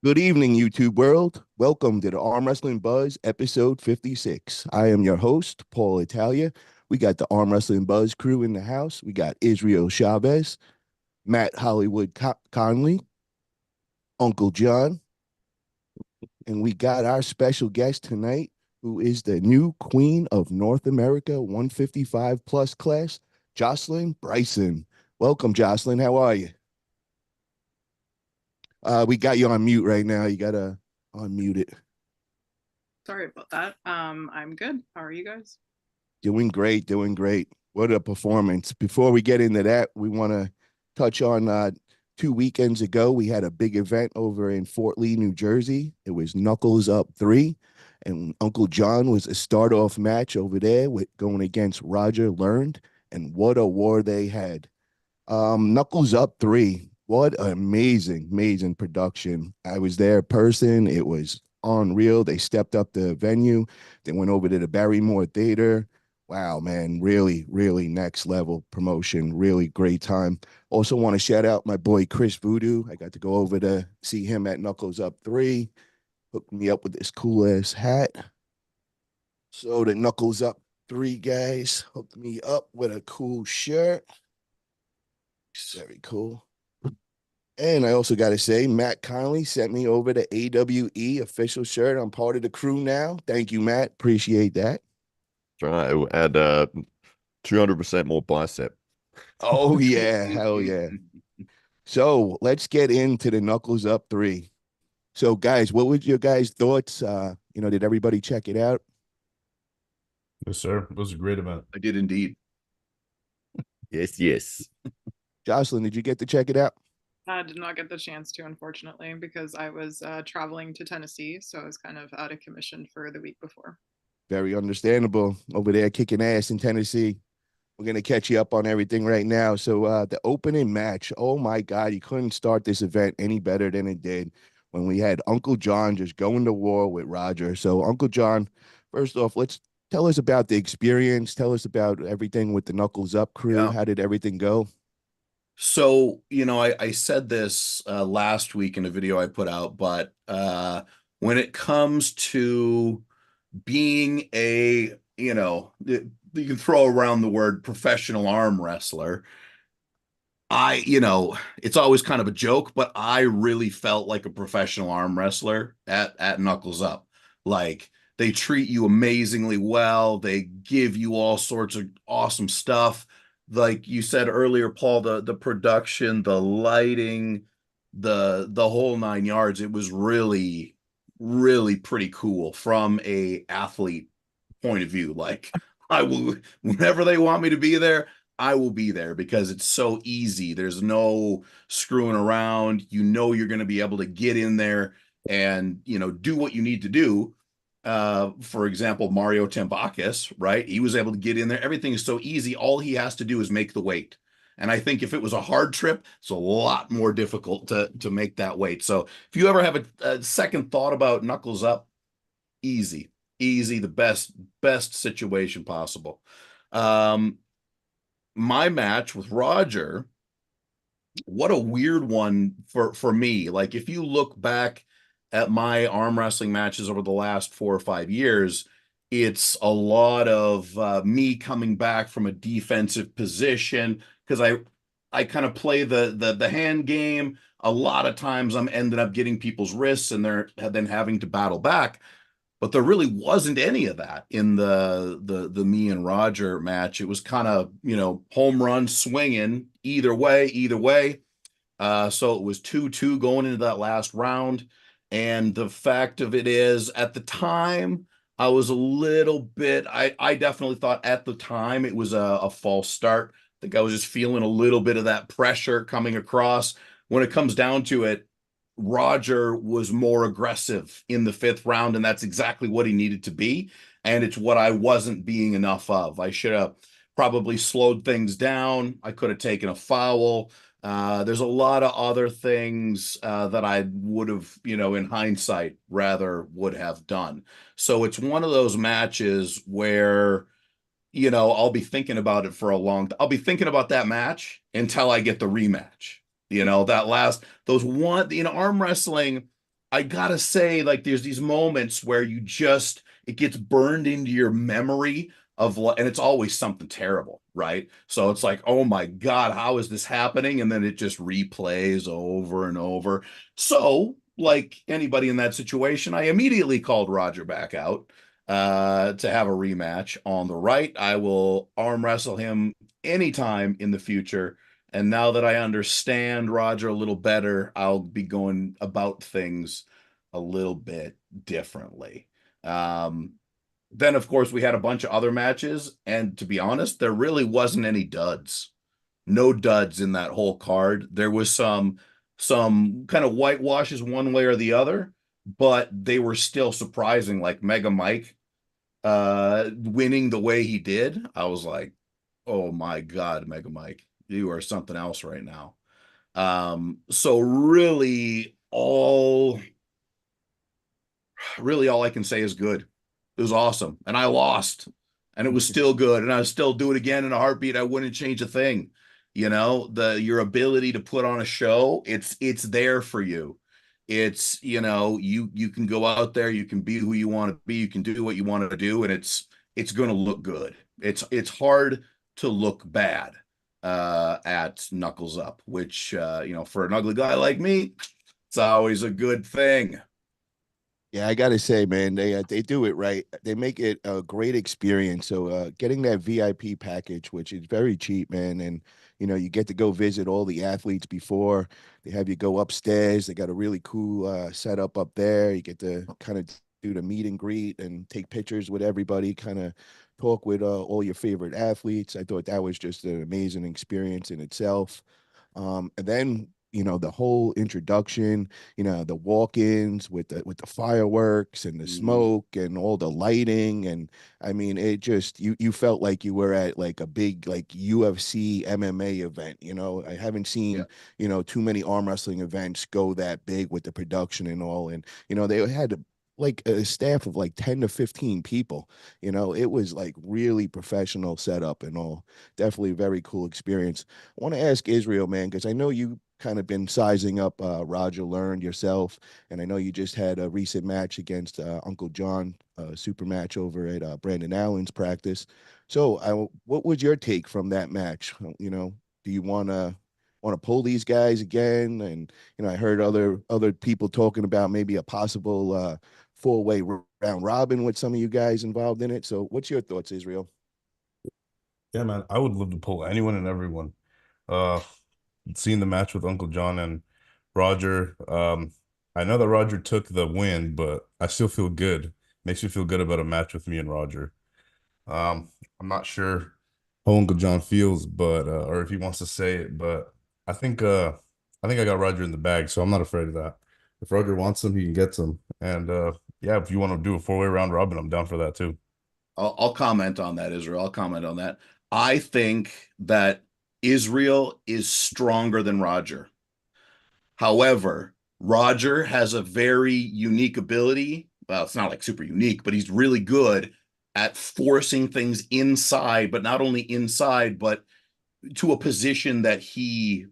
Good evening, YouTube world. Welcome to the Arm Wrestling Buzz, episode 56. I am your host, Paul Italia. We got the Arm Wrestling Buzz crew in the house. We got Israel Chavez, Matt Hollywood Conley, Uncle John, and we got our special guest tonight, who is the new queen of North America 155 plus class, Joslyn Bryson. Welcome, Joslyn. How are you? We got you on mute right now. You gotta unmute it. Sorry about that. I'm good. How are you guys? Doing great, doing great. What a performance. Before we get into that, we want to touch on 2 weekends ago. We had a big event over in Fort Lee, New Jersey. It was Knuckles Up 3, and Uncle John was a start off match over there with going against Roger Learned. And what a war they had. Knuckles Up 3. What an amazing, amazing production. I was there in person. It was unreal. They stepped up the venue. They went over to the Barrymore Theater. Wow, man, really, really next level promotion. Really great time. Also want to shout out my boy Chris Voodoo. I got to go over to see him at Knuckles Up 3. Hooked me up with this cool ass hat. So the Knuckles Up 3 guys hooked me up with a cool shirt. Very cool. And I also got to say, Matt Conley sent me over the AWE official shirt. I'm part of the crew now. Thank you, Matt. Appreciate that. Try add 200% more bicep. Oh, yeah. Hell yeah. So let's get into the Knuckles Up 3. So, guys, what was your guys' thoughts? Did everybody check it out? Yes, sir. It was a great event. I did indeed. Yes, yes. Jocelyn, did you get to check it out? I did not get the chance to, unfortunately, because I was traveling to Tennessee, so I was kind of out of commission for the week before. Very understandable. Over there kicking ass in Tennessee. We're going to catch you up on everything right now. So the opening match, oh my God, you couldn't start this event any better than it did when we had Uncle John just going to war with Roger. So Uncle John, first off, let's tell us about the experience. Tell us about everything with the Knuckles Up crew. Yeah. How did everything go? So, I said this last week in a video I put out, but when it comes to being you can throw around the word professional arm wrestler. It's always kind of a joke, but I really felt like a professional arm wrestler at Knuckles Up. Like, they treat you amazingly well. They give you all sorts of awesome stuff. Like you said earlier, Paul, the production, the lighting, the whole nine yards. It was really, really pretty cool from a athlete point of view. Like, I will, whenever they want me to be there, I will be there because it's so easy. There's no screwing around. You're going to be able to get in there and, do what you need to do. For example, Mario Tambakis, right? He was able to get in there. Everything is so easy. All he has to do is make the weight. And I think if it was a hard trip, it's a lot more difficult to make that weight. So if you ever have a second thought about Knuckles Up, easy, the best situation possible. My match with Roger, what a weird one for me. Like, if you look back at my arm wrestling matches over the last 4 or 5 years, it's a lot of me coming back from a defensive position because I kind of play the hand game. A lot of times I'm ending up getting people's wrists and they're then having to battle back. But there really wasn't any of that in the me and Roger match. It was kind of, home run swinging either way. So it was 2-2 going into that last round. And the fact of it is, at the time, I was a little bit, I definitely thought at the time it was a false start. I think I was just feeling a little bit of that pressure coming across. When it comes down to it, Roger was more aggressive in the fifth round, and that's exactly what he needed to be. And it's what I wasn't being enough of. I should have probably slowed things down. I could have taken a foul. There's a lot of other things that I would have, in hindsight, rather would have done. So it's one of those matches where, I'll be thinking about it for a I'll be thinking about that match until I get the rematch. Those arm wrestling, I gotta say, like, there's these moments where it gets burned into your memory and it's always something terrible, right? So it's like, oh my God, how is this happening? And then it just replays over and over. So, like anybody in that situation, I immediately called Roger back out to have a rematch on the right. I will arm wrestle him anytime in the future. And now that I understand Roger a little better, I'll be going about things a little bit differently. Then, of course, we had a bunch of other matches. And to be honest, there really wasn't any duds. No duds in that whole card. There was some kind of whitewashes one way or the other, but they were still surprising, like Mega Mike winning the way he did. I was like, oh my God, Mega Mike, you are something else right now. So really all I can say is good. It was awesome. And I lost. And it was still good. And I would still do it again in a heartbeat. I wouldn't change a thing. Your ability to put on a show, it's there for you. It's, you can go out there, you can be who you want to be, you can do what you want to do, and it's going to look good. It's hard to look bad at Knuckles Up, which for an ugly guy like me, it's always a good thing. Yeah, I gotta say, man, they do it right. They make it a great experience. So getting that VIP package, which is very cheap, man, and you get to go visit all the athletes before they have you go upstairs. They got a really cool setup up there. You get to kind of do the meet and greet and take pictures with everybody, kind of talk with all your favorite athletes. I thought that was just an amazing experience in itself. And then the whole introduction, the walk-ins with the fireworks and the smoke and all the lighting, and I mean it just you felt like you were at like a big like UFC MMA event. I haven't seen too many arm wrestling events go that big with the production and all, and they had like a staff of like 10 to 15 people. It was like really professional setup and all. Definitely a very cool experience. I want to ask Israel, man, because I know you kind of been sizing up Roger Learned yourself, and I know you just had a recent match against Uncle John, super match over at Brandon Allen's practice. So, what was your take from that match? Do you want to pull these guys again? And I heard other people talking about maybe a possible four-way round robin with some of you guys involved in it. So, what's your thoughts, Israel? Yeah, man, I would love to pull anyone and everyone. Uh, Seeing the match with Uncle John and Roger. I know that Roger took the win, but I still feel good. Makes me feel good about a match with me and Roger. I'm not sure how Uncle John feels, but or if he wants to say it, but I think I got Roger in the bag, so I'm not afraid of that. If Roger wants them, he can get them. And yeah, if you want to do a four-way round robin, I'm down for that too. I'll comment on that, Israel. I'll comment on that. I think that Israel is stronger than Roger. However, Roger has a very unique ability. Well, it's not like super unique, but he's really good at forcing things inside, but not only inside, but to a position that he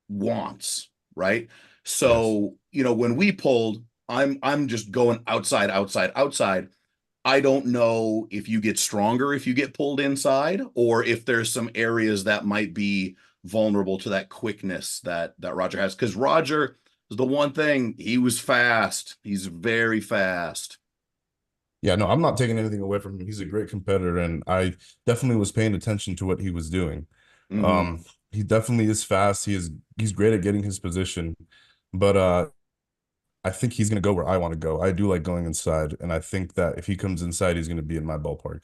wants, right? So, when we pulled, I'm just going outside, outside, outside. I don't know if you get stronger if you get pulled inside, or if there's some areas that might be vulnerable to that quickness that Roger has. Because Roger is the one thing, he was fast. He's very fast. Yeah, no, I'm not taking anything away from him. He's a great competitor, and I definitely was paying attention to what he was doing. He definitely is fast. He's great at getting his position, but I think he's gonna go where I want to go. I do like going inside, and I think that if he comes inside, he's gonna be in my ballpark.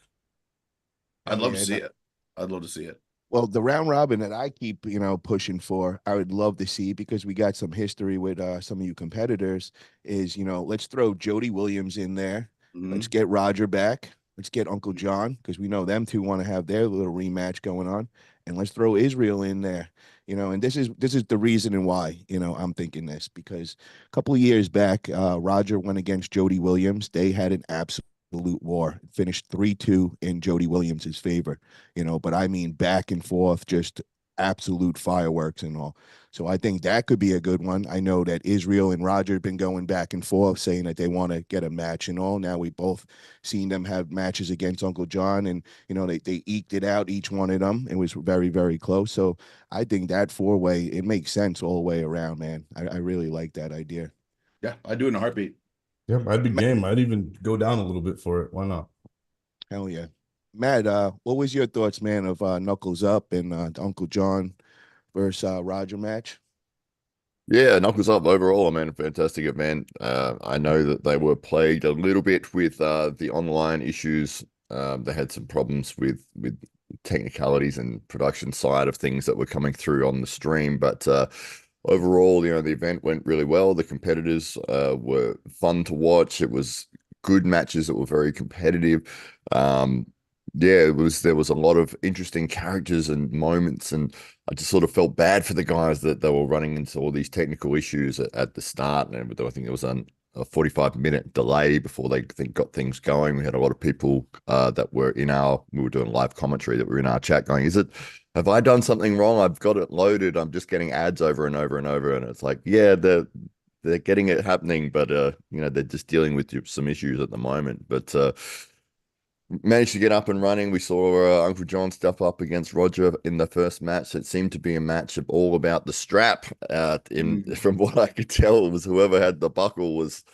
I'd love to see it. I'd love to see it. Well, the round robin that I keep, pushing for, I would love to see because we got some history with some of you competitors. Is let's throw Jody Williams in there. Let's get Roger back. Let's get Uncle John because we know them two want to have their little rematch going on, and let's throw Israel in there. And this is the reason and why I'm thinking this because a couple of years back, Roger went against Jody Williams. They had an absolute war. Finished 3-2 in Jody Williams's favor. But I mean back and forth, just absolute fireworks and all. So I think that could be a good one. I know that Israel and Roger have been going back and forth saying that they want to get a match and all. Now we both seen them have matches against Uncle John, and they eked it out, each one of them. It was very, very close. So I think that four-way, it makes sense all the way around, man. I really like that idea. Yeah, I'd do it in a heartbeat. Yep, I'd be game. I'd even go down a little bit for it. Why not? Hell yeah. Matt, what was your thoughts, man, of Knuckles Up and the Uncle John versus Roger match? Yeah, Knuckles Up overall, I mean, fantastic event. I know that they were plagued a little bit with the online issues. They had some problems with technicalities and production side of things that were coming through on the stream, but overall, the event went really well. The competitors were fun to watch. It was good matches that were very competitive. Yeah, there was a lot of interesting characters and moments, and I just sort of felt bad for the guys that they were running into all these technical issues at the start. And I think there was a 45-minute delay before they got things going. We had a lot of people that were we were doing live commentary that were in our chat going, have I done something wrong? I've got it loaded. I'm just getting ads over and over and over. And it's like, yeah, they're getting it happening, but they're just dealing with some issues at the moment. But managed to get up and running. We saw Uncle John step up against Roger in the first match. It seemed to be a match of all about the strap. From what I could tell, it was whoever had the buckle was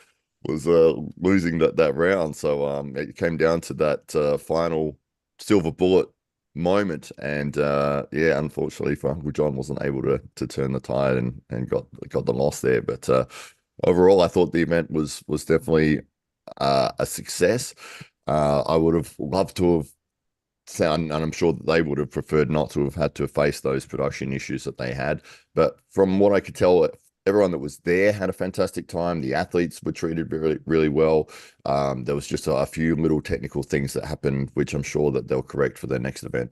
losing that round. So it came down to that final silver bullet moment, and yeah, unfortunately for Uncle John, wasn't able to turn the tide and got the loss there. But overall, I thought the event was definitely a success. I would have loved to have and I'm sure that they would have preferred not to have had to face those production issues that they had. But from what I could tell, everyone that was there had a fantastic time. The athletes were treated really, really well. There was just a few little technical things that happened, which I'm sure that they'll correct for their next event.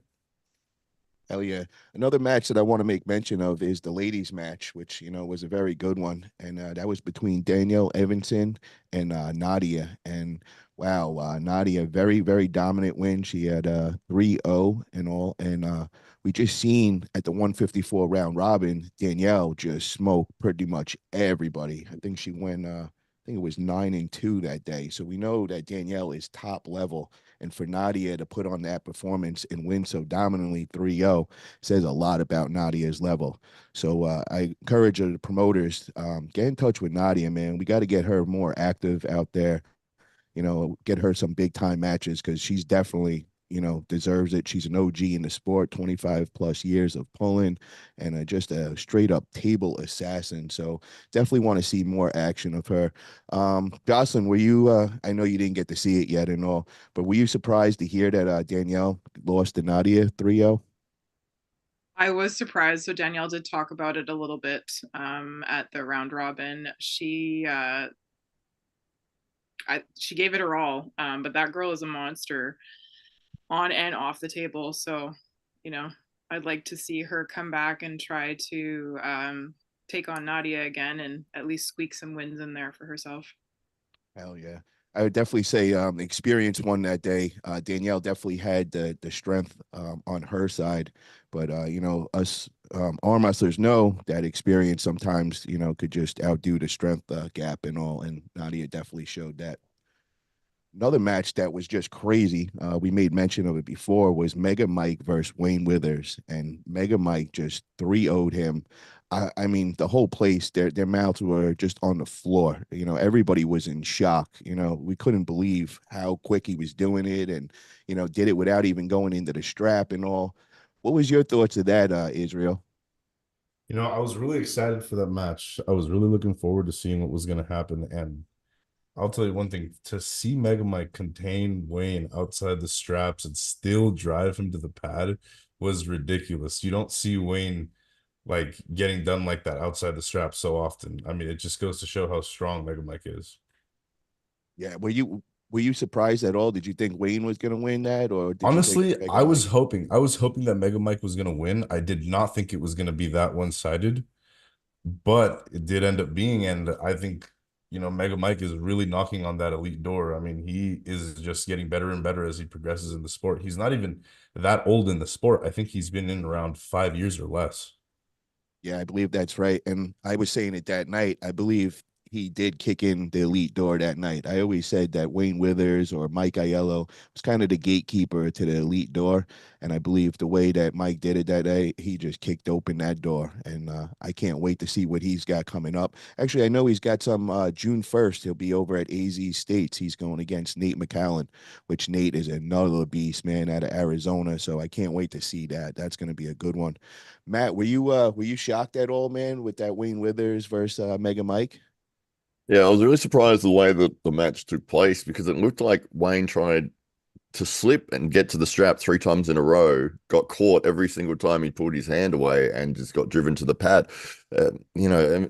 Hell yeah. Another match that I want to make mention of is the ladies match, which, was a very good one. And that was between Danielle Evanson and Nadia. And wow, Nadia, very, very dominant win. She had 3-0 and all. And we just seen at the 154 round robin, Danielle just smoked pretty much everybody. I think she went, I think it was 9-2 that day. So we know that Danielle is top level. And for Nadia to put on that performance and win so dominantly 3-0 says a lot about Nadia's level. So I encourage the promoters, get in touch with Nadia, man. We got to get her more active out there, get her some big time matches, because she's definitely, deserves it. She's an OG in the sport, 25 plus years of pulling, and just a straight up table assassin. So definitely want to see more action of her. Joslyn, were you, I know you didn't get to see it yet and all, but were you surprised to hear that Danielle lost to Nadia 3-0? I was surprised. So Danielle did talk about it a little bit at the round robin. She gave it her all, but that girl is a monster on and off the table. So, I'd like to see her come back and try to take on Nadia again and at least squeak some wins in there for herself. Hell yeah. I would definitely say experience won that day. Danielle definitely had the strength on her side, but us arm wrestlers know that experience sometimes could just outdo the strength gap and all, and Nadia definitely showed that. Another match that was just crazy, we made mention of it before, was Mega Mike versus Wayne Withers, and Mega Mike just 3-0'd him. I mean, the whole place, their mouths were just on the floor. Everybody was in shock. We couldn't believe how quick he was doing it, and did it without even going into the strap and all. What was your thoughts of that, Israel? I was really excited for that match. I was really looking forward to seeing what was going to happen, and I'll tell you one thing, to see Mega Mike contain Wayne outside the straps and still drive him to the pad was ridiculous. You don't see Wayne like getting done like that outside the straps so often. I mean, it just goes to show how strong Mega Mike is. Yeah, were you surprised at all? Did you think Wayne was going to win that, or did Honestly, you think I was hoping that Mega Mike was going to win. I did not think it was going to be that one-sided, but it did end up being, and I think you know, Mega Mike is really knocking on that elite door. I mean, he is just getting better and better as he progresses in the sport. He's not even that old in the sport. I think he's been in around 5 years or less. Yeah, I believe that's right. And I was saying it that night. I believe he did kick in the elite door that night. I always said that Wayne Withers or Mike Aiello was kind of the gatekeeper to the elite door. And I believe the way that Mike did it that day, he just kicked open that door. And I can't wait to see what he's got coming up. Actually, I know he's got some June 1st. He'll be over at AZ States. He's going against Nate McCallan, which Nate is another beast, man, out of Arizona. So I can't wait to see that. That's going to be a good one. Matt, were you shocked at all, man, with that Wayne Withers versus Mega Mike? Yeah, I was really surprised the way that the match took place because it looked like Wayne tried to slip and get to the strap 3 times in a row, got caught every single time he pulled his hand away and just got driven to the pad. You know,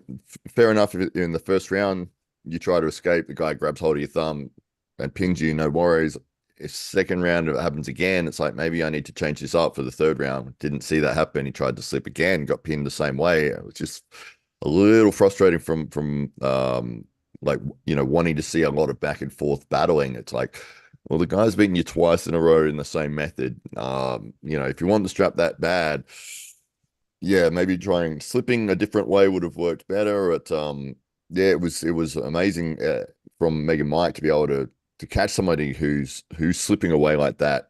fair enough if in the first round you try to escape, the guy grabs hold of your thumb and pings you, no worries. If second round it happens again, it's like maybe I need to change this up for the third round. Didn't see that happen. He tried to slip again, got pinned the same way. It was just a little frustrating from like, you know, wanting to see a lot of back and forth battling. It's like, well, the guy's beaten you twice in a row in the same method. You know, if you want the strap that bad, yeah, maybe trying slipping a different way would have worked better. But yeah, it was amazing from Mega Mike to be able to catch somebody who's slipping away like that.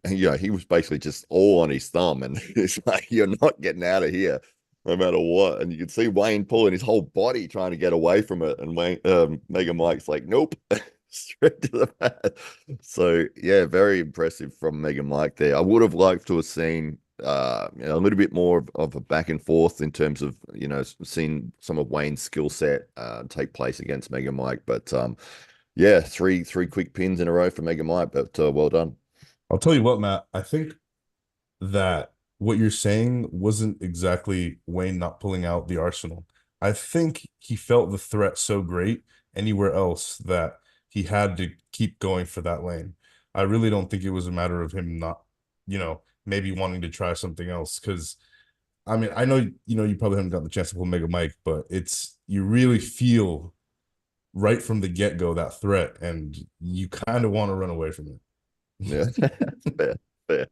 You know, he was basically just all on his thumb, and it's like you're not getting out of here no matter what. And you can see Wayne pulling his whole body trying to get away from it, and Wayne Mega Mike's like, nope. Straight to the pad. So yeah, very impressive from Mega Mike there. I would have liked to have seen you know, a little bit more of a back and forth in terms of, you know, seeing some of Wayne's skill set take place against Mega Mike. But yeah, three quick pins in a row for Mega Mike, but well done. I'll tell you what, Matt, I think that what you're saying wasn't exactly Wayne not pulling out the arsenal. I think he felt the threat so great anywhere else that he had to keep going for that lane. I really don't think it was a matter of him not, you know, maybe wanting to try something else. Because I mean, I know, you know, you probably haven't gotten the chance to pull Mega Mike, but it's, you really feel right from the get-go that threat, and you kind of want to run away from it. Yeah, fair, fair.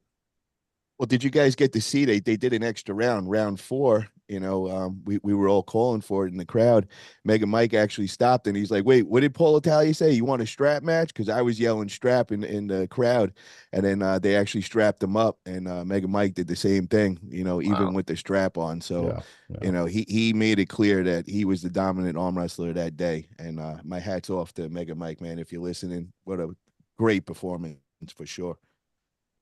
Well, did you guys get to see they did an extra round 4? You know, we were all calling for it in the crowd. Mega Mike actually stopped and he's like, "Wait, what did Paul Italia say? You want a strap match?" Because I was yelling strap in the crowd, and then they actually strapped him up, and Mega Mike did the same thing. You know, even Wow. with the strap on. So, Yeah, you know, he made it clear that he was the dominant arm wrestler that day. And my hat's off to Mega Mike, man. If you're listening, what a great performance for sure.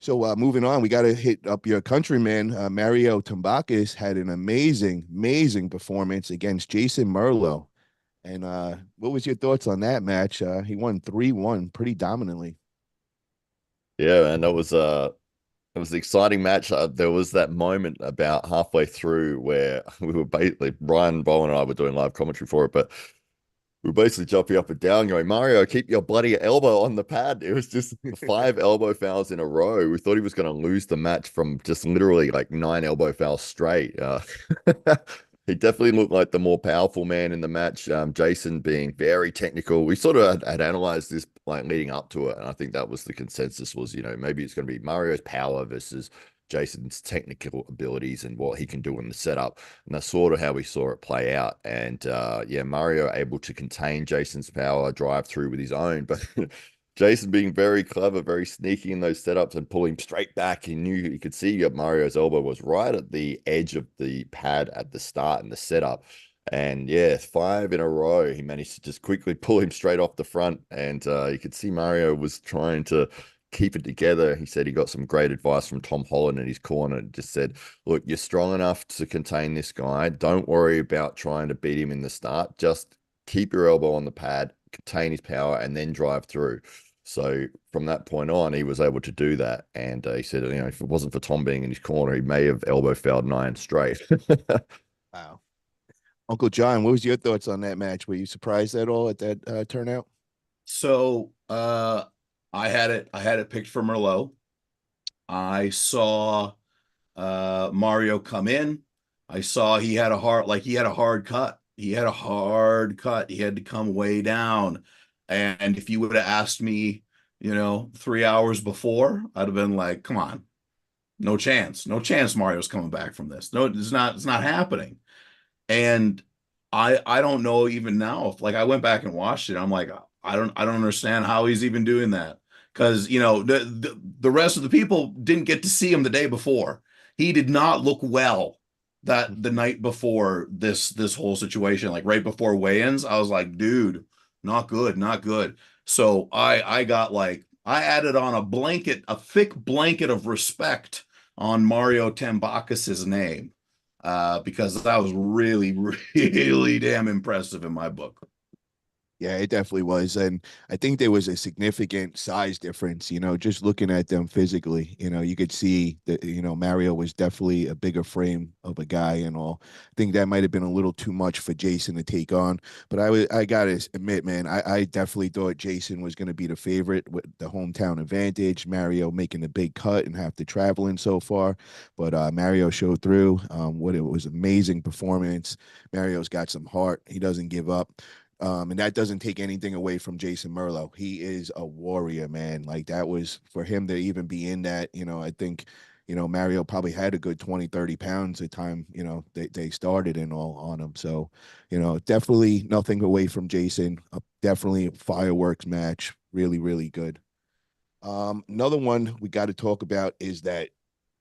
So moving on, we got to hit up your countryman. Mario Tambakis had an amazing performance against Jason Merlo. And what was your thoughts on that match? He won 3-1 pretty dominantly. Yeah, and it was an exciting match. There was that moment about halfway through where we were basically Brian Bowen and I were doing live commentary for it, but we were basically jumping up and down, going, "Mario, keep your bloody elbow on the pad." It was just 5 elbow fouls in a row. We thought he was going to lose the match from just literally like 9 elbow fouls straight. He definitely looked like the more powerful man in the match. Jason being very technical. We sort of had analyzed this like leading up to it, and I think that was the consensus was, you know, maybe it's going to be Mario's power versus Jason's technical abilities and what he can do in the setup. And that's sort of how we saw it play out. And yeah, Mario able to contain Jason's power, drive through with his own, but Jason being very clever, very sneaky in those setups and pulling straight back. He knew he could see that Mario's elbow was right at the edge of the pad at the start and the setup. And yeah, 5 in a row. He managed to just quickly pull him straight off the front. And you could see Mario was trying to keep it together. He said he got some great advice from Tom Holland in his corner and just said, look, you're strong enough to contain this guy. Don't worry about trying to beat him in the start. Just keep your elbow on the pad, contain his power, and then drive through. So from that point on, he was able to do that. And he said, you know, if it wasn't for Tom being in his corner, he may have elbow fouled 9 straight. Wow. Uncle John, what was your thoughts on that match? Were you surprised at all at that turnout? So I had it picked for Merlot. I saw Mario come in. I saw he had a hard cut. He had a hard cut. He had to come way down. And if you would have asked me, 3 hours before, I'd have been like, come on, no chance. No chance Mario's coming back from this. No, it's not happening. And I don't know even now if, like, I went back and watched it. I'm like, I don't understand how he's even doing that. Because the rest of the people didn't get to see him the day before. He did not look well that the night before this whole situation, like right before weigh-ins. I was like, dude, not good, not good. So I got, like, I added on a thick blanket of respect on Mario Tambakis's name, because that was really, really damn impressive in my book. Yeah, it definitely was. And I think there was a significant size difference, just looking at them physically, you could see that, Mario was definitely a bigger frame of a guy and all. I think that might have been a little too much for Jason to take on. But I gotta admit, man, I definitely thought Jason was going to be the favorite with the hometown advantage, Mario making the big cut and have to travel in so far. But Mario showed through. What it was amazing performance. Mario's got some heart. He doesn't give up. And that doesn't take anything away from Jason Merlo. He is a warrior, man. Like that was for him to even be in that, I think, Mario probably had a good 20, 30 pounds at time, they started and all on him. So, definitely nothing away from Jason. Definitely a fireworks match. Really, really good. Another one we got to talk about is that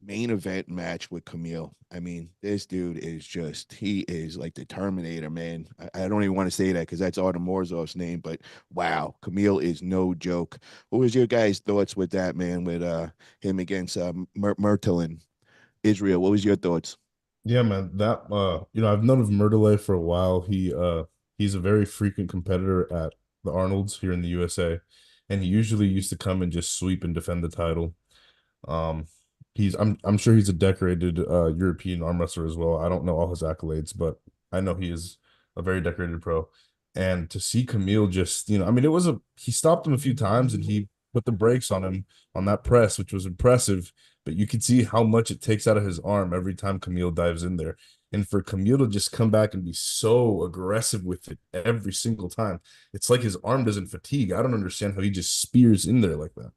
main event match with Camille. I mean, this dude is he is like the Terminator, man. I don't even want to say that because that's Artem Morzov's name, but wow, Camille is no joke. What was your guys' thoughts with that, man, with him against Merlin, Israel? What was your thoughts? Yeah, man. That I've known of Merlin for a while. He's a very frequent competitor at the Arnold's here in the USA, and he usually used to come and just sweep and defend the title. Um, I'm sure he's a decorated European arm wrestler as well. I don't know all his accolades, but I know he is a very decorated pro. And to see Camille just, I mean, he stopped him a few times and he put the brakes on him on that press, which was impressive. But you could see how much it takes out of his arm every time Camille dives in there. And for Camille to just come back and be so aggressive with it every single time, it's like his arm doesn't fatigue. I don't understand how he just spears in there like that.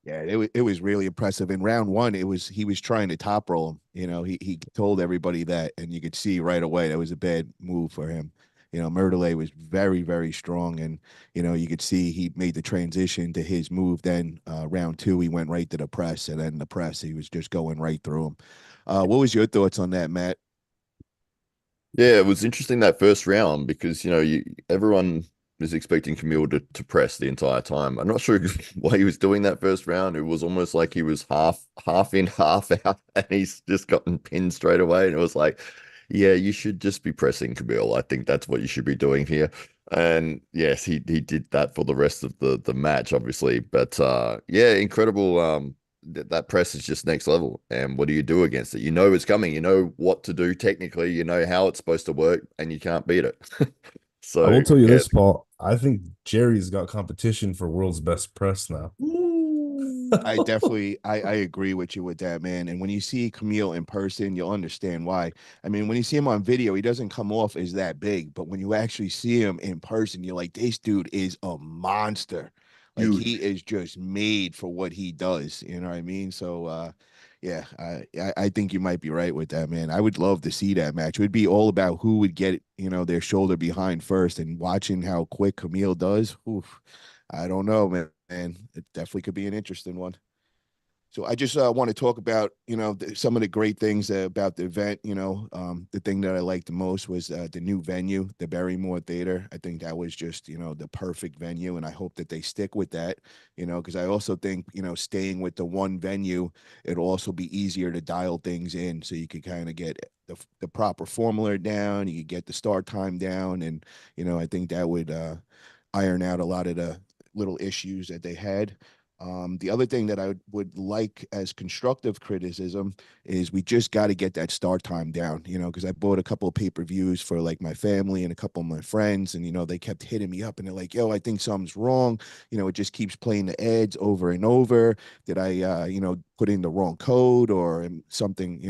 Yeah, it was really impressive. In round one, he was trying to top roll him. He told everybody that, and you could see right away that was a bad move for him. Merlin was very, very strong, and you could see he made the transition to his move. Then round two, he went right to the press, and then the press, he was just going right through him. What was your thoughts on that, Matt? Yeah, it was interesting that first round because everyone was expecting Camille to press the entire time. I'm not sure why he was doing that first round. It was almost like he was half in, half out, and he's just gotten pinned straight away. And it was like, yeah, you should just be pressing Camille. I think that's what you should be doing here. And yes, he did that for the rest of the match, obviously. But yeah, incredible. That press is just next level. And what do you do against it? You know it's coming. You know what to do technically. You know how it's supposed to work, and you can't beat it. I So will tell you yeah, this, Paul. I think Jerry's got competition for world's best press now. I agree with you with that, man. And when you see Camille in person, you'll understand why. I mean, when you see him on video, he doesn't come off as that big, but when you actually see him in person, you're like, this dude is a monster. Like he Huge. is just made for what he does. You know what I mean? So yeah, I think you might be right with that, man. I would love to see that match. It would be all about who would get, their shoulder behind first, and watching how quick Camille does. Oof, I don't know, man. It definitely could be an interesting one. So I just want to talk about, some of the great things about the event. The thing that I liked the most was the new venue, the Barrymore Theater. I think that was just, the perfect venue, and I hope that they stick with that. Because I also think, staying with the one venue, it'll also be easier to dial things in, so you could kind of get the proper formula down, you could get the start time down, and I think that would iron out a lot of the little issues that they had. The other thing that I would like as constructive criticism is we just got to get that start time down, because I bought a couple of pay-per-views for like my family and a couple of my friends, and they kept hitting me up and they're like, yo, I think something's wrong. It just keeps playing the ads over and over. Did I put in the wrong code or something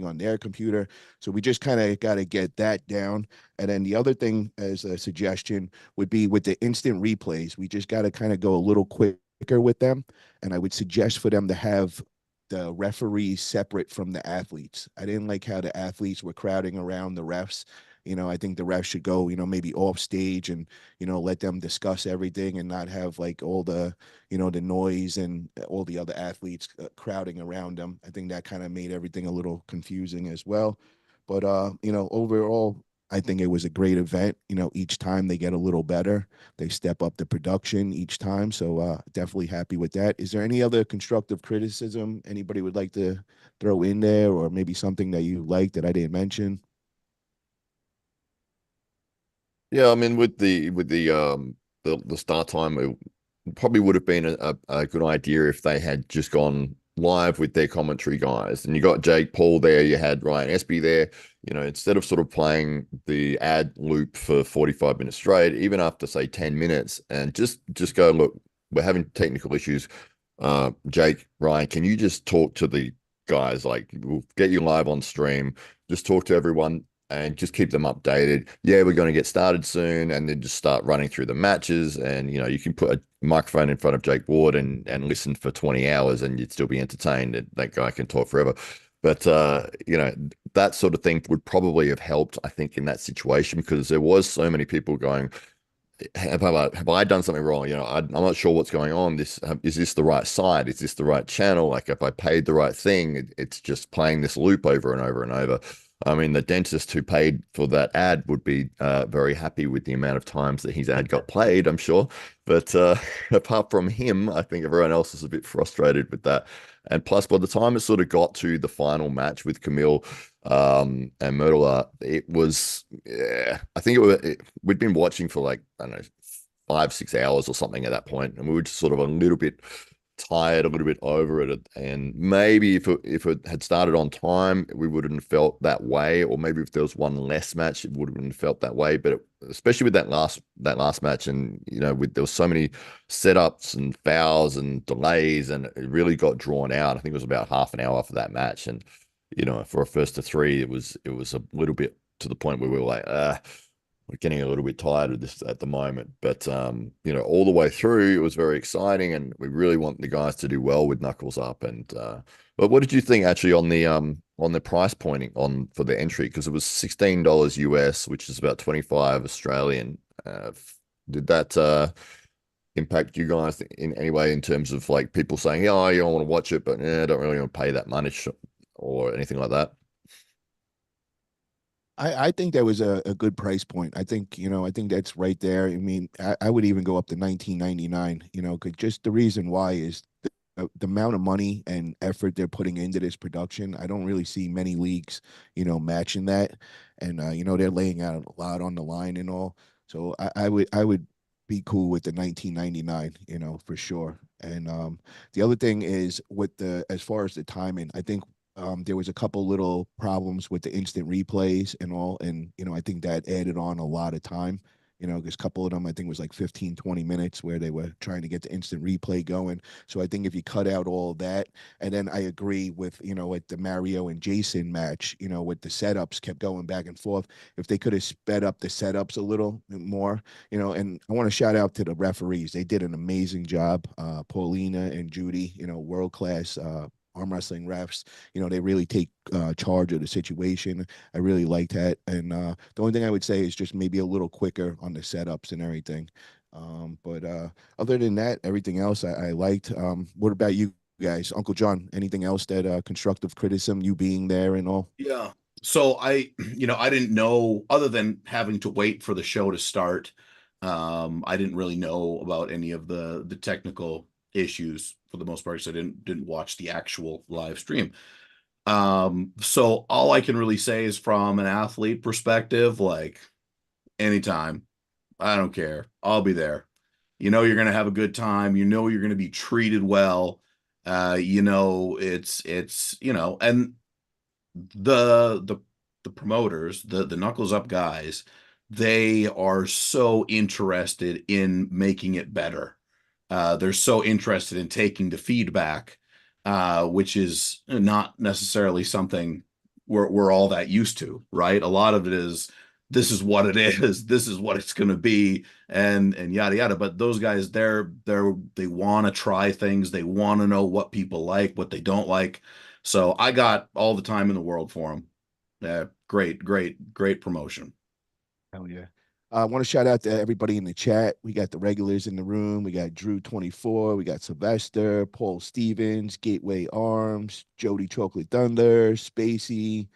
on their computer? So we just kind of got to get that down. And then the other thing as a suggestion would be with the instant replays, we just got to kind of go a little quicker with them. And I would suggest for them to have the referees separate from the athletes. I didn't like how the athletes were crowding around the refs. I think the refs should go, maybe off stage and, let them discuss everything and not have like all the, the noise and all the other athletes crowding around them. I think that kind of made everything a little confusing as well. But, overall, I think it was a great event. Each time they get a little better. They step up the production each time. So definitely happy with that. Is there any other constructive criticism anybody would like to throw in there, or maybe something that you like that I didn't mention? Yeah, I mean, with the start time, it probably would have been a good idea if they had just gone live with their commentary guys. And you got Jake Paul there, you had Ryan Espy there. Instead of sort of playing the ad loop for 45 minutes straight, even after say 10 minutes, and just go, look, we're having technical issues. Jake, Ryan, can you just talk to the guys? Like, we'll get you live on stream. Just talk to everyone and just keep them updated. Yeah, we're going to get started soon, and then just start running through the matches. And you can put a microphone in front of Jake Ward and listen for 20 hours, and you'd still be entertained. And that guy can talk forever. But that sort of thing would probably have helped, I think, in that situation, because there was so many people going, have I done something wrong? I'm not sure what's going on. Is this the right side? Is this the right channel? Like, if I paid the right thing, it's just playing this loop over and over and over. I mean, the dentist who paid for that ad would be very happy with the amount of times that his ad got played, I'm sure. But apart from him, I think everyone else is a bit frustrated with that. And plus, by the time it sort of got to the final match with Camille and Merlo, it was, yeah, I think we'd been watching for like, I don't know, 5-6 hours or something at that point, and we were just sort of a little bit tired, a little bit over it. And maybe if it had started on time, we wouldn't have felt that way. Or maybe if there was one less match, it wouldn't have felt that way. But especially with that last match, and there was so many setups and fouls and delays, and it really got drawn out. I think it was about half an hour for that match, and for a first to three, it was a little bit to the point where we were like, we're getting a little bit tired of this at the moment. But all the way through, it was very exciting, and we really want the guys to do well with Knuckles Up. And but what did you think actually on the price pointing for the entry? Because it was $16 US, which is about 25 Australian. Did that impact you guys in any way, in terms of like people saying, oh, you don't want to watch it, but I don't really want to pay that money, or anything like that? I think that was a good price point. I think that's right there. I mean, I would even go up to 19.99, because just the reason why is the amount of money and effort they're putting into this production. I don't really see many leagues, matching that. And they're laying out a lot on the line and all. So I would be cool with the 19.99, for sure. And the other thing is as far as the timing, I think there was a couple little problems with the instant replays and all. And, I think that added on a lot of time, because a couple of them, I think was like 15, 20 minutes where they were trying to get the instant replay going. So I think if you cut out all that, and then I agree with, with the Mario and Jason match, with the setups kept going back and forth. If they could have sped up the setups a little more, and I want to shout out to the referees. They did an amazing job. Paulina and Judy, world-class, arm wrestling refs, they really take charge of the situation. I really like that. And the only thing I would say is just maybe a little quicker on the setups and everything. But other than that, everything else I liked. What about you guys? Uncle John, anything else that constructive criticism, you being there and all? Yeah. So I didn't know, other than having to wait for the show to start. I didn't really know about any of the technical issues for the most part, so I didn't watch the actual live stream. So all I can really say is, from an athlete perspective, like, anytime, I don't care, I'll be there. You know you're going to have a good time. You know you're going to be treated well. You know it's you know, and the the the promoters, the knuckles up guys, they are so interested in making it better. They're so interested in taking the feedback, which is not necessarily something we're all that used to, right? A lot of it is this is what it is, this is what it's going to be, and yada yada. But those guys, they want to try things, they want to know what people like, what they don't like. So I got all the time in the world for them. Great, great, great promotion. Hell yeah. I want to shout out to everybody in the chat. We got the regulars in the room. We got Drew24. We got Sylvester, Paul Stevens, Gateway Arms, Jody Chocolate Thunder, Spacey,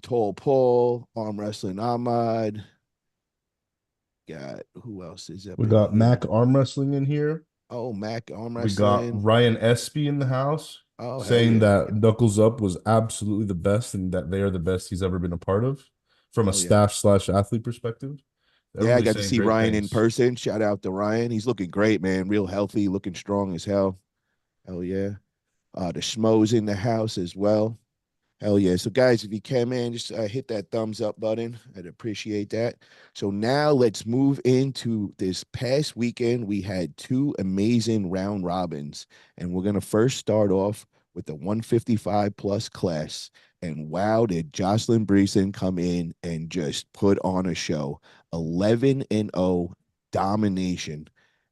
Tall Paul, Arm Wrestling Ahmad. Got who else is up We in got here? Mac Arm Wrestling in here. Oh, Mac Arm We got Wrestling. Ryan Espy in the house Oh, hell saying yeah. that Knuckles Up was absolutely the best and that they are the best he's ever been a part of from a Oh, yeah. staff/athlete perspective. Yeah, I Everybody's got to saying see great Ryan in things. person. Shout out to Ryan. He's looking great, man. Real healthy, looking strong as hell. Hell yeah. The Schmo's in the house as well. Hell yeah. So, guys, if you can, man, just hit that thumbs up button. I'd appreciate that. So, now let's move into this past weekend. We had two amazing round robins, and we're going to first start off with the 155 plus class. And wow, did Joslyn Bryson come in and just put on a show. 11-0 domination.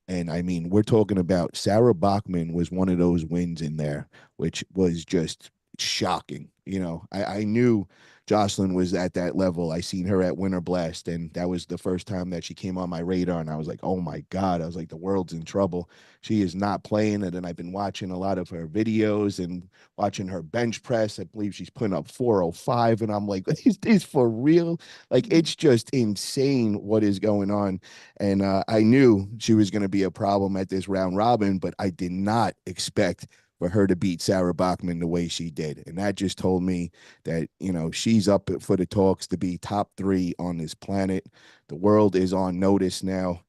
And I mean, we're talking about Sarah Bachman was one of those wins in there, which was just shocking. You know, I knew Joslyn was at that level. I seen her at Winter Blast, and that was the first time that she came on my radar. And I was like, oh my God. I was like, the world's in trouble. She is not playing it. And I've been watching a lot of her videos and watching her bench press. I believe she's putting up 405. And I'm like, is this for real? Like, it's just insane what is going on. And I knew she was going to be a problem at this round robin, but I did not expect for her to beat Sarah Bachman the way she did. And that just told me that, you know, she's up for the talks to be top 3 on this planet. The world is on notice now.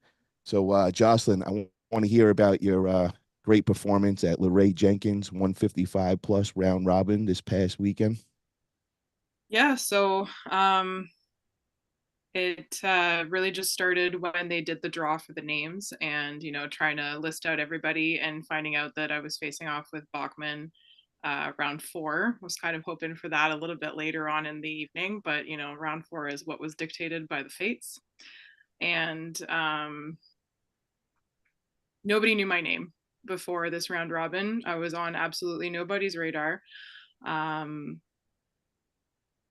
So, Joslyn, I want to hear about your great performance at LeRae Jenkins 155 plus round robin this past weekend. Yeah, so it really just started when they did the draw for the names and, you know, trying to list out everybody and finding out that I was facing off with Bachman round 4. Was kind of hoping for that a little bit later on in the evening, but, you know, round 4 is what was dictated by the fates. And nobody knew my name before this round robin. I was on absolutely nobody's radar.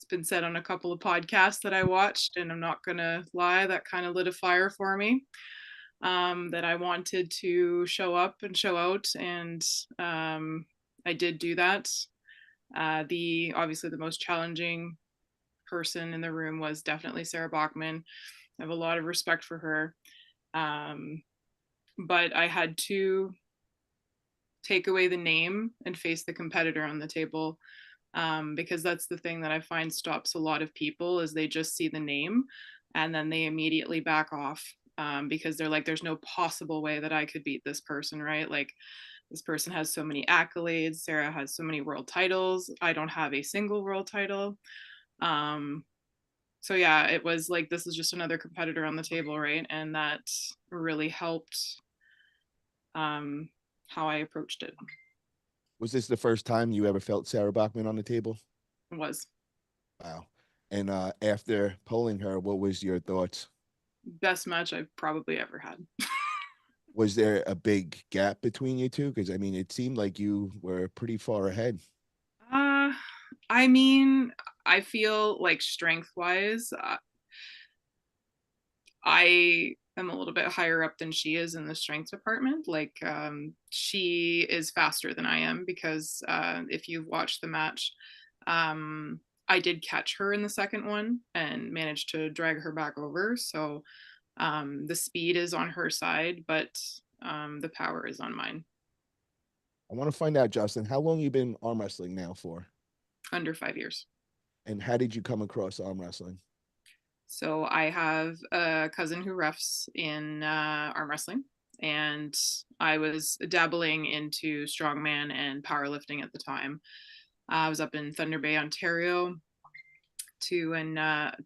Been said on a couple of podcasts that I watched, and I'm not gonna lie, that kind of lit a fire for me, that I wanted to show up and show out, and I did do that. Obviously the most challenging person in the room was definitely Sarah Bachman. I have a lot of respect for her, but I had to take away the name and face the competitor on the table. Because that's the thing that I find stops a lot of people is they just see the name and then they immediately back off, because they're like, there's no possible way that I could beat this person, right? Like, this person has so many accolades. Sarah has so many world titles. I don't have a single world title. So yeah, it was like, this is just another competitor on the table, right? And that really helped how I approached it. Was this the first time you ever felt Sarah Bachman on the table? It was. Wow. And after polling her, what was your thoughts? Best match I've probably ever had. Was there a big gap between you two? Because I mean, it seemed like you were pretty far ahead. I mean, I feel like strength wise, I am a little bit higher up than she is in the strength department. Like, she is faster than I am because if you've watched the match, I did catch her in the second one and managed to drag her back over. So the speed is on her side, but the power is on mine. I want to find out, Joslyn, how long you been arm wrestling now for? Under 5 years. And how did you come across arm wrestling? So I have a cousin who refs in arm wrestling, and I was dabbling into strongman and powerlifting at the time. I was up in Thunder Bay, Ontario, to an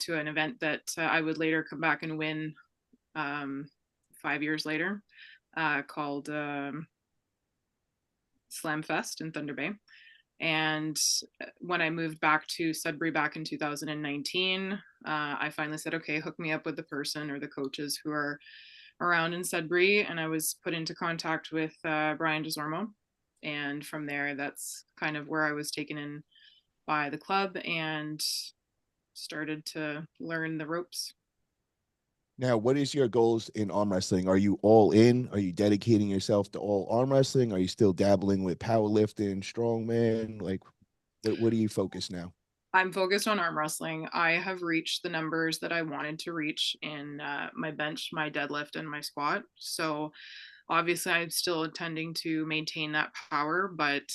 event that I would later come back and win 5 years later, called Slam Fest in Thunder Bay. And when I moved back to Sudbury back in 2019, I finally said, okay, hook me up with the person or the coaches who are around in Sudbury. And I was put into contact with Brian DeZormo. And from there, that's kind of where I was taken in by the club and started to learn the ropes. Now, what is your goals in arm wrestling? Are you all in? Are you dedicating yourself to all arm wrestling? Are you still dabbling with powerlifting, strongman? Like, what do you focus now? I'm focused on arm wrestling. I have reached the numbers that I wanted to reach in my bench, my deadlift, and my squat. So obviously, I'm still intending to maintain that power, but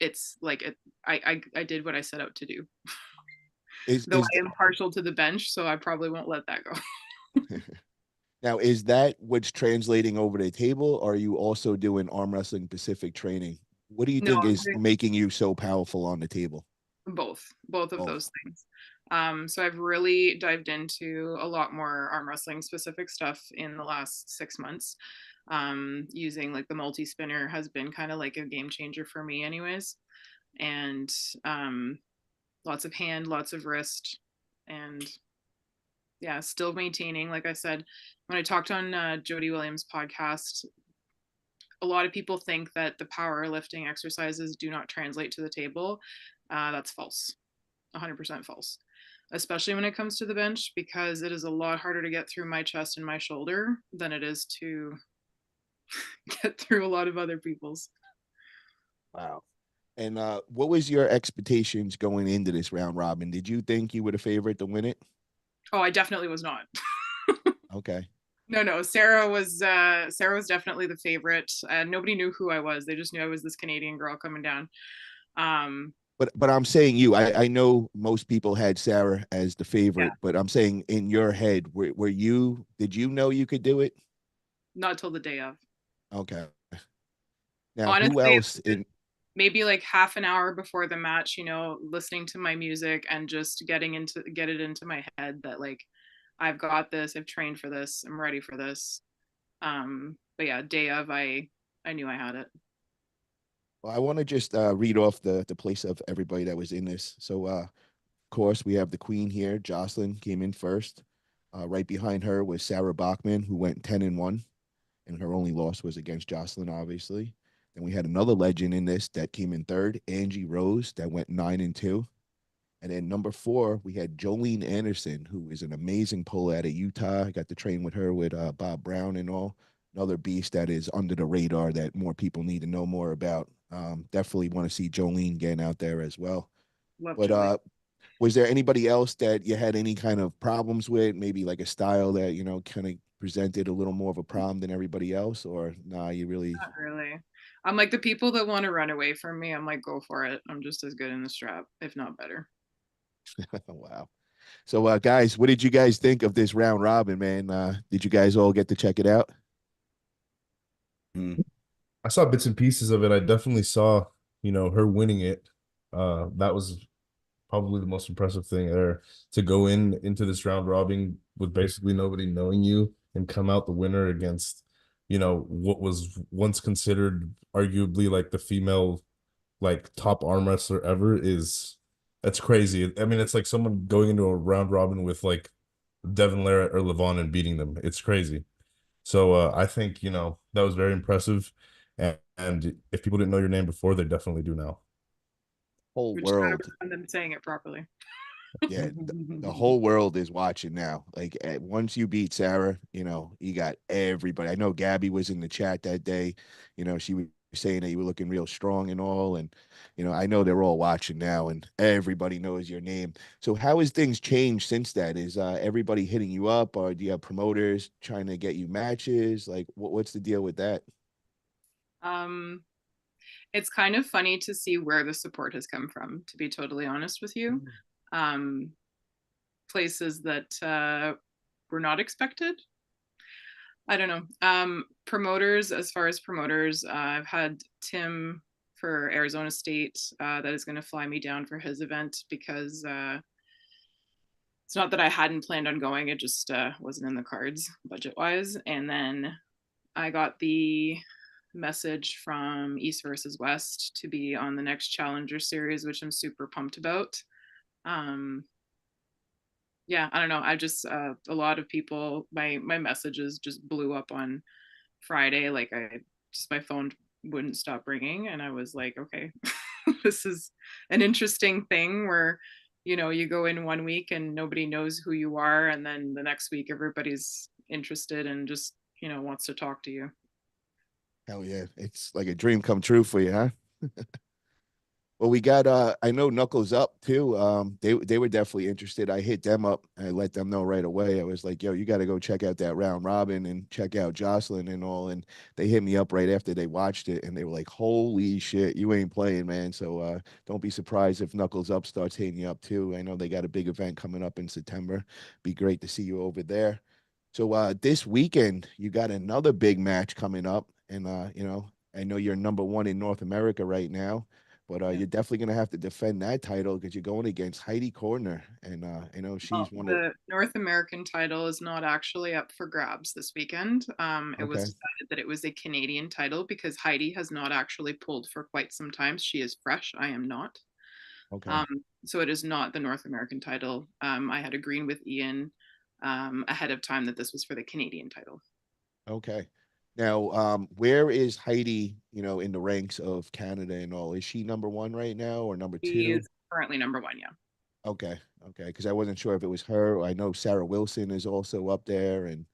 it's like I did what I set out to do. Though I am partial to the bench, so I probably won't let that go. Now, is that what's translating over the table? Or are you also doing arm wrestling specific training? What do you think is making you so powerful on the table? Both of those things. So I've really dived into a lot more arm wrestling specific stuff in the last 6 months. Using like the multi spinner has been kind of like a game changer for me anyways. And lots of hand, lots of wrist, and yeah, still maintaining. Like I said, when I talked on Jody Williams' podcast, a lot of people think that the powerlifting exercises do not translate to the table. That's false, 100% false, especially when it comes to the bench, because it is a lot harder to get through my chest and my shoulder than it is to get through a lot of other people's. Wow. And what was your expectations going into this round robin? Did you think you were the favorite to win it? Oh, I definitely was not. Okay. No. Sarah was definitely the favorite. Nobody knew who I was. They just knew I was this Canadian girl coming down. But I'm saying you. I know most people had Sarah as the favorite, but I'm saying in your head, did you know you could do it? Not till the day of. Okay. Now, honestly, who else in? Maybe like half an hour before the match, listening to my music and just get it into my head that like I've got this, I've trained for this, I'm ready for this. But yeah, day of, I knew I had it. Well, I want to just read off the place of everybody that was in this. So, of course, we have the queen here. Joslyn came in first. Right behind her was Sarah Bachman, who went 10-1, and her only loss was against Joslyn, obviously. Then we had another legend in this that came in third, Angie Rose, that went 9-2. And then number 4, we had Jolene Anderson, who is an amazing puller out of Utah. I got to train with her with Bob Brown and all. Another beast that is under the radar that more people need to know more about. Definitely want to see Jolene getting out there as well. Love but Jolene. Was there anybody else that you had any kind of problems with? Maybe like a style that, kind of presented a little more of a problem than everybody else? Or nah, you really... Not really. I'm like the people that want to run away from me. I'm like, go for it. I'm just as good in the strap, if not better. Wow. So, guys, what did you guys think of this round robin, man? Did you guys all get to check it out? I saw bits and pieces of it. I definitely saw, her winning it. That was probably the most impressive thing there, to go into this round robin with basically nobody knowing you and come out the winner against, what was once considered arguably like the female, like top arm wrestler ever. That's crazy. I mean, it's like someone going into a round robin with like Devin Larratt or Levon and beating them. It's crazy. So I think, that was very impressive. And if people didn't know your name before, they definitely do now. Whole We're world. just them saying it properly. Yeah, the whole world is watching now. Like once you beat Sarah, you got everybody. I know Gabby was in the chat that day. She was saying that you were looking real strong and all. And, I know they're all watching now and everybody knows your name. So how has things changed since that? Is everybody hitting you up, or do you have promoters trying to get you matches? Like what's the deal with that? It's kind of funny to see where the support has come from, to be totally honest with you. places that were not expected. I don't know. Promoters, as far as promoters, I've had Tim for Arizona State that is going to fly me down for his event because it's not that I hadn't planned on going, it just wasn't in the cards budget wise. And then I got the message from East versus West to be on the next Challenger series, which I'm super pumped about. Yeah, I don't know. I just a lot of people, my messages just blew up on Friday. Like my phone wouldn't stop ringing, and I was like, okay, this is an interesting thing where you go in one week and nobody knows who you are, and then the next week everybody's interested and just wants to talk to you. Hell yeah. It's like a dream come true for you, huh? Well, we got I know Knuckles Up too. They were definitely interested. I hit them up. I let them know right away. I was like, yo, you got to go check out that round robin and check out Joslyn and all. And they hit me up right after they watched it, and they were like, holy shit, you ain't playing, man. So don't be surprised if Knuckles Up starts hitting you up too. I know they got a big event coming up in September. Be great to see you over there. So this weekend you got another big match coming up, and I know you're number one in North America right now. But Yeah. you're definitely going to have to defend that title because you're going against Heidi Korner. And I know she's one of the North American title is not actually up for grabs this weekend. It was Okay. decided that it was a Canadian title because Heidi has not actually pulled for quite some time. She is fresh. I am not. Okay. So it is not the North American title. I had agreed with Ian ahead of time that this was for the Canadian title. Okay. Now, where is Heidi, in the ranks of Canada and all? Is she number one right now or number She two? is currently number one, yeah. Okay. Okay. Because I wasn't sure if it was her. I know Sarah Wilson is also up there, and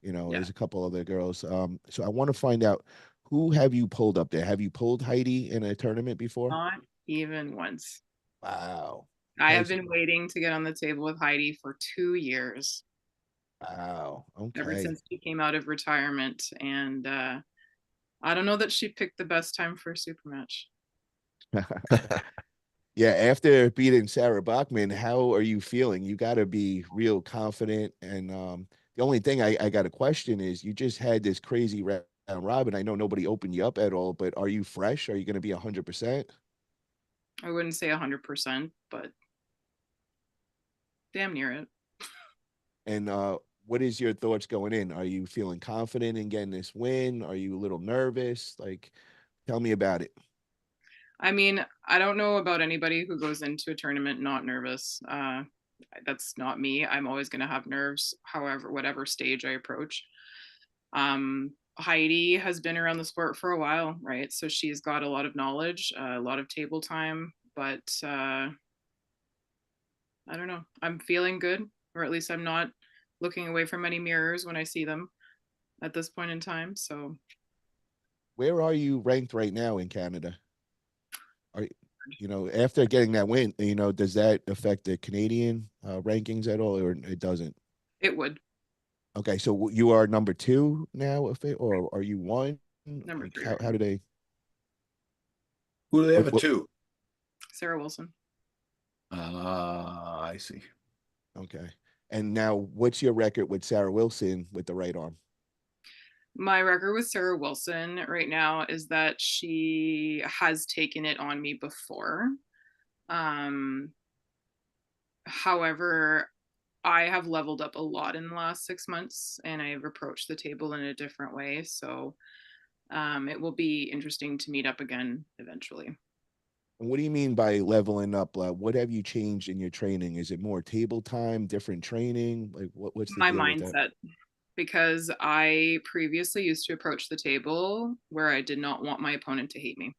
Yeah. there's a couple other girls. So I want to find out, who have you pulled up there? Have you pulled Heidi in a tournament before? Not even once. Wow. I Okay, have been waiting to get on the table with Heidi for 2 years. Wow. Ever Okay. since she came out of retirement, and I don't know that she picked the best time for a super match. Yeah, after beating Sarah Bachman, how are you feeling? You got to be real confident. And the only thing I got a question is, you just had this crazy round robin. I know nobody opened you up at all, but are you fresh? Are you going to be 100%? I wouldn't say 100%, but damn near it. And what is your thoughts going in? Are you feeling confident in getting this win? Are you a little nervous? Like, tell me about it. I mean, I don't know about anybody who goes into a tournament not nervous. That's not me. I'm always going to have nerves, however, whatever stage I approach. Heidi has been around the sport for a while, right? So she's got a lot of knowledge, a lot of table time, but I don't know. I'm feeling good, or at least I'm not looking away from any mirrors when I see them at this point in time. So Where are you ranked right now in Canada? Are after getting that win, does that affect the Canadian rankings at all, or it doesn't? it would. Okay, so you are number two now, or are you one? Number Like, three. how do they? Who do they have What, a two? Sarah Wilson. I see. okay, and now what's your record with Sarah Wilson with the right arm? My record with Sarah Wilson right now is that she has taken it on me before. However, I have leveled up a lot in the last 6 months, and I've approached the table in a different way. So it will be interesting to meet up again eventually. And what do you mean by leveling up? What have you changed in your training? Is it more table time, different training? Like, what's the My deal with that? mindset, because I previously used to approach the table where I did not want my opponent to hate me.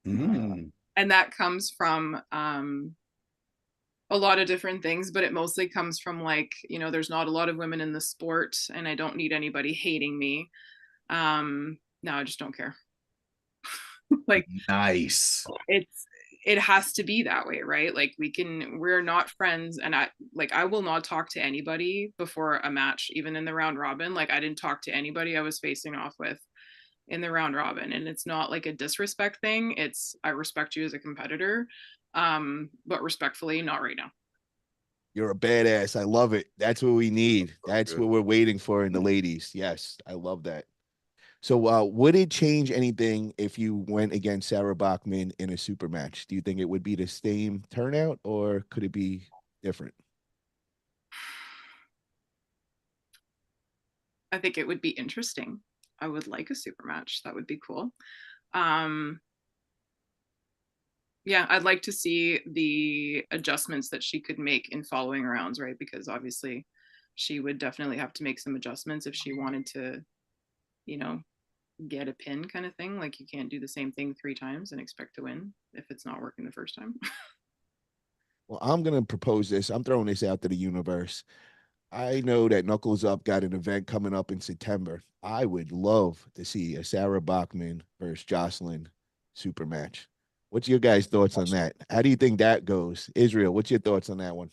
And that comes from a lot of different things, but it mostly comes from there's not a lot of women in the sport, and I don't need anybody hating me. No, I just don't care. Nice. It has to be that way, right? We're not friends, and I will not talk to anybody before a match, even in the round robin. I didn't talk to anybody I was facing off with in the round robin, and it's not like a disrespect thing. It's, I respect you as a competitor, but respectfully, not right now. You're a badass. I love it. That's what we need. That's good. what we're waiting for in the ladies. Yes, I love that. So, would it change anything if you went against Sarah Bachman in a super match? Do you think it would be the same turnout, or could it be different? I think it would be interesting. I would like a super match. That would be cool. Um, yeah, I'd like to see the adjustments that she could make in following rounds, right? Because obviously she would definitely have to make some adjustments if she wanted to, you know, get a pin kind of thing. Like you can't do the same thing 3 times and expect to win if it's not working the first time. Well, I'm going to propose this. I'm throwing this out to the universe. I know that Knuckles Up got an event coming up in September. I would love to see a Sarah Bachman versus Joslyn super match. What's your guys' thoughts on that? How do you think that goes? Israel, what's your thoughts on that one?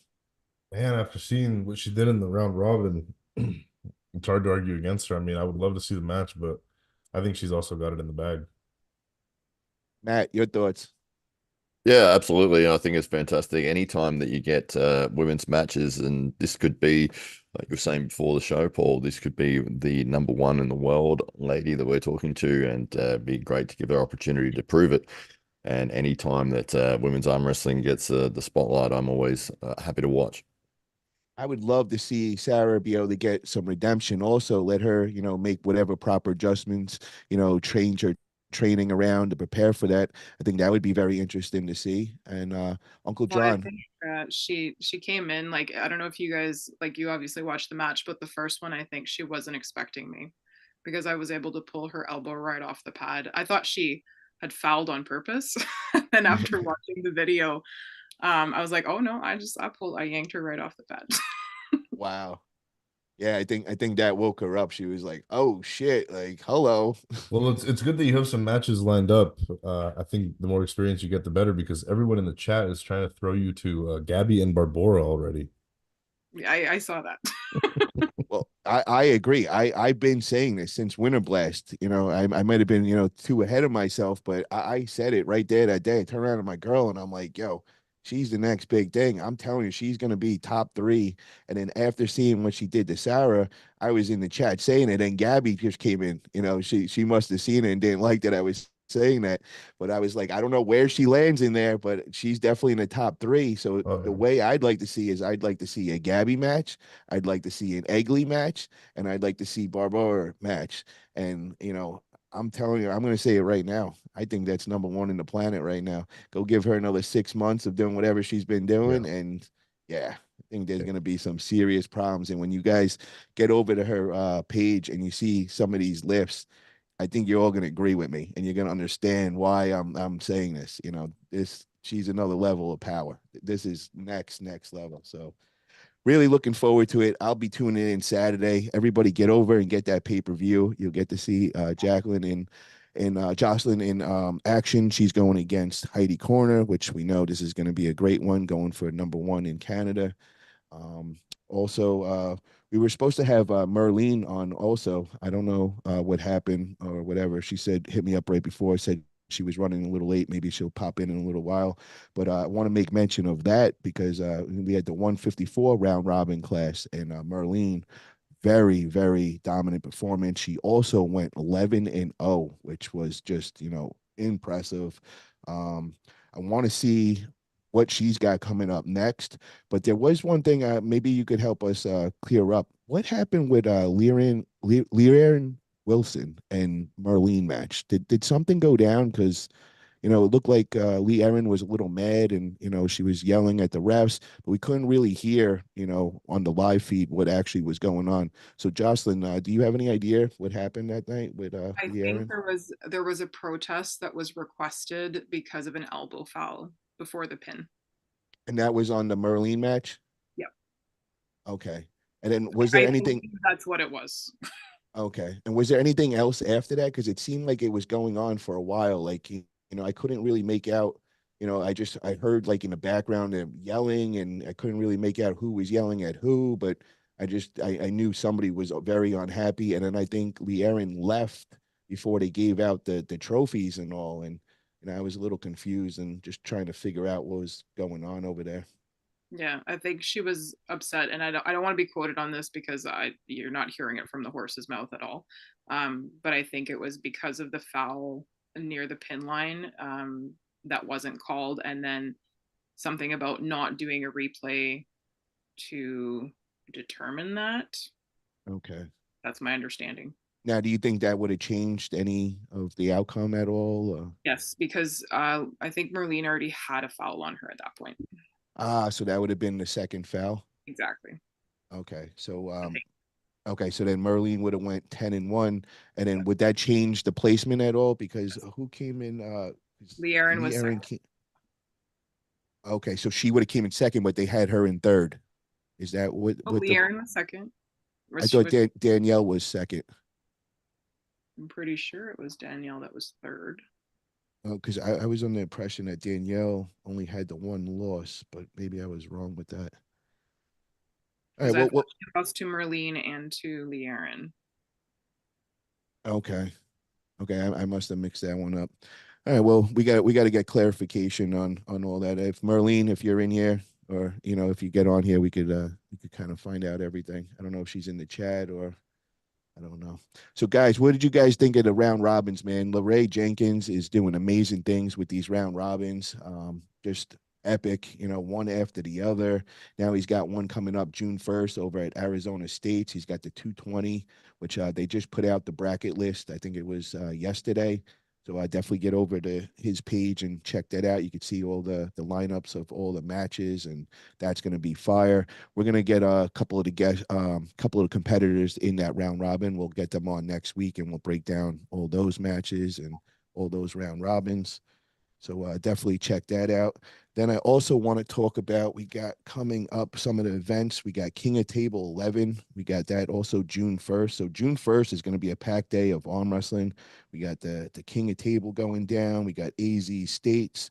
Man, after seeing what she did in the round robin, it's hard to argue against her. I mean, I would love to see the match, but I think she's also got it in the bag. Matt, your thoughts? Yeah, absolutely. I think it's fantastic. Anytime that you get women's matches, and this could be, like you were saying before the show, Paul, this could be the number one in the world lady that we're talking to, and be great to give her opportunity to prove it. And anytime that women's arm wrestling gets the spotlight, I'm always happy to watch. I would love to see Sarah be able to get some redemption. Also, let her, make whatever proper adjustments, train her training around to prepare for that. I think that would be very interesting to see. And Uncle Well, I John, think she came in like I don't know if you guys like you obviously watched the match, but the first one I think she wasn't expecting me because I was able to pull her elbow right off the pad. I thought she had fouled on purpose, and after watching the video, I was like, oh no, I yanked her right off the pad. wow. Yeah, I think that woke her up. She was like, "Oh shit!" Like, hello. Well, it's good that you have some matches lined up. I think the more experience you get, the better, because everyone in the chat is trying to throw you to Gabby and Barbora already. I saw that. Well, I agree. I've been saying this since Winter Blast. I might have been too ahead of myself, but I said it right there that day. I turned around to my girl and I'm like, "Yo, she's the next big thing. I'm telling you, she's gonna be top 3." And then after seeing what she did to Sarah, I was in the chat saying it, and Gabby just came in. She must have seen it and didn't like that I was saying that. But I was like, I don't know where she lands in there, but she's definitely in the top 3. So Oh, the yeah. way I'd like to see is I'd like to see a Gabby match. I'd like to see an Eggly match, and I'd like to see Barbara match. And I'm telling you, I'm going to say it right now. I think that's number 1 in the planet right now. Go give her another 6 months of doing whatever she's been doing, Yeah. and yeah, I think there's going to be some serious problems. And when you guys get over to her page and you see some of these lifts, I think you're all going to agree with me, and you're going to understand why I'm saying this. She's another level of power. This is next level. So really looking forward to it. I'll be tuning in Saturday. Everybody get over and get that pay-per-view. You'll get to see Jaclyn and Joslyn in action. She's going against Heidi Corner, which we know this is going to be a great one, going for number 1 in Canada. Also, we were supposed to have Merlene on also. I don't know what happened or whatever. She said, hit me up right before, said she was running a little late. Maybe she'll pop in a little while. But I want to make mention of that because we had the 154 round robin class, and Merlene, very, very dominant performance. She also went 11-0, which was just, impressive. I want to see what she's got coming up next. But there was one thing maybe you could help us clear up. What happened with Leanne Wilson and Merlene match? Did something go down? Because it looked like Lee Aaron was a little mad, and she was yelling at the refs, but we couldn't really hear on the live feed what actually was going on. So Jocelyn, do you have any idea what happened that night with I Lee think Aaron? there was a protest that was requested because of an elbow foul before the pin. And that was on the Merlene match? Yep. Okay. And then was there I anything? think that's what it was. Okay. And was there anything else after that? Because it seemed like it was going on for a while. Like, I couldn't really make out, I heard like in the background them yelling, and I couldn't really make out who was yelling at who, but I knew somebody was very unhappy. And then I think Lee Aaron left before they gave out the trophies and all. And I was a little confused and just trying to figure out what was going on over there. Yeah, I think she was upset, and I don't want to be quoted on this because you're not hearing it from the horse's mouth at all. But I think it was because of the foul near the pin line that wasn't called, and then something about not doing a replay to determine that. Okay. That's my understanding. Now, do you think that would have changed any of the outcome at all? Yes, because I think Merlene already had a foul on her at that point. So that would have been the second foul. Exactly. Okay. So okay, so then Merlene would have went 10-1, and then would that change the placement at all? Because who came in? Le'Aaron was second. Okay, so she would have came in second, but they had her in third. Is that what? Le'Aaron was second. I thought Danielle was second. I'm pretty sure it was Danielle that was third. Because I was under the impression that Danielle only had the one loss, but maybe I was wrong with that. All right, well, she lost to Merlene and to Le'Aaron. Okay. Okay, I must have mixed that one up. All right, well, we got to get clarification on all that. If Merlene, if you're in here, or if you get on here, we could kind of find out everything. I don't know if she's in the chat or I don't know. So, guys, what did you guys think of the round robins, man? LaRae Jenkins is doing amazing things with these round robins. Just epic, one after the other. Now he's got one coming up June 1st over at Arizona State. He's got the 220, which they just put out the bracket list. I think it was yesterday. So I definitely get over to his page and check that out. You can see all the lineups of all the matches, and that's going to be fire. We're going to get a couple of the competitors in that round robin. We'll get them on next week, and we'll break down all those matches and all those round robins. So definitely check that out. Then I also want to talk about, we got coming up some of the events. We got King of Table 11. We got that also June 1st. So June 1st is going to be a packed day of arm wrestling. We got the King of Table going down. We got AZ States.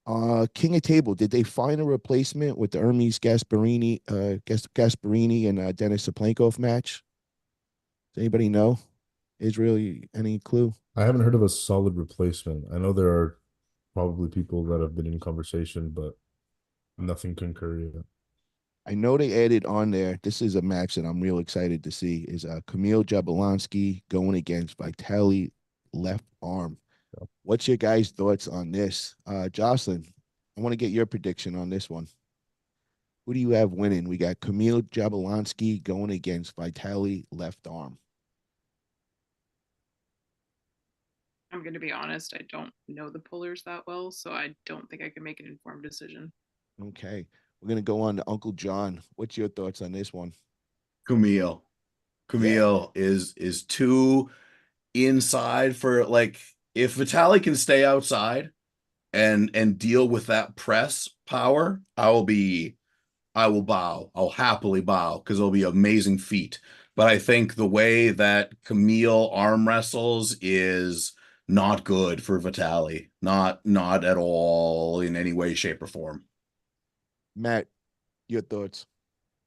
King of Table, did they find a replacement with the Hermes Gasparini and Dennis Saplankov match? Does anybody know? Israel, any clue? I haven't heard of a solid replacement. I know there are probably people that have been in conversation, but nothing concur yet. I know they added on there. This is a match that I'm real excited to see. Is Camille Jablonski going against Vitaly Left Arm. Yeah. What's your guys' thoughts on this? Joslyn, I want to get your prediction on this one. Who do you have winning? We got Camille Jablonski going against Vitaly Left Arm. I'm going to be honest, I don't know the pullers that well, so I don't think I can make an informed decision. Okay. We're going to go on to Uncle John. What's your thoughts on this one? Camille is too inside for, like, if Vitaly can stay outside and deal with that press power, I will bow. I'll happily bow because it'll be an amazing feat. But I think the way that Camille arm wrestles is not good for Vitaly. Not at all in any way, shape, or form. Matt, your thoughts?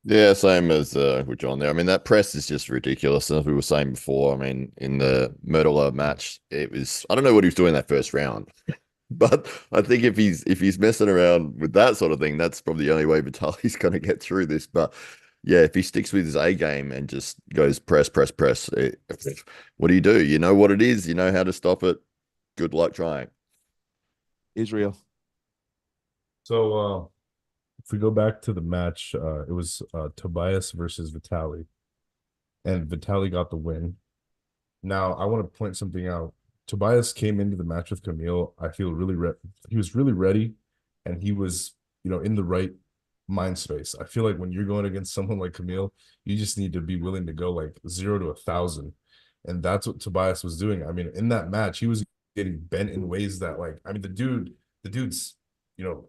Yeah, same as with John there. I mean, that press is just ridiculous. As we were saying before, I mean, in the Merlo match, it was, I don't know what he was doing that first round. But I think if he's messing around with that sort of thing, that's probably the only way Vitaly's going to get through this. But yeah, if he sticks with his A game and just goes press, what do? You know what it is. You know how to stop it. Good luck trying. Israel. So if we go back to the match, it was Tobias versus Vitaly, and Vitaly got the win. Now I want to point something out. Tobias came into the match with Camille. I feel he was really ready, and he was, in the right mind space. I feel like when you're going against someone like Camille, you just need to be willing to go like 0 to 1,000, and that's what Tobias was doing. I mean, in that match, he was getting bent in ways that, like, I mean, the dude's,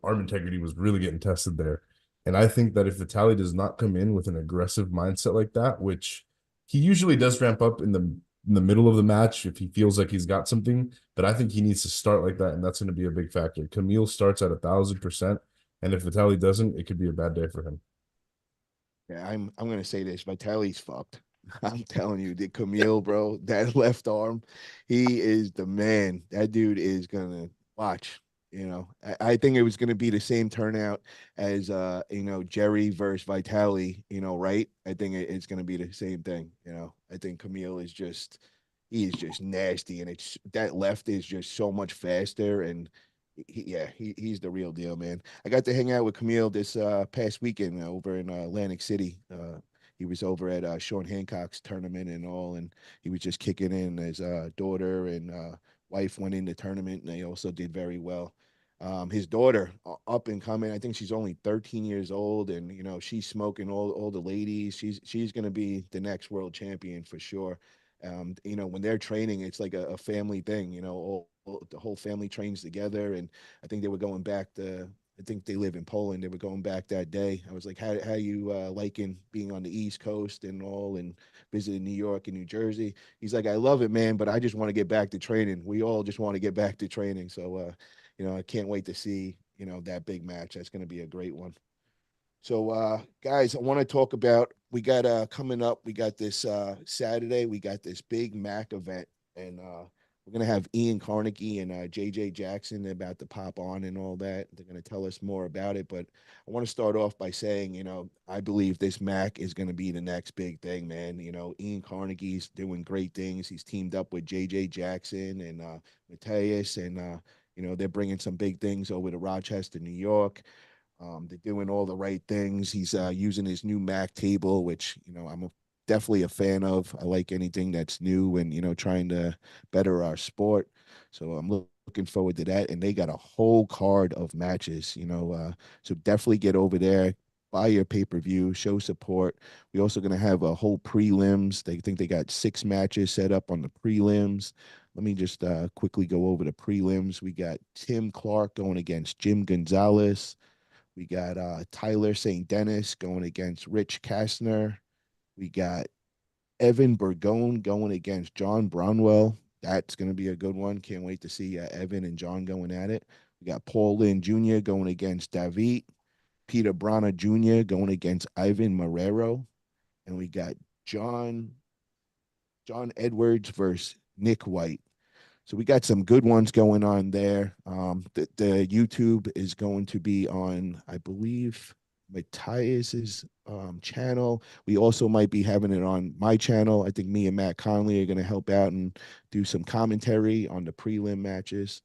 arm integrity was really getting tested there. And I think that if Vitaly does not come in with an aggressive mindset like that, which he usually does ramp up in the middle of the match if he feels like he's got something, but I think he needs to start like that, and that's going to be a big factor. Camille starts at 1,000%, and if Vitaly doesn't, it could be a bad day for him. Yeah, I'm going to say this. Vitaly's fucked. I'm telling you, the Camille, bro, that left arm, he is the man. That dude is going to watch. You know, I think it was going to be the same turnout as Jerry versus Vitali. You know, right? I think it's going to be the same thing. You know, I think Camille is just he is just nasty, and it's that left is just so much faster, and he's the real deal, man. I got to hang out with Camille this past weekend over in Atlantic City. He was over at Sean Hancock's tournament and all, and he was just kicking in. His daughter and wife went in the tournament, and they also did very well. His daughter, up and coming, I think she's only 13 years old, and she's smoking all the ladies. She's gonna be the next world champion for sure. When they're training, it's like a family thing. The whole family trains together, and I think they were going back to. I think they live in Poland. They were going back that day. I was like, how you liking being on the East Coast and all, and visiting New York and New Jersey? He's like, I love it, man, but I just want to get back to training. We all just want to get back to training. So, I can't wait to see, that big match. That's going to be a great one. So, guys, I want to talk about, we got coming up, we got this Saturday, we got this big MAC event, and we're going to have Ian Carnegie and JJ Jackson. They're about to pop on and all that. They're going to tell us more about it. But I want to start off by saying, I believe this MAC is going to be the next big thing, man. Ian Carnegie's doing great things. He's teamed up with JJ Jackson and Mateus, and, they're bringing some big things over to Rochester, New York. They're doing all the right things. He's using his new Mac table, which, I'm definitely a fan of. I like anything that's new and, trying to better our sport. So I'm looking forward to that. And they got a whole card of matches, so definitely get over there, buy your pay-per-view, show support. We're also going to have a whole prelims. They think they got 6 matches set up on the prelims. Let me just quickly go over the prelims. We got Tim Clark going against Jim Gonzalez. We got Tyler St. Dennis going against Rich Kastner. We got Evan Bergone going against John Brownwell. That's going to be a good one. Can't wait to see Evan and John going at it. We got Paul Lynn Jr. going against David. Peter Brana Jr. going against Ivan Marrero. And we got John Edwards versus Nick White. So we got some good ones going on there. The YouTube is going to be on, I believe, Matthias's channel. We also might be having it on my channel. I think me and Matt Conley are going to help out and do some commentary on the prelim matches.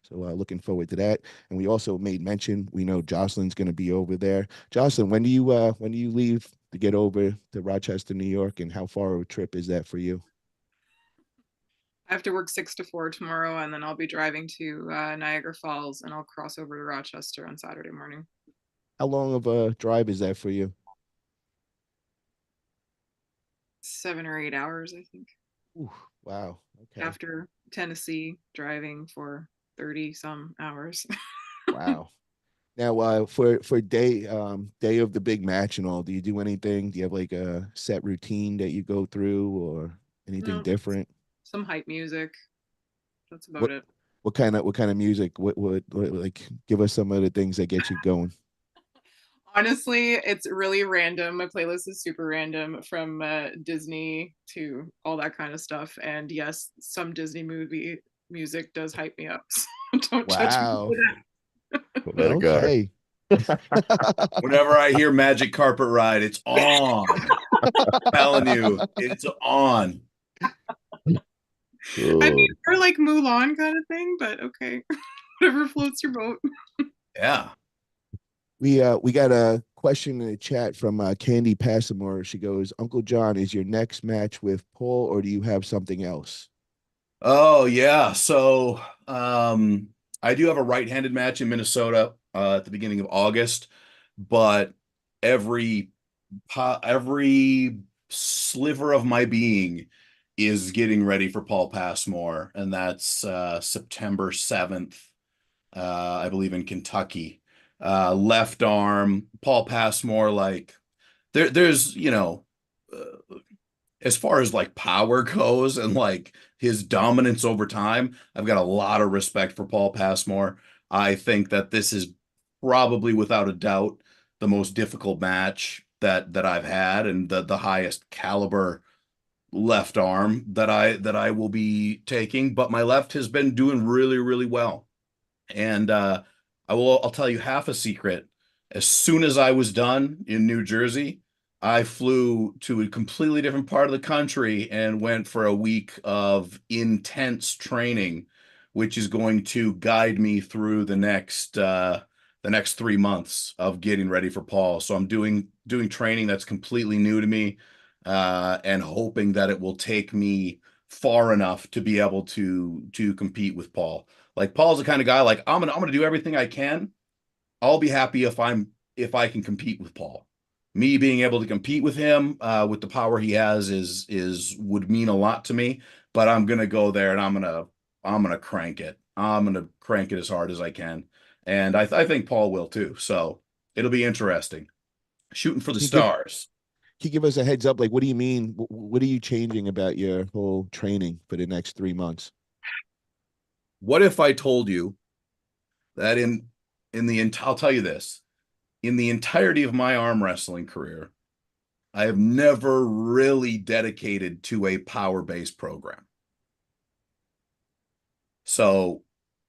So looking forward to that. And we also made mention, we know Joslyn's going to be over there. Joslyn, when do you leave to get over to Rochester, New York, and how far of a trip is that for you? I have to work 6 to 4 tomorrow, and then I'll be driving to Niagara Falls, and I'll cross over to Rochester on Saturday morning. How long of a drive is that for you? 7 or 8 hours, I think. Ooh, wow. Okay. After Tennessee, driving for 30 some hours. Wow. Now, for day of the big match and all, do you do anything? Do you have like a set routine that you go through, or anything different? Some hype music. That's about it. What kind of music? What like give us some of the things that get you going? Honestly, it's really random. My playlist is super random, from Disney to all that kind of stuff. And yes, some Disney movie music does hype me up. So don't judge me for that. Let it go. Okay. Whenever I hear Magic Carpet Ride, it's on. I'm telling you, it's on. I mean, or like Mulan kind of thing, but okay. Whatever floats your boat. Yeah. We got a question in the chat from Candy Passmore. She goes, Uncle John, is your next match with Paul, or do you have something else? Oh yeah. So I do have a right-handed match in Minnesota at the beginning of August, but every sliver of my being is getting ready for Paul Passmore, and that's September 7th, I believe, in Kentucky. Left arm, Paul Passmore, like there's as far as like power goes and like his dominance over time, I've got a lot of respect for Paul Passmore. I think that this is probably, without a doubt, the most difficult match that I've had, and the highest caliber left arm that I will be taking. But my left has been doing really, really well. And I'll tell you half a secret. As soon as I was done in New Jersey, I flew to a completely different part of the country and went for a week of intense training, which is going to guide me through the next 3 months of getting ready for Paul. So I'm doing training that's completely new to me, and hoping that it will take me far enough to be able to compete with Paul. Like Paul's the kind of guy like I'm gonna do everything I can. I'll be happy if I can compete with Paul. Me being able to compete with him with the power he has is would mean a lot to me. But I'm gonna go there and I'm gonna crank it. I'm gonna crank it as hard as I can, and I think Paul will too. So it'll be interesting. Shooting for the Can you give stars. can you give us a heads up? Like, what do you mean? What are you changing about your whole training for the next 3 months? What if I told you that I'll tell you this, in the entirety of my arm wrestling career, I have never really dedicated to a power-based program. So,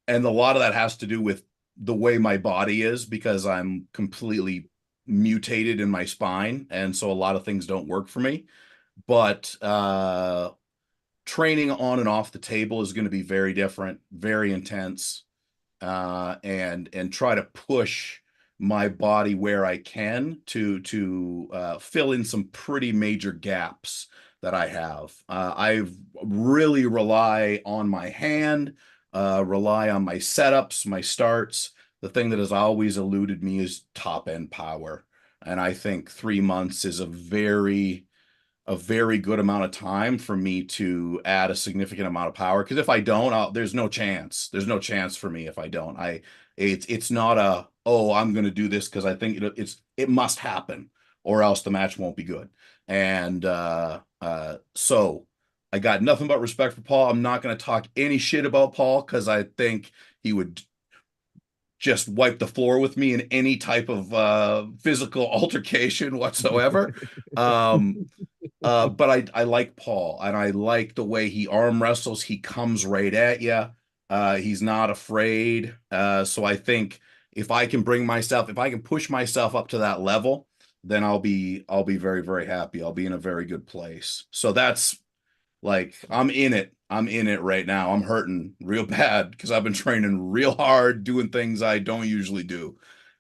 and a lot of that has to do with the way my body is because I'm completely mutated in my spine. And so a lot of things don't work for me. But training on and off the table is going to be very different, very intense, and try to push my body where I can to fill in some pretty major gaps that I have. I really rely on my hand, rely on my setups, my starts. The thing that has always eluded me is top end power. And I think 3 months is a very good amount of time for me to add a significant amount of power. Because if I don't, there's no chance. There's no chance for me if I don't. It's not a, oh, I'm going to do this because I think it must happen, or else the match won't be good. And so I got nothing but respect for Paul. I'm not going to talk any shit about Paul because I think he would just wipe the floor with me in any type of physical altercation whatsoever. But I like Paul, and I like the way he arm wrestles. He comes right at you. He's not afraid. So I think if I can push myself up to that level, then I'll be very, very happy. I'll be in a very good place. So that's like I'm in it. I'm in it right now. I'm hurting real bad because I've been training real hard, doing things I don't usually do.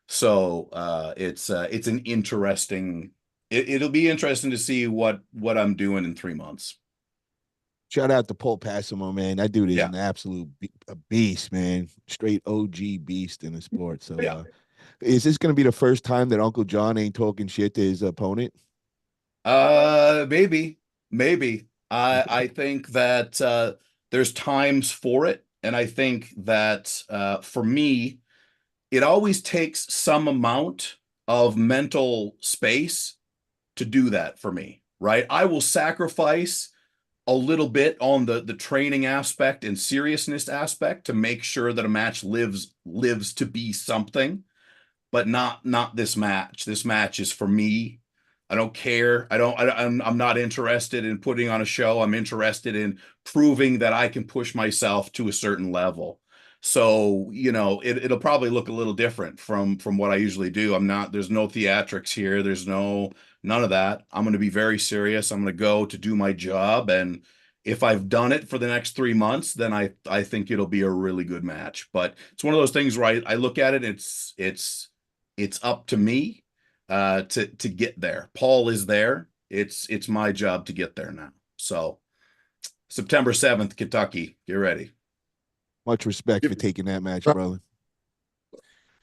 So it's an interesting. It'll be interesting to see what I'm doing in 3 months. Shout out to Paul Passmore, man. That dude is Yeah, an absolute a beast, man. Straight OG beast in the sport. So, yeah. is this going to be the first time that Uncle John ain't talking shit to his opponent? Maybe, maybe. I think that there's times for it, and I think that for me, it always takes some amount of mental space to do that for me, right? I will sacrifice a little bit on the training aspect and seriousness aspect to make sure that a match lives to be something, but not this match. This match is for me. I don't care. I'm not interested in putting on a show. I'm interested in proving that I can push myself to a certain level. So, it'll probably look a little different from what I usually do. There's no theatrics here. There's none of that. I'm going to be very serious. I'm going to go to do my job. And if I've done it for the next 3 months, then I think it'll be a really good match. But it's one of those things where I look at it. It's up to me to get there. Paul is there. It's my job to get there now. So September 7th, Kentucky, get ready. Much respect for taking that match, brother.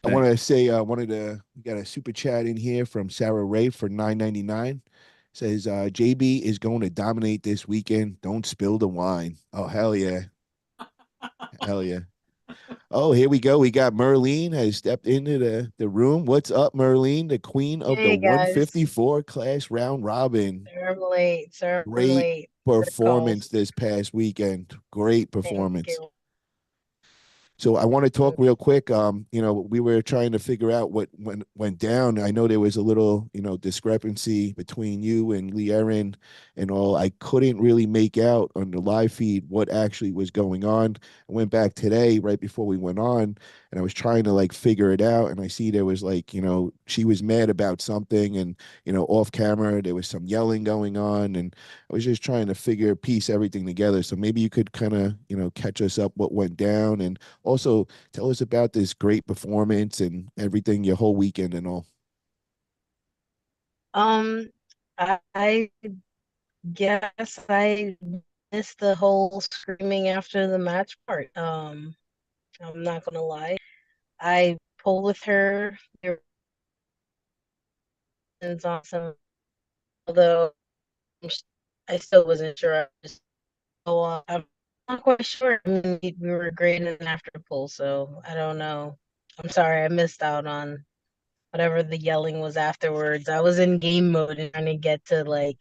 I want Thanks. to say, we got a super chat in here from Sarah Ray for $9.99. Says, JB is going to dominate this weekend. Don't spill the wine. Oh, hell yeah. Hell yeah. Oh, here we go. We got Merlene has stepped into the room. What's up, Merlene, the queen of the Hey guys, 154 class round robin? sorry I'm late. Sorry I'm Great late. performance this past weekend. Great Thank performance. you. So I want to talk real quick. We were trying to figure out what went down. I know there was a little, discrepancy between you and Lee Erin and all. I couldn't really make out on the live feed what actually was going on. I went back today right before we went on, and I was trying to like figure it out. And I see there was like, she was mad about something, and off camera there was some yelling going on, and I was just trying to piece everything together. So maybe you could kind of, catch us up what went down, and also tell us about this great performance and everything, your whole weekend and all. Um, I guess I missed the whole screaming after the match part. I'm not gonna lie. I pulled with her. There was awesome, although I still wasn't sure. I'm not quite sure. I mean, we were great in after pull, so I don't know. I'm sorry, I missed out on whatever the yelling was afterwards. I was in game mode and trying to get to like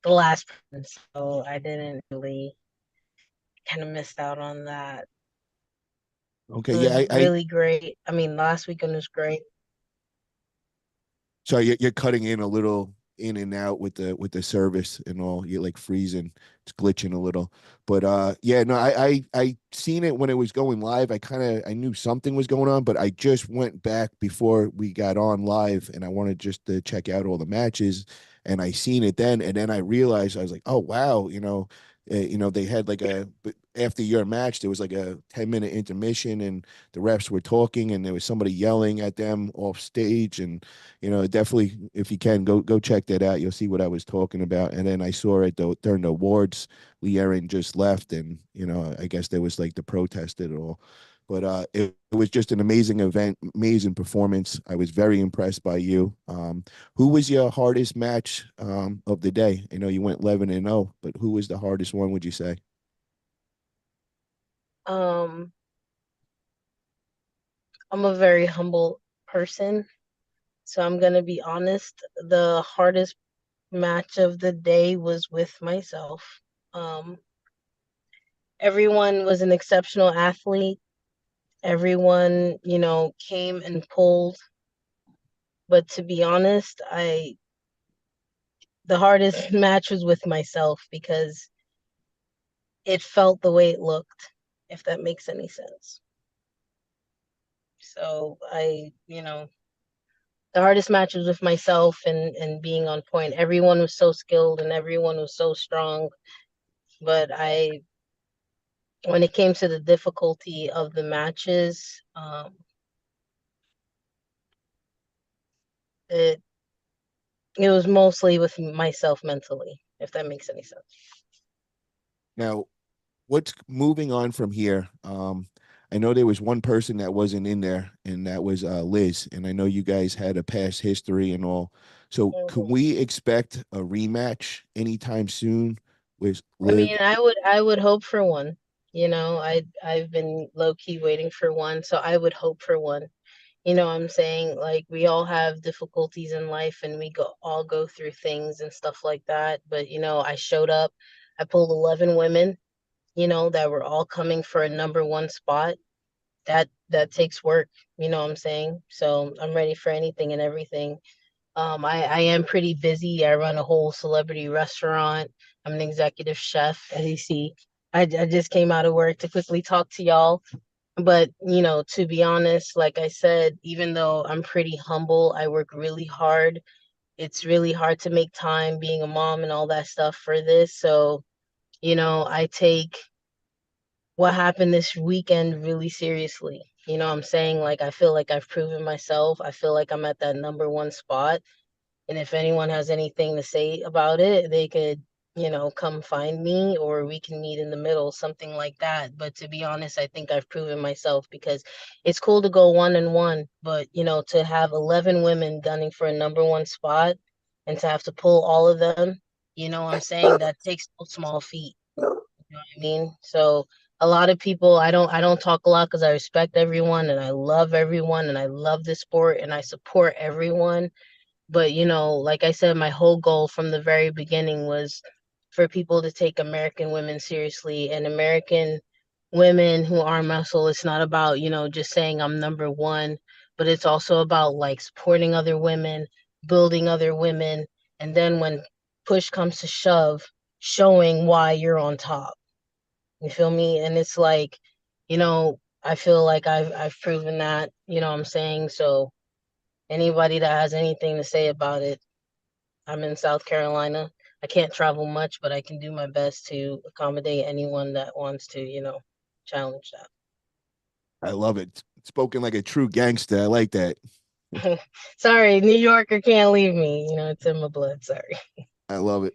the last person, so I didn't really kind of missed out on that. Okay, It yeah, was I really great. I mean, last weekend was great. so you're cutting in a little in and out with the service and all. You're like freezing, it's glitching a little. But yeah, no, I seen it when it was going live. I knew something was going on, but I just went back before we got on live, and I wanted just to check out all the matches, and I seen it then, and then I realized I was like, oh wow, they had like after your match there was like a 10-minute intermission, and the refs were talking, and there was somebody yelling at them off stage, and definitely, if you can, go check that out. You'll see what I was talking about. And then I saw it during the awards. Lee Erin just left, and I guess there was like the protest at all. But it was just an amazing event, amazing performance. I was very impressed by you. Who was your hardest match of the day? I know you went 11-0, but who was the hardest one, would you say? Um, I'm a very humble person, so I'm gonna be honest. The hardest match of the day was with myself. Um, Everyone was an exceptional athlete. Everyone, came and pulled. But to be honest, the hardest match was with myself because it felt the way it looked, if that makes any sense. So the hardest match was with myself and being on point. Everyone was so skilled and everyone was so strong. But when it came to the difficulty of the matches, it it was mostly with myself mentally, if that makes any sense. Now, what's moving on from here? I know there was one person that wasn't in there, and that was Liz. And I know you guys had a past history and all. So, can we expect a rematch anytime soon with I Liz? mean, I would hope for one. I've been low key waiting for one, so I would hope for one. I'm saying? Like we all have difficulties in life and we all go through things and stuff like that. But I showed up, I pulled 11 women, that were all coming for a number one spot. That takes work, what I'm saying? So I'm ready for anything and everything. I am pretty busy. I run a whole celebrity restaurant. I'm an executive chef, as you see. I just came out of work to quickly talk to y'all. But, to be honest, like I said, even though I'm pretty humble, I work really hard. It's really hard to make time being a mom and all that stuff for this. So, I take what happened this weekend really seriously. I'm saying? Like, I feel like I've proven myself. I feel like I'm at that number one spot. And if anyone has anything to say about it, they could, come find me or we can meet in the middle, something like that. But to be honest, I think I've proven myself because it's cool to go 1-1, but to have 11 women gunning for a number one spot and to have to pull all of them, what I'm saying, that takes no small feat. You know what I mean? So a lot of people, I don't talk a lot because I respect everyone and I love everyone and I love the sport and I support everyone. But, like I said, my whole goal from the very beginning was for people to take American women seriously and American women who arm wrestle. It's not about, just saying I'm number one, but it's also about like supporting other women, building other women, and then when push comes to shove, showing why you're on top. You feel me? And it's like, I feel like I've proven that, what I'm saying? So anybody that has anything to say about it, I'm in South Carolina. I can't travel much, but I can do my best to accommodate anyone that wants to, challenge I love it. Spoken like a true gangster. I like that. that. Sorry, New Yorker can't leave me. It's in my blood. Sorry. I love it.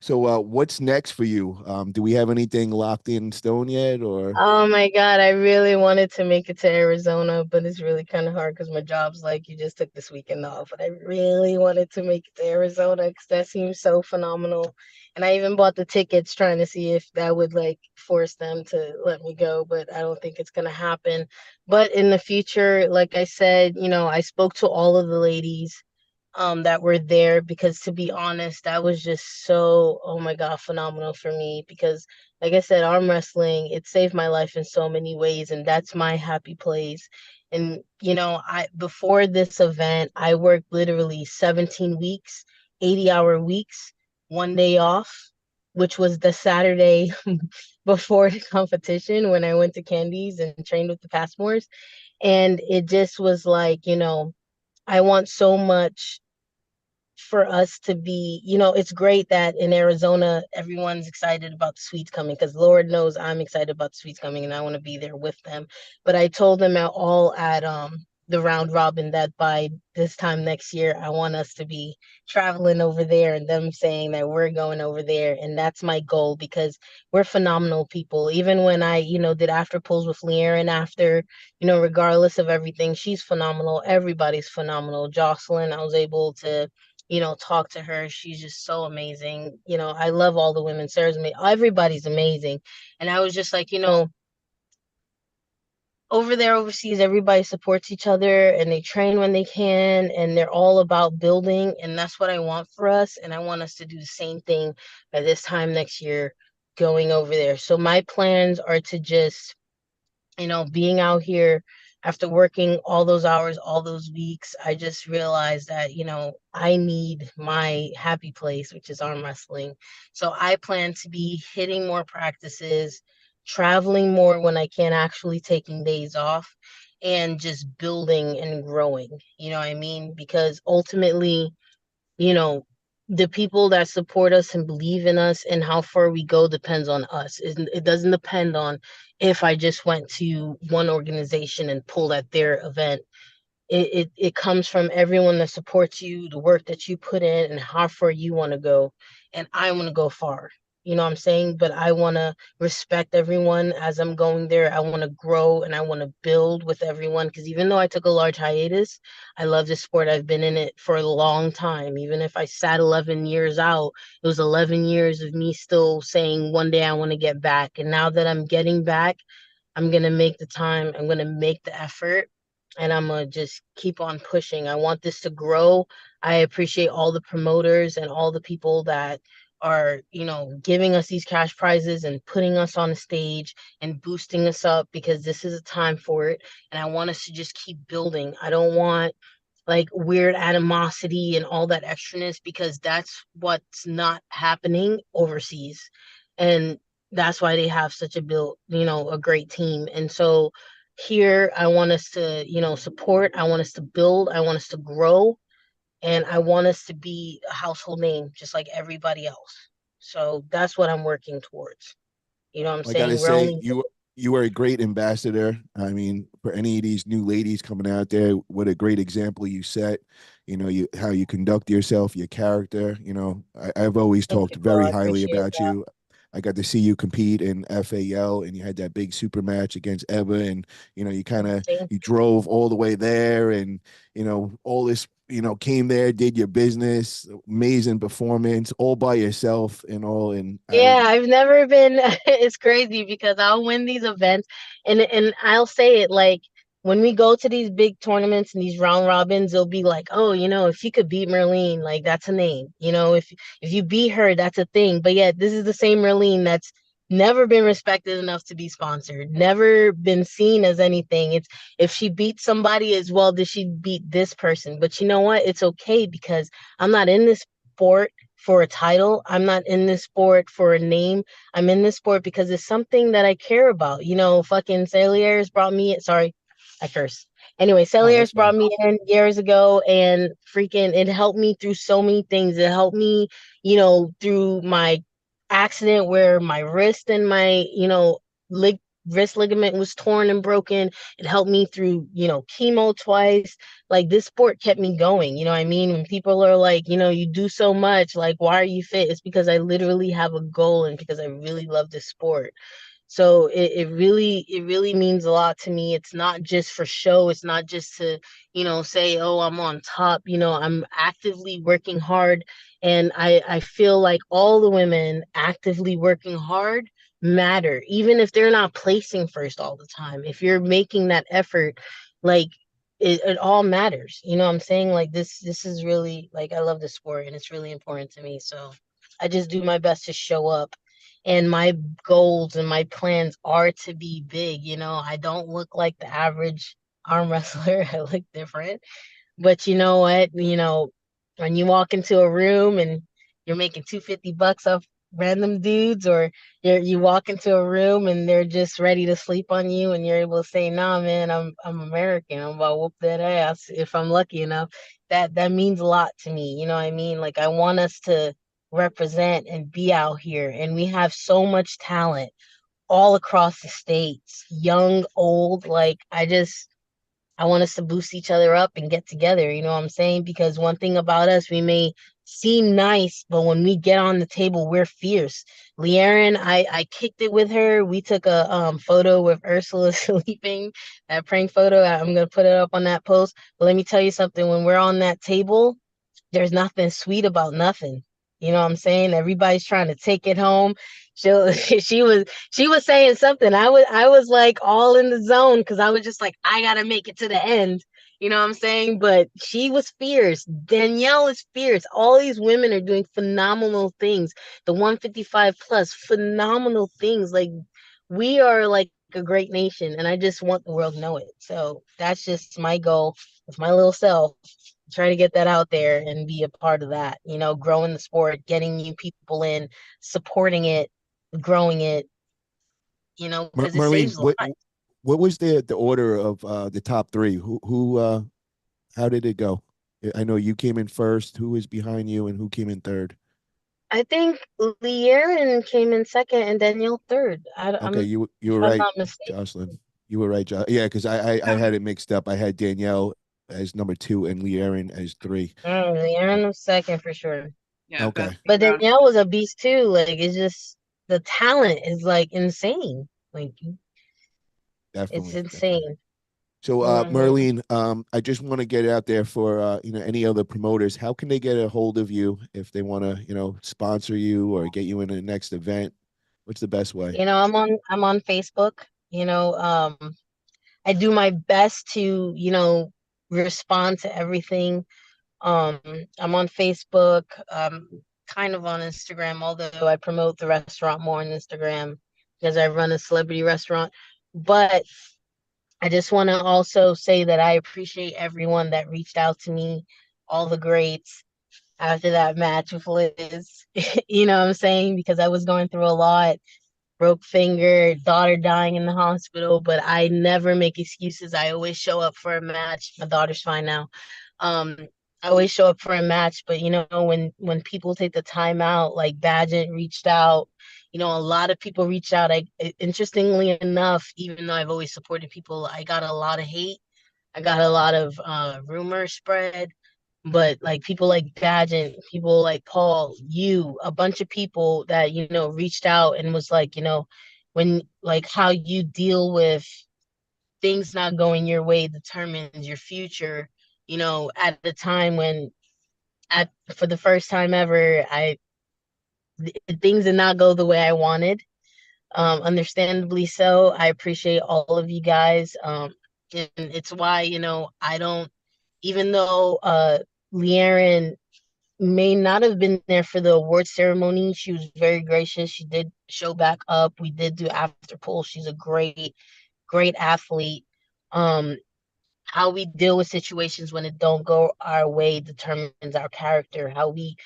So, what's next for you? Do we have anything locked in stone yet, or? Oh my God, I really wanted to make it to Arizona, but it's really kind of hard because my job's like, you just took this weekend off. But I really wanted to make it to Arizona because that seems so phenomenal. And I even bought the tickets trying to see if that would like force them to let me go, but I don't think it's gonna happen. But in the future, like I said, I spoke to all of the ladies that were there because to be honest, that was just so, oh my God, phenomenal for me because like I said, arm wrestling, it saved my life in so many ways and that's my happy place. And I before this event, I worked literally 17 weeks, 80-hour weeks, 1 day off, which was the Saturday before the competition when I went to Candies and trained with the Passmores. And it just was like, I want so much for us to be, it's great that in Arizona, everyone's excited about the sweets coming because Lord knows I'm excited about the sweets coming and I want to be there with them. But I told them at the round robin that by this time next year, I want us to be traveling over there and them saying that we're going over there. And that's my goal because we're phenomenal people. Even when I, did after pulls with Leanne after, regardless of everything, she's phenomenal. Everybody's phenomenal. Joslyn, I was able to talk to her. She's just so amazing. I love all the women. Sarah's amazing. Everybody's amazing. And I was just like, over there overseas, everybody supports each other and they train when they can and they're all about building. And that's what I want for us. And I want us to do the same thing by this time next year going over there. So my plans are to just being out here after working all those hours, all those weeks, I just realized that, I need my happy place, which is arm wrestling. So I plan to be hitting more practices, traveling more when I can, actually taking days off, and just building and growing. You know what I mean? Because ultimately, you know, the people that support us and believe in us and how far we go depends on us. It doesn't depend on if I just went to one organization and pulled at their event. It comes from everyone that supports you, the work that you put in, and how far you want to go. And I want to go far. You know what I'm saying? But I want to respect everyone as I'm going there. I want to grow and I want to build with everyone because even though I took a large hiatus, I love this sport. I've been in it for a long time. Even if I sat 11 years out, it was 11 years of me still saying one day I want to get back. And now that I'm getting back, I'm going to make the time, I'm going to make the effort, and I'm going to just keep on pushing. I want this to grow. I appreciate all the promoters and all the people that are, giving us these cash prizes and putting us on the stage and boosting us up because this is a time for it. And I want us to just keep building. I don't want like weird animosity and all that extraness because that's what's not happening overseas. And that's why they have such a great team. And so here I want us to, support, I want us to build, I want us to grow, and I want us to be a household name just like everybody else. So that's what I'm working towards. You know what I'm I gotta saying? We're say, only you are a great ambassador. I mean, for any of these new ladies coming out there, what a great example you set. You how you conduct yourself, your character. I've always thank talked you, bro. very I highly appreciate about that. you. I got to see you compete in FAL, and you had that big super match against Eva, and you kind of Thank you drove all the way there, and all this came there, did your business, amazing performance, all by yourself, and all. And Yeah, I've never been it's crazy because I'll win these events and I'll say it like when we go to these big tournaments and these round robins, they'll be like, oh, if you could beat Merlene, like that's a name. If you beat her, that's a thing. But yeah, this is the same Merlene that's never been respected enough to be sponsored, never been seen as anything. It's if she beats somebody as well, did she beat this person? But you know what? It's okay because I'm not in this sport for a title. I'm not in this sport for a name. I'm in this sport because it's something that I care about. You know, fucking Salieres brought me in. Sorry, I curse. Anyway, Oh, that's Salieres brought fine. me in years ago and freaking it helped me through so many things. It helped me, you know, through my accident where my wrist and my, you know, wrist ligament was torn and broken. It helped me through, you know, chemo twice. Like this sport kept me going. You know what I mean? When people are like, you know, you do so much, like, why are you fit? It's because I literally have a goal and because I really love this sport. So it really means a lot to me. It's not just for show. It's not just to, you know, say, oh, I'm on top. You know, I'm actively working hard. And I feel like all the women actively working hard matter, even if they're not placing first all the time. If you're making that effort, like it all matters. You know what I'm saying? Like this is really like I love the sport and it's really important to me. So I just do my best to show up and my goals and my plans are to be big. You know, I don't look like the average arm wrestler. I look different. But you know what? You know, when you walk into a room and you're making $250 off random dudes, or you walk into a room and they're just ready to sleep on you, and you're able to say, "Nah, man, I'm American. I'm about to whoop that ass if I'm lucky enough." That means a lot to me. You know what I mean? Like I want us to represent and be out here, and we have so much talent all across the states, young, old. Like I want us to boost each other up and get together. You know what I'm saying? Because one thing about us, we may seem nice, but when we get on the table, we're fierce. Leanne, I kicked it with her. We took a photo with Ursula sleeping, that prank photo. I'm gonna put it up on that post. But let me tell you something. When we're on that table, there's nothing sweet about nothing. You know what I'm saying? Everybody's trying to take it home. She she was saying something. I was like all in the zone because I was just like, I gotta make it to the end. You know what I'm saying? But she was fierce. Danielle is fierce. All these women are doing phenomenal things. The 155 plus, phenomenal things. Like we are like a great nation, and I just want the world to know it. So that's just my goal with my little self, try to get that out there and be a part of that, you know, growing the sport, getting new people in, supporting it, growing it, you know, because it Merlene, saves lives. what was the order of the top three? Who how did it go? I know you came in first. Who was behind you, and who came in third? I think Leanne came in second and Danielle third. Okay, you If were I'm right, not mistaken. Jocelyn. You were right, yeah, because I had it mixed up. I had Danielle as number two and Lee Aaron as three. Leanne was second for sure. Yeah, best Okay, thing But about Danielle was a beast too. Like it's just the talent is like insane. Like it's definitely. insane. So, Hmm. Merlene, I just want to get out there for any other promoters. How can they get a hold of you if they want to, sponsor you or get you in the next event? What's the best way? You know, I'm on Facebook. You know, I do my best to, you know, respond to everything. Um, I'm on Facebook, kind of on Instagram, although I promote the restaurant more on Instagram because I run a celebrity restaurant. But I just want to also say that I appreciate everyone that reached out to me, all the greats after that match with Liz. You know what I'm saying? Because I was going through a lot, broke finger, daughter dying in the hospital, but I never make excuses. I always show up for a match. My daughter's fine now. Um, I always show up for a match, but you know, when people take the time out, like Badgett reached out, you know, a lot of people reach out. Interestingly enough, even though I've always supported people, I got a lot of hate. I got a lot of rumors spread, but like people like Badgett, people like Paul, a bunch of people that, you know, reached out and was like, you know, when like how you deal with things not going your way determines your future, you know, at the time when for the first time ever, things did not go the way I wanted. Understandably so. I appreciate all of you guys. And it's why, you know, I don't, even though Leanne may not have been there for the award ceremony. She was very gracious. She did show back up. We did do after pool. She's a great athlete. How we deal with situations when it don't go our way determines our character. How we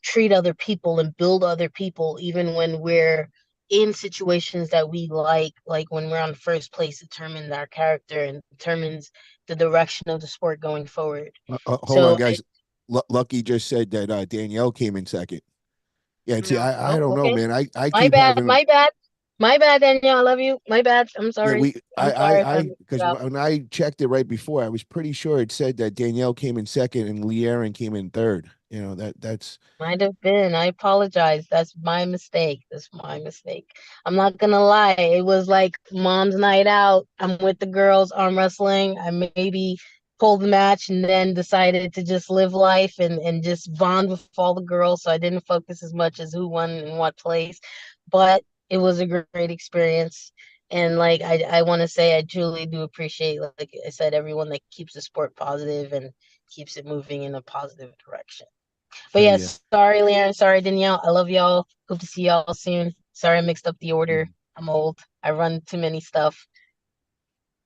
treat other people and build other people, even when we're in situations that we like when we're on first place, determines our character and determines the direction of the sport going forward. Hold on, So guys. Lucky just said that Danielle came in second. Yeah, and see, No. I don't know, okay. man. I My keep bad, having my bad. My bad, Danielle. I love you. My bad. I'm yeah. sorry. I'm sorry if I messed it Because up. when I checked it right before, I was pretty sure it said that Danielle came in second and Leerin came in third. You know that's Might have been. I apologize. That's my mistake. That's my mistake. I'm not gonna lie. It was like mom's night out. I'm with the girls arm wrestling. I maybe pulled the match and then decided to just live life and just bond with all the girls. So I didn't focus as much as who won in what place. But it was a great experience. And like I want to say, I truly do appreciate, like I said, everyone that keeps the sport positive and keeps it moving in a positive direction. But hell yeah. yes, sorry, Leon. Sorry, Danielle. I love y'all. Hope to see y'all soon. Sorry, I mixed up the order. I'm old. I run too many stuff,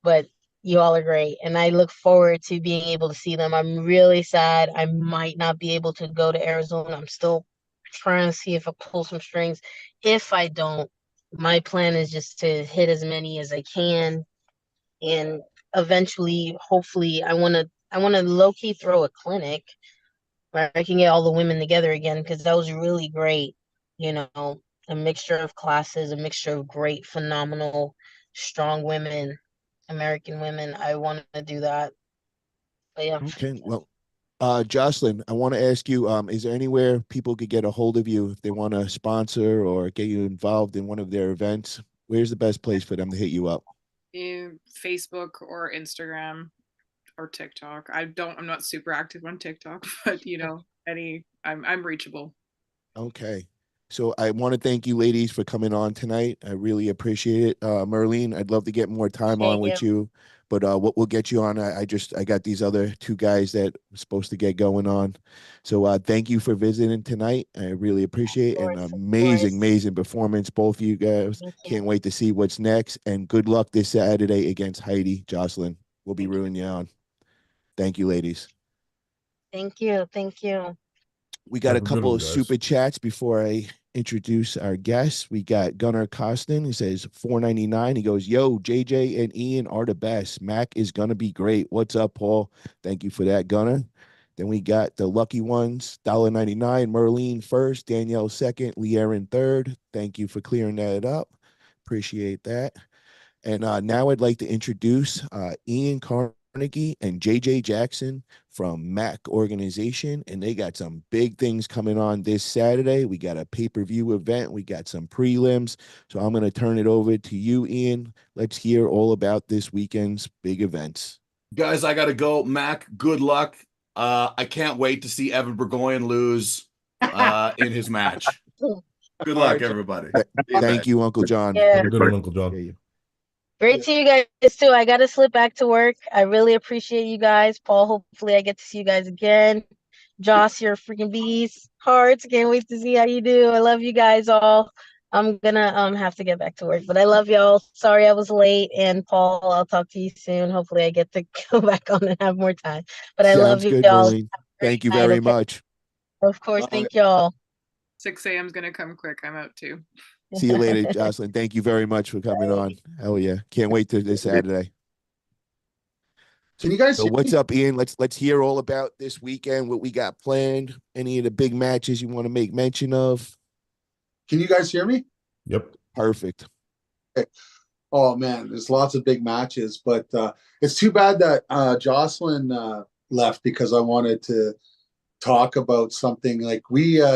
but you all are great. And I look forward to being able to see them. I'm really sad. I might not be able to go to Arizona. I'm still trying to see if I pull some strings. If I don't, my plan is just to hit as many as I can. And eventually, hopefully, I want to low key throw a clinic where I can get all the women together again, because that was really great. You know, a mixture of classes, a mixture of great, phenomenal, strong women, American women. I want to do that. But yeah, Okay, well, Joslyn, I want to ask you, is there anywhere people could get a hold of you if they want to sponsor or get you involved in one of their events? Where's the best place for them to hit you up? Facebook or Instagram or TikTok. I'm not super active on TikTok, but I'm reachable. Okay. So I want to thank you ladies for coming on tonight. I really appreciate it. Merlene, I'd love to get more time on appreciate with you. you, but what we'll get you on. I got these other two guys that are supposed to get going on. So thank you for visiting tonight. I really appreciate it. And Of amazing, course. amazing performance, both of you guys. Thank you. Can't wait to see what's next. And good luck this Saturday against Heidi, Joslyn. We'll be rooting you on. Thank you, ladies. Thank you. Thank you. We got Have a a good couple one, of guys. super chats before I introduce our guests. We got Gunnar Costin. He says $4.99. He goes, "Yo, JJ and Ian are the best. Mac is gonna be great. What's up, Paul? Thank you for that, Gunnar." Then we got the lucky ones, $1.99. Merlene first, Danielle second, Leerin third. Thank you for clearing that up. Appreciate that. And now I'd like to introduce Ian Carnegie and JJ Jackson from MAC organization. And they got some big things coming on this Saturday. We got a pay-per-view event. We got some prelims. So I'm going to turn it over to you, Ian. Let's hear all about this weekend's big events. Guys, I gotta go. Mac, good luck. I can't wait to see Evan Burgoyne lose in his match. Good luck, everybody. Thank you, Uncle John. Yeah. Have a good one, Uncle John. Yeah, Great to see you guys too. I got to slip back to work. I really appreciate you guys. Paul, hopefully I get to see you guys again. Joss, you're a freaking beast. Hearts, can't wait to see how you do. I love you guys all. I'm gonna have to get back to work, but I love y'all. Sorry I was late. And Paul, I'll talk to you soon. Hopefully I get to go back on and have more time. But I love Sounds you good, all. Merlene. Thank you Night, very okay? much. Of course. Thank y'all. 6 a.m. is gonna come quick. I'm out too. See you later, Jocelyn. Thank you very much for coming on. Hell yeah. Can't wait to this Saturday. Can you guys So hear what's me? up, Ian? Let's hear all about this weekend, what we got planned, any of the big matches you want to make mention of. Can you guys hear me? Yep. Perfect. Oh man, there's lots of big matches, but it's too bad that Jocelyn left, because I wanted to talk about something. Like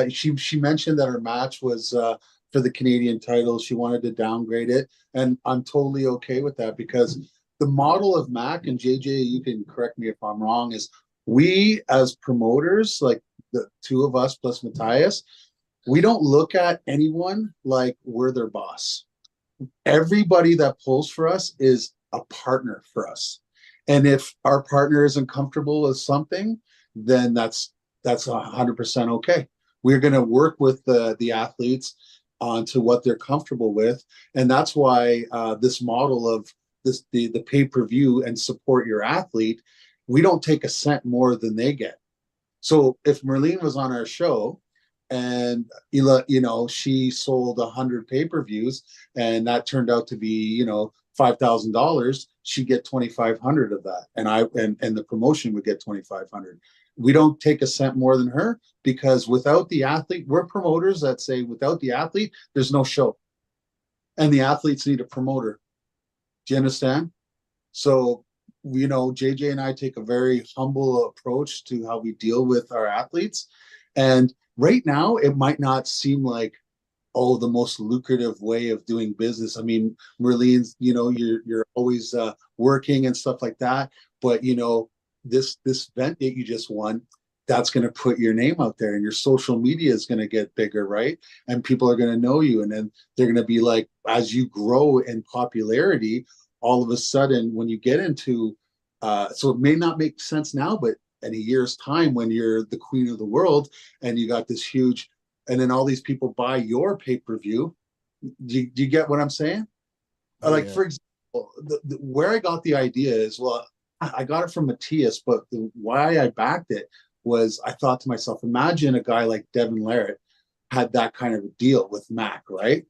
she mentioned that her match was for the Canadian title. She wanted to downgrade it, and I'm totally okay with that, because the model of Mac, and JJ, you can correct me if I'm wrong, is we as promoters, like the two of us plus Matthias, we don't look at anyone like we're their boss. Everybody that pulls for us is a partner for us. And if our partner isn't comfortable with something, then that's 100% okay. We're going to work with the athletes onto what they're comfortable with. And that's why this model of the pay-per-view and support your athlete, we don't take a cent more than they get. So if Merlene was on our show and she sold 100 pay-per-views and that turned out to be $5,000, she'd get 2,500 of that, and the promotion would get 2,500. We don't take a cent more than her, because without the athlete, we're promoters that say without the athlete there's no show, and the athletes need a promoter. Do you understand? So JJ and I take a very humble approach to how we deal with our athletes. And right now, it might not seem like, the most lucrative way of doing business. I mean, Merlene's, you're always working and stuff like that. But this event that you just won, that's going to put your name out there, and your social media is going to get bigger, right? And people are going to know you, and then they're going to be like, as you grow in popularity, all of a sudden, when you get into, so it may not make sense now, but in a year's time, when you're the queen of the world and you got this huge, and then all these people buy your pay-per-view, do you get what I'm saying? Yeah. For example, where I got the idea is, well, I got it from Matthias, but why I backed it was, I thought to myself, imagine a guy like Devin Larratt had that kind of a deal with Mac, right?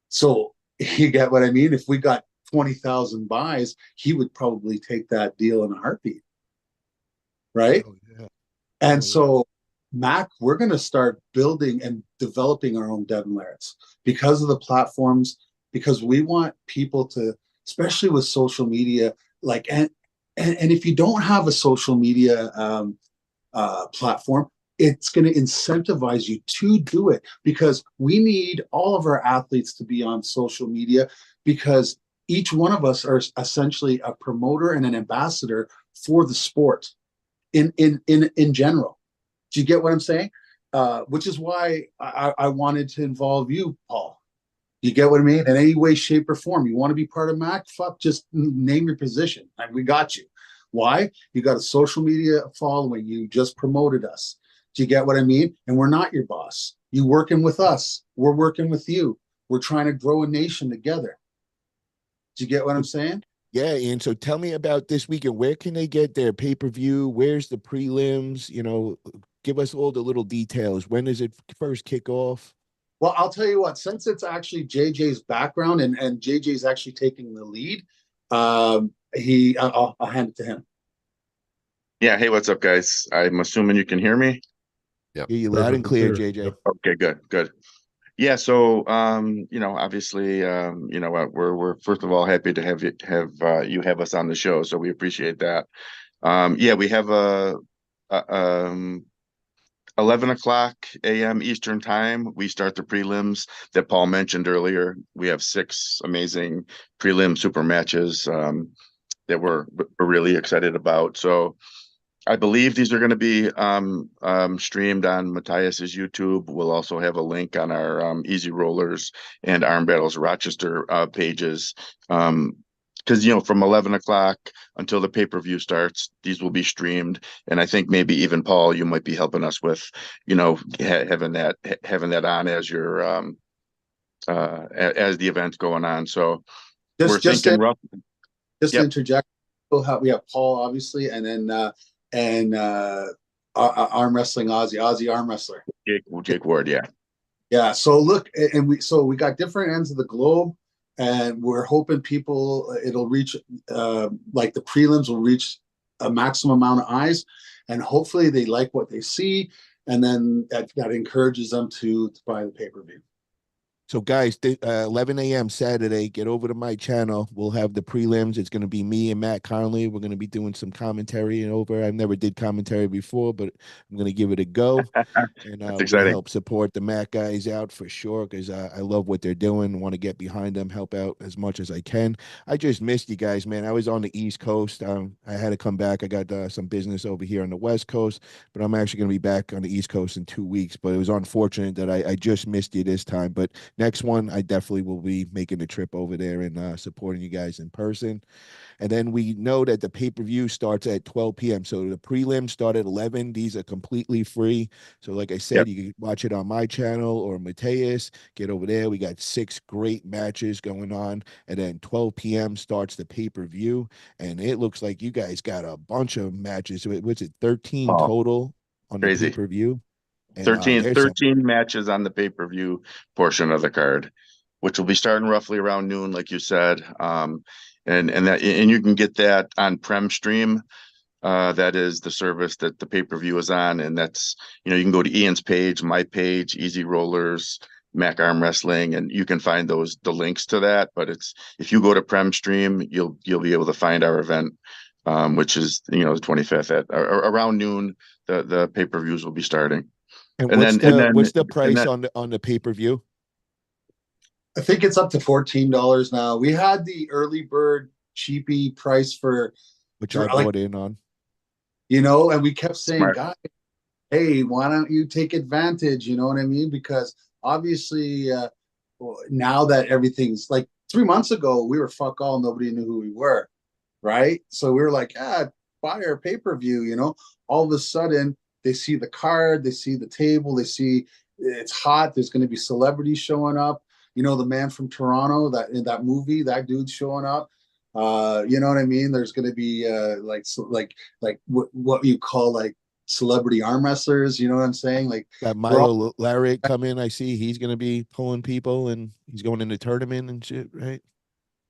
So you get what I mean? If we got 20,000 buys, he would probably take that deal in a heartbeat, right? Oh, yeah. And so Mac, we're going to start building and developing our own Devin Larratts because of the platforms, because we want people to, especially with social media, and if you don't have a social media platform, it's going to incentivize you to do it, because we need all of our athletes to be on social media, because each one of us are essentially a promoter and an ambassador for the sport in general. Do you get what I'm saying? Which is why I wanted to involve you, Paul. You get what I mean? In any way, shape, or form. You want to be part of MAC? Fuck, just name your position. And we got you. Why? You got a social media following. You just promoted us. Do you get what I mean? And we're not your boss. You working with us. We're working with you. We're trying to grow a nation together. Do you get what I'm saying? Yeah, and so tell me about this weekend. Where can they get their pay-per-view? Where's the prelims? Give us all the little details. When does it first kick off? Well, I'll tell you what, since it's actually JJ's background and JJ's actually taking the lead, I'll hand it to him. Yeah. Hey, what's up, guys? I'm assuming you can hear me. Yeah, you loud and clear, JJ. Okay, good. Yeah. So, obviously, we're first of all happy to have you have us on the show. So we appreciate that. Yeah, we have 11 o'clock a.m. Eastern time. We start the prelims that Paul mentioned earlier. We have 6 amazing prelim super matches that we're really excited about. So I believe these are going to be streamed on Matthias's YouTube. We'll also have a link on our Easy Rollers and Arm Battles Rochester pages. Because, from 11 o'clock until the pay-per-view starts, these will be streamed. And I think maybe even, Paul, you might be helping us with, having that on as your as the event's going on. So we're thinking rough. Just to interject, we have Paul, obviously, and then Arm Wrestling Aussie Arm Wrestler. Jake Ward, yeah. Yeah, so look, and we got different ends of the globe. And we're hoping it'll reach, like the prelims will reach a maximum amount of eyes. And hopefully they like what they see. And then that encourages them to buy the pay-per-view. So guys, 11 a.m. Saturday, get over to my channel. We'll have the prelims. It's going to be me and Matt Conley. We're going to be doing some commentary over. I never did commentary before, but I'm going to give it a go. And That's we're exciting. going to help support the Mac guys out for sure, because I love what they're doing. Want to get behind them, help out as much as I can. I just missed you guys, man. I was on the East Coast. I had to come back. I got some business over here on the West Coast, but I'm actually going to be back on the East Coast in 2 weeks. But it was unfortunate that I just missed you this time. But next one, I definitely will be making a trip over there and supporting you guys in person. And then we know that the pay-per-view starts at 12 p.m. So the prelims start at 11. These are completely free. So like I said, Yep. you can watch it on my channel or Mateus. Get over there. We got 6 great matches going on. And then 12 p.m. starts the pay-per-view. And it looks like you guys got a bunch of matches. What's it, 13 Oh, total on the crazy. pay-per-view? And 13, there's some 13 matches on the pay-per-view portion of the card, which will be starting roughly around noon, like you said. And you can get that on Prem Stream. That is the service that the pay-per-view is on, and that's, you can go to Ian's page, my page, Easy Rollers, Mac Arm Wrestling, and you can find the links to that. But if you go to Prem Stream, you'll be able to find our event, which is the 25th at around noon. The pay-per-views will be starting. and And what's the then price on the pay-per-view? I think it's up to $14 now. We had the early bird cheapy price for, Which I bought in on. and we kept saying, Smart. guys, hey, why don't you take advantage? You know what I mean? Because obviously, now that everything's like 3 months ago, we were fuck all, nobody knew who we were, right? So we were like, buy our pay-per-view, all of a sudden they see the card, they see the table, they see it's hot, there's going to be celebrities showing up. The man from Toronto, that in that movie, that dude's showing up. You know what I mean? There's going to be like what you call like celebrity arm wrestlers. You know what I'm saying? Like That Milo Lariat come in. I see he's going to be pulling people and he's going in the tournament and shit, right?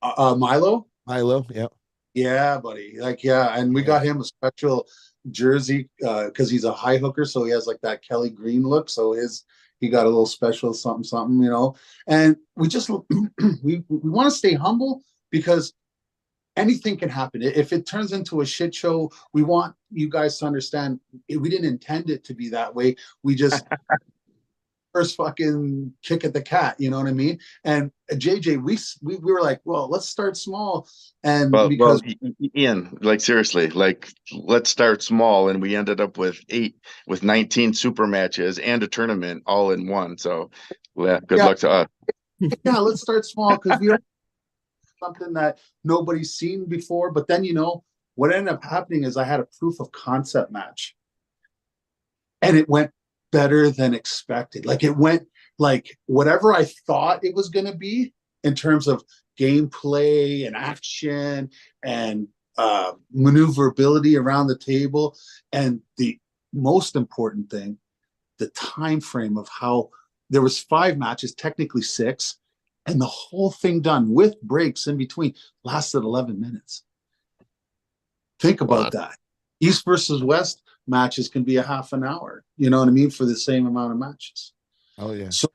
Milo. Yeah. Yeah, buddy. Like, yeah. And we got him a special jersey because he's a high hooker. So he has like that Kelly Green look. So he got a little special something, and we just, we want to stay humble because anything can happen. If it turns into a shit show, we want you guys to understand we didn't intend it to be that way. We just first fucking kick at the cat, you know what I mean? And JJ, we were like, well, let's start small. And because Ian, like seriously, like let's start small, and we ended up with 19 super matches and a tournament all in one. So good luck to us. Yeah, let's start small because we are something that nobody's seen before. But then what ended up happening is I had a proof of concept match, and it went better than expected. Like it went like whatever I thought it was going to be in terms of gameplay and action and maneuverability around the table. And the most important thing, the time frame of how there was 5 matches, technically 6, and the whole thing done with breaks in between lasted 11 minutes. Think about that. East versus West matches can be a half an hour, you know what I mean, for the same amount of matches. Oh yeah. So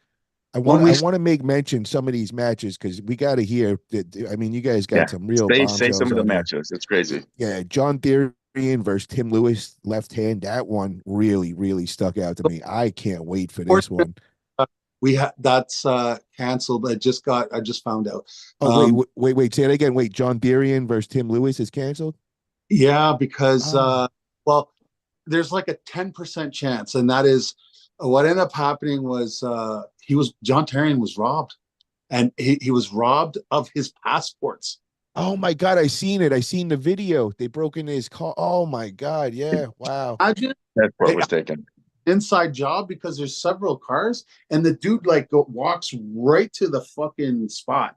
I want to make mention some of these matches because we got to hear that. I mean, you guys got some real say some of the matches. It's crazy. Yeah, John Therian versus Tim Lewis, left hand. That one really stuck out to me. I can't wait for this one. That's canceled. I just found out. Oh wait, say it again. Wait, John Therian versus Tim Lewis is canceled. Yeah, because well, there's like a 10% chance, and that is what ended up happening was John Therian was robbed, and he was robbed of his passports. Oh my God, I seen it. I seen the video. They broke into his car. Oh my God, yeah, wow. Imagine passport was taken. Inside job because there's several cars, and the dude walks right to the fucking spot,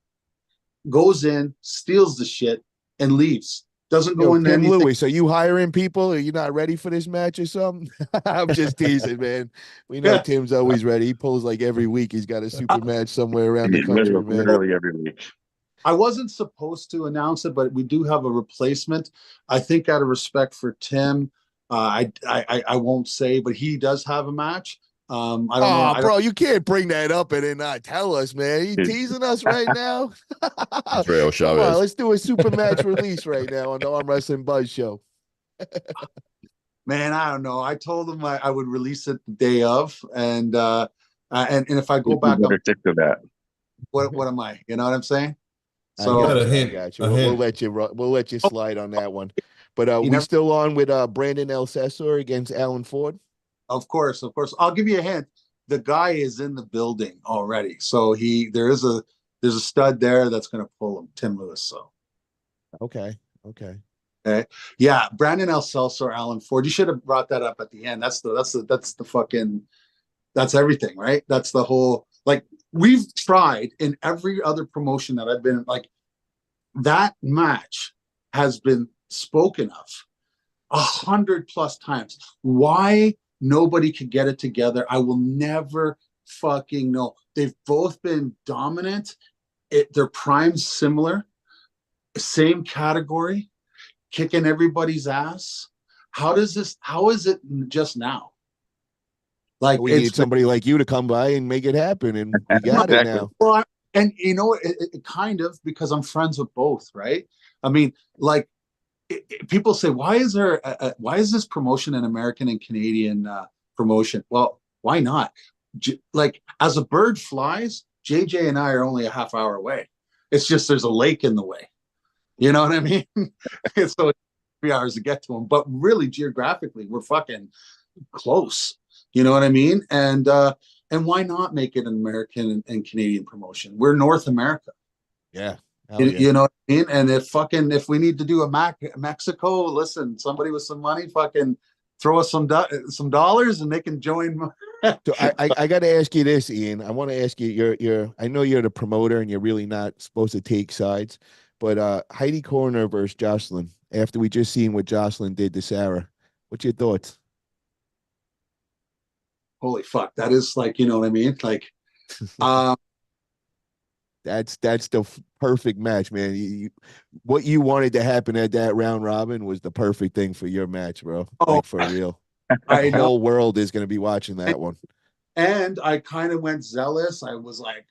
goes in, steals the shit, and leaves. Doesn't go in there. Tim Lewis, are you hiring people? Are you not ready for this match or something? I'm just teasing, man. We know Tim's always ready. He pulls like every week. He's got a super match somewhere around the country, man. Literally every week. I wasn't supposed to announce it, but we do have a replacement. I think out of respect for Tim, I won't say, but he does have a match. I don't know. Bro, you can't bring that up and then not tell us, man. You teasing us right now? Real show. Come on, let's do a super match release right now on the Arm Wrestling Buzz Show. Man, I don't know. I told him I would release it the day of, and if I go back, stick to that. What am I? You know what I'm saying? So I got you. We'll let you slide on that one. But we still on with Brandon El Cesar against Alan Ford. Of course. I'll give you a hint. the guy is in the building already. So there's a stud there that's going to pull him, Tim Lewis. So Okay. Yeah, Brandon Celso, Alan Ford. You should have brought that up at the end. That's the fucking, that's everything, right? That's the whole, like, we've tried in every other promotion that I've been, like, that match has been spoken of 100+ times. Why nobody could get it together, I will never fucking know. They've both been dominant. Their prime's similar, same category, kicking everybody's ass. How is it just now? Like, we need somebody like you to come by and make it happen, and we got it now. Well, and you know, it kind of, because I'm friends with both, right? I mean, like, people say, why is this promotion an American and Canadian promotion? Well, why not? Like, as a bird flies, JJ and I are only a half hour away. It's just there's a lake in the way. You know what I mean? So it's 3 hours to get to them, but really geographically, we're fucking close. You know what I mean? And why not make it an American and Canadian promotion? We're North America. Yeah. You know what I mean? And if we need to do a Mexico, listen, somebody with some money, fucking throw us some dollars and they can join. So I got to ask you this, Ian. I want to ask you, I know you're the promoter and you're really not supposed to take sides, but Heidi Coroner versus Joslyn, after we just seen what Joslyn did to Sarah, what's your thoughts? Holy fuck. That is, like, you know what I mean? Like, that's the perfect match, man. What you wanted to happen at that round robin was the perfect thing for your match, bro. Like, for real. The whole world is going to be watching that one. And I kind of went zealous. I was like,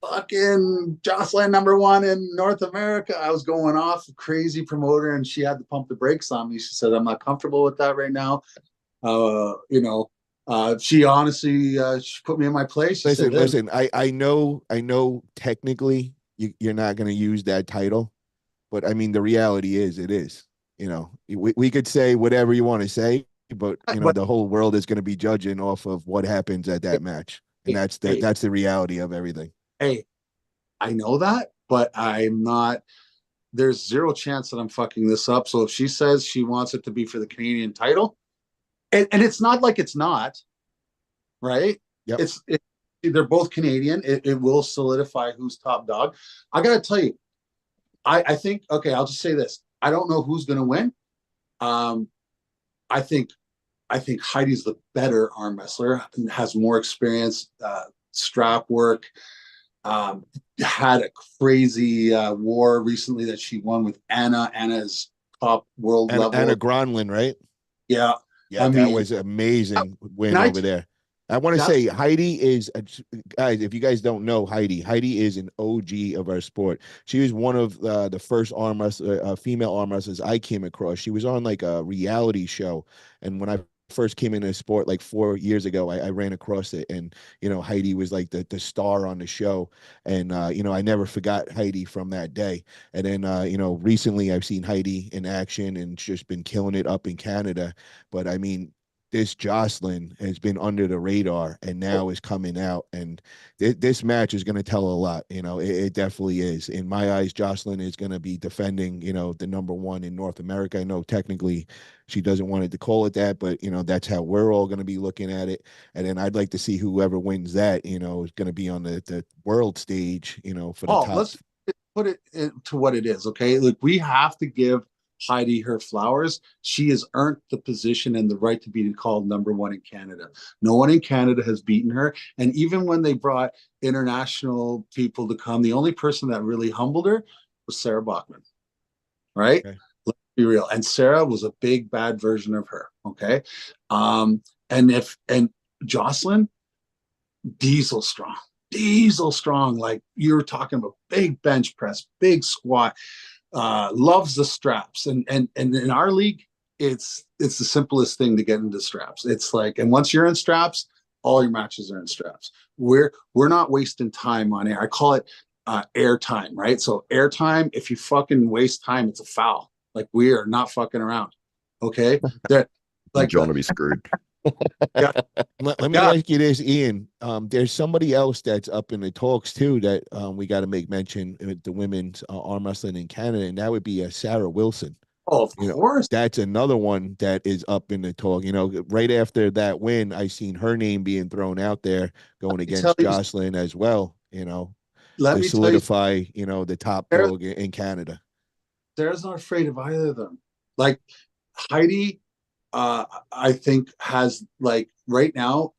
fucking Joslyn #1 in North America. I was going off, crazy promoter, and she had to pump the brakes on me. She said, I'm not comfortable with that right now. You know, she honestly, she put me in my place. She listen, I know technically you're not going to use that title, but I mean, the reality is, it is, you know, we could say whatever you want to say, but you know, the whole world is going to be judging off of what happens at that match. And that's the reality of everything. Hey, I know that, but I'm not, there's zero chance that I'm fucking this up. So if she says she wants it to be for the Canadian title, and it's not like it's not, right? Yep. They're both Canadian. It will solidify who's top dog. I gotta tell you, I think, okay, I'll just say this. I don't know who's gonna win. I think Heidi's the better arm wrestler, has more experience, strap work, had a crazy war recently that she won with Anna. Anna's top world level. Anna Gronlin, right? Yeah. Yeah, that was an amazing win over there. I want to say Heidi is, guys, if you guys don't know Heidi is an OG of our sport. She was one of the first arm wrestler, female arm wrestlers I came across. She was on like a reality show. And when I first came into sport like 4 years ago, I ran across it, and you know, Heidi was like the star on the show, and you know, I never forgot Heidi from that day. And then you know, recently I've seen Heidi in action and just been killing it up in Canada. But I mean, this Joslyn has been under the radar and now is coming out, and this match is going to tell a lot. You know, it definitely is. In my eyes, Joslyn is going to be defending, you know, the #1 in North America. I know technically she doesn't want it to call it that, but you know, that's how we're all going to be looking at it. And then I'd like to see whoever wins that, you know, is going to be on the world stage, you know, for the top. Let's put it to what it is. Okay. Look, we have to give Heidi her flowers. She has earned the position and the right to be called #1 in Canada. No one in Canada has beaten her. And even when they brought international people to come, the only person that really humbled her was Sarah Bachman. Right? Okay. Let's be real. And Sarah was a big bad version of her. Okay. And Joslyn, diesel strong. Like you were talking about, big bench press, big squat. Loves the straps, and in our league, it's the simplest thing to get into straps. It's like, and once you're in straps, all your matches are in straps. We're not wasting time on air. I call it air time, right? So air time, if you fucking waste time, it's a foul. Like, we are not fucking around. Okay, that, like, John will be screwed. Yeah. Let me Yeah. ask you this, Ian. There's somebody else that's up in the talks too that we got to make mention with the women's arm wrestling in Canada, and that would be Sarah Wilson. Oh, of You know, course. that's another one that is up in the talk. You know, right after that win, I seen her name being thrown out there going against you, Joslyn as well. You know, let to me tell you, solidify, you know, the top Sarah, dog in Canada. Sarah's not afraid of either of them. Like Heidi, I think has like right now,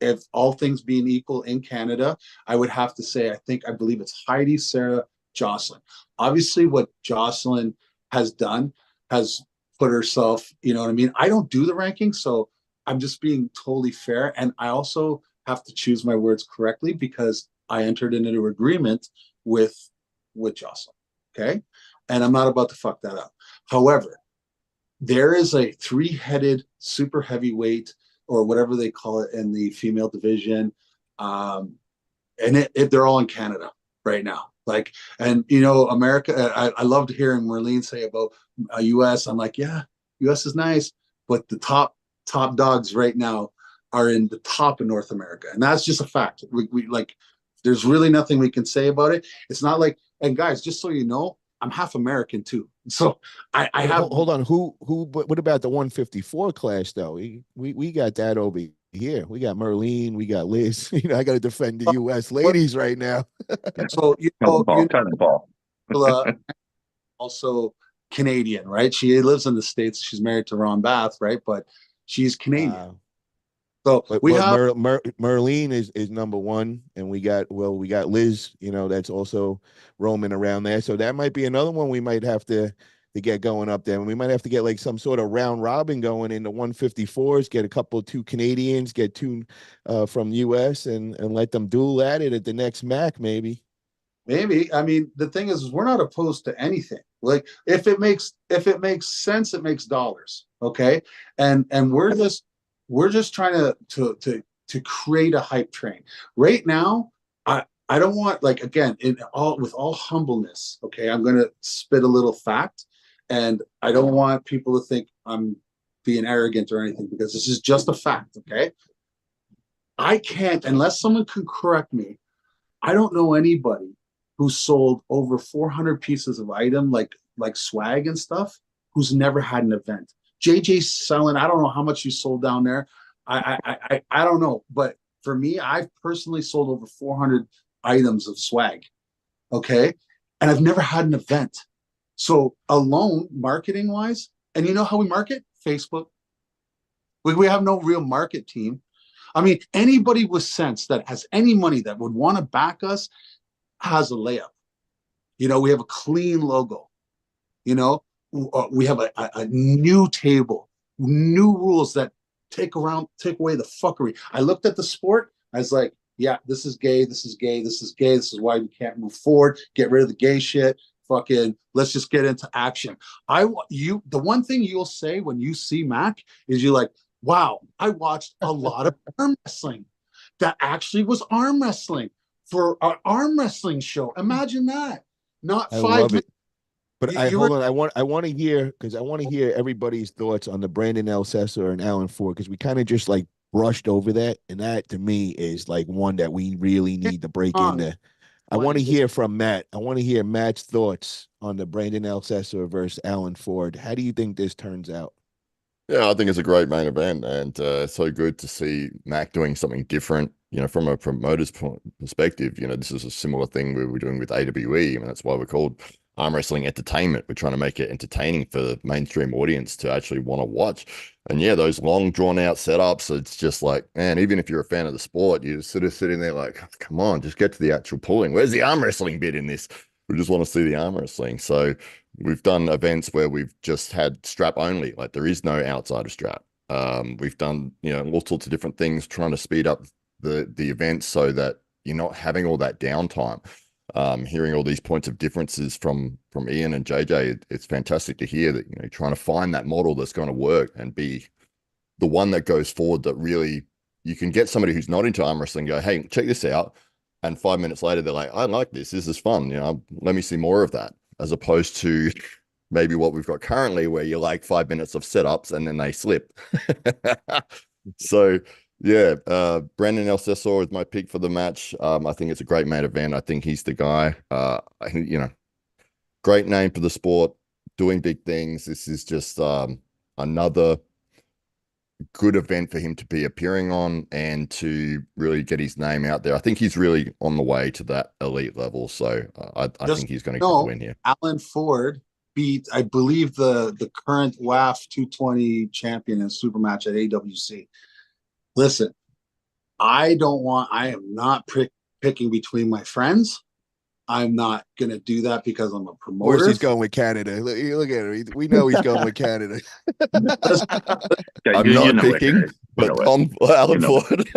if all things being equal in Canada, I would have to say I believe it's Heidi, Sarah, Joslyn. Obviously, what Joslyn has done has put herself. You know what I mean? I don't do the rankings, so I'm just being totally fair, and I also have to choose my words correctly because I entered into an agreement with Joslyn. Okay, and I'm not about to fuck that up. However, there is a three-headed super heavyweight or whatever they call it in the female division, and they're all in Canada right now. Like, and you know, America. I loved hearing Merlene say about U.S. I'm like, yeah, U.S. is nice, but the top dogs right now are in the top of North America, and that's just a fact. We like, there's really nothing we can say about it. It's not like, and guys, just so you know, I'm half American too. So I have. Hold on. What about the 154 class though? We got that over here. We got Merlene. We got Liz. You know, I got to defend the U.S. ladies right now. So Paul. Also Canadian, right? She lives in the States. She's married to Ron Bath, right? But she's Canadian. So we have Merlene is number one, and we got Liz, you know, that's also roaming around there. So that might be another one we might have to get going up there. And we might have to get like some sort of round robin going in the 154s, get two Canadians, get two from US and let them duel at it at the next MAC, maybe. Maybe. I mean, the thing is we're not opposed to anything. Like if it makes sense, it makes dollars. Okay. And we're just trying to create a hype train. Right now, I don't want, like, again, with all humbleness, okay, I'm gonna spit a little fact, and I don't want people to think I'm being arrogant or anything because this is just a fact, okay? I can't, unless someone can correct me, I don't know anybody who sold over 400 pieces of item like swag and stuff who's never had an event. JJ's selling, I don't know how much you sold down there. I don't know. But for me, I've personally sold over 400 items of swag. Okay. And I've never had an event. So alone, marketing wise, and you know how we market? Facebook. We have no real market team. I mean, anybody with sense that has any money that would want to back us has a layup. You know, we have a clean logo. You know, we have a new table, new rules that take away the fuckery. I looked at the sport. I was like, yeah, this is gay. This is gay. This is gay. This is why we can't move forward. Get rid of the gay shit. Fucking, let's just get into action. The one thing you'll say when you see Mac is you're like, wow, I watched a lot of arm wrestling. That actually was arm wrestling for our arm wrestling show. Imagine that. Not I 5 love minutes. it. But hold on. I want to hear, because I want to hear everybody's thoughts on the Brandon Elsesser and Alan Ford, because we kind of just like brushed over that, and that to me is like one that we really need to break into. I want to hear from Matt. I want to hear Matt's thoughts on the Brandon Elsesser versus Alan Ford. How do you think this turns out? Yeah, I think it's a great main event, and so good to see Mac doing something different. You know, from a promoter's perspective, you know, this is a similar thing we were doing with AWE. I mean, that's why we're called Arm Wrestling Entertainment. We're trying to make it entertaining for the mainstream audience to actually want to watch. And yeah, those long drawn out setups, it's just like, man, even if you're a fan of the sport, you're sort of sitting there like, come on, just get to the actual pulling. Where's the arm wrestling bit in this? We just want to see the arm wrestling. So we've done events where we've just had strap only, like there is no outside of strap. We've done, you know, all sorts of different things trying to speed up the events so that you're not having all that downtime. Hearing all these points of differences from Ian and JJ, it's fantastic to hear that, you know, trying to find that model that's going to work and be the one that goes forward, that really you can get somebody who's not into arm wrestling go, hey, check this out. And 5 minutes later, they're like, I like this. This is fun. You know, let me see more of that, as opposed to maybe what we've got currently, where you're like 5 minutes of setups and then they slip. So yeah, Brandon Alcessor is my pick for the match. I think it's a great main event. I think he's the guy. I think, great name for the sport, doing big things. This is just another good event for him to be appearing on and to really get his name out there. I think he's really on the way to that elite level. So I think he's going to get the win here. Alan Ford beat, I believe, the current WAF 220 champion in super match at AWC. Listen, I am not picking between my friends. I'm not going to do that because I'm a Of promoter. course he's going with Canada. Look at him. We know he's going with Canada. I'm not picking, but on Alan Ford.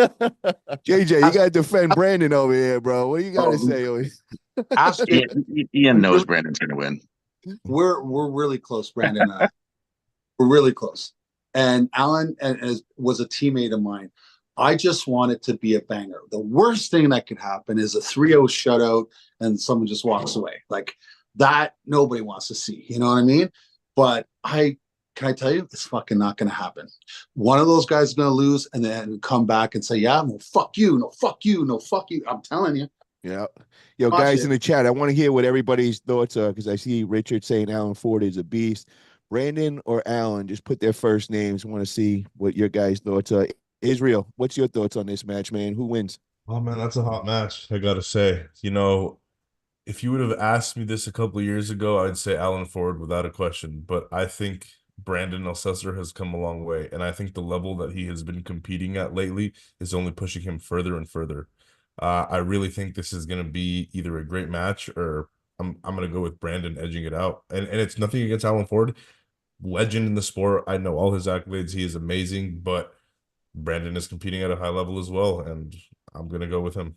JJ, you got to defend Brandon over here, bro. What do you got to say over here? Ask Ian knows Brandon's going to win. We're really close, Brandon and I. We're really close. And Alan was a teammate of mine. I just want it to be a banger. The worst thing that could happen is a 3-0 shutout and someone just walks away. Like that, nobody wants to see. You know what I mean? But can I tell you, it's fucking not going to happen. One of those guys is going to lose and then come back and say, yeah, no, fuck you. No, fuck you. No, fuck you. I'm telling you. Yeah. Yo, guys in the chat, I want to hear what everybody's thoughts are because I see Richard saying Alan Ford is a beast. Brandon or Alan, just put their first names. I want to see what your guys' thoughts are. Israel, what's your thoughts on this match, man? Who wins? Oh man, that's a hot match. I gotta say, if you would have asked me this a couple of years ago, I'd say Alan Ford without a question. But I think Brandon Alcessor has come a long way, and I think the level that he has been competing at lately is only pushing him further and further. I really think this is going to be either a great match or I'm going to go with Brandon edging it out. And it's nothing against Alan Ford, legend in the sport. I know all his accolades. He is amazing, but Brandon is competing at a high level as well, and I'm going to go with him.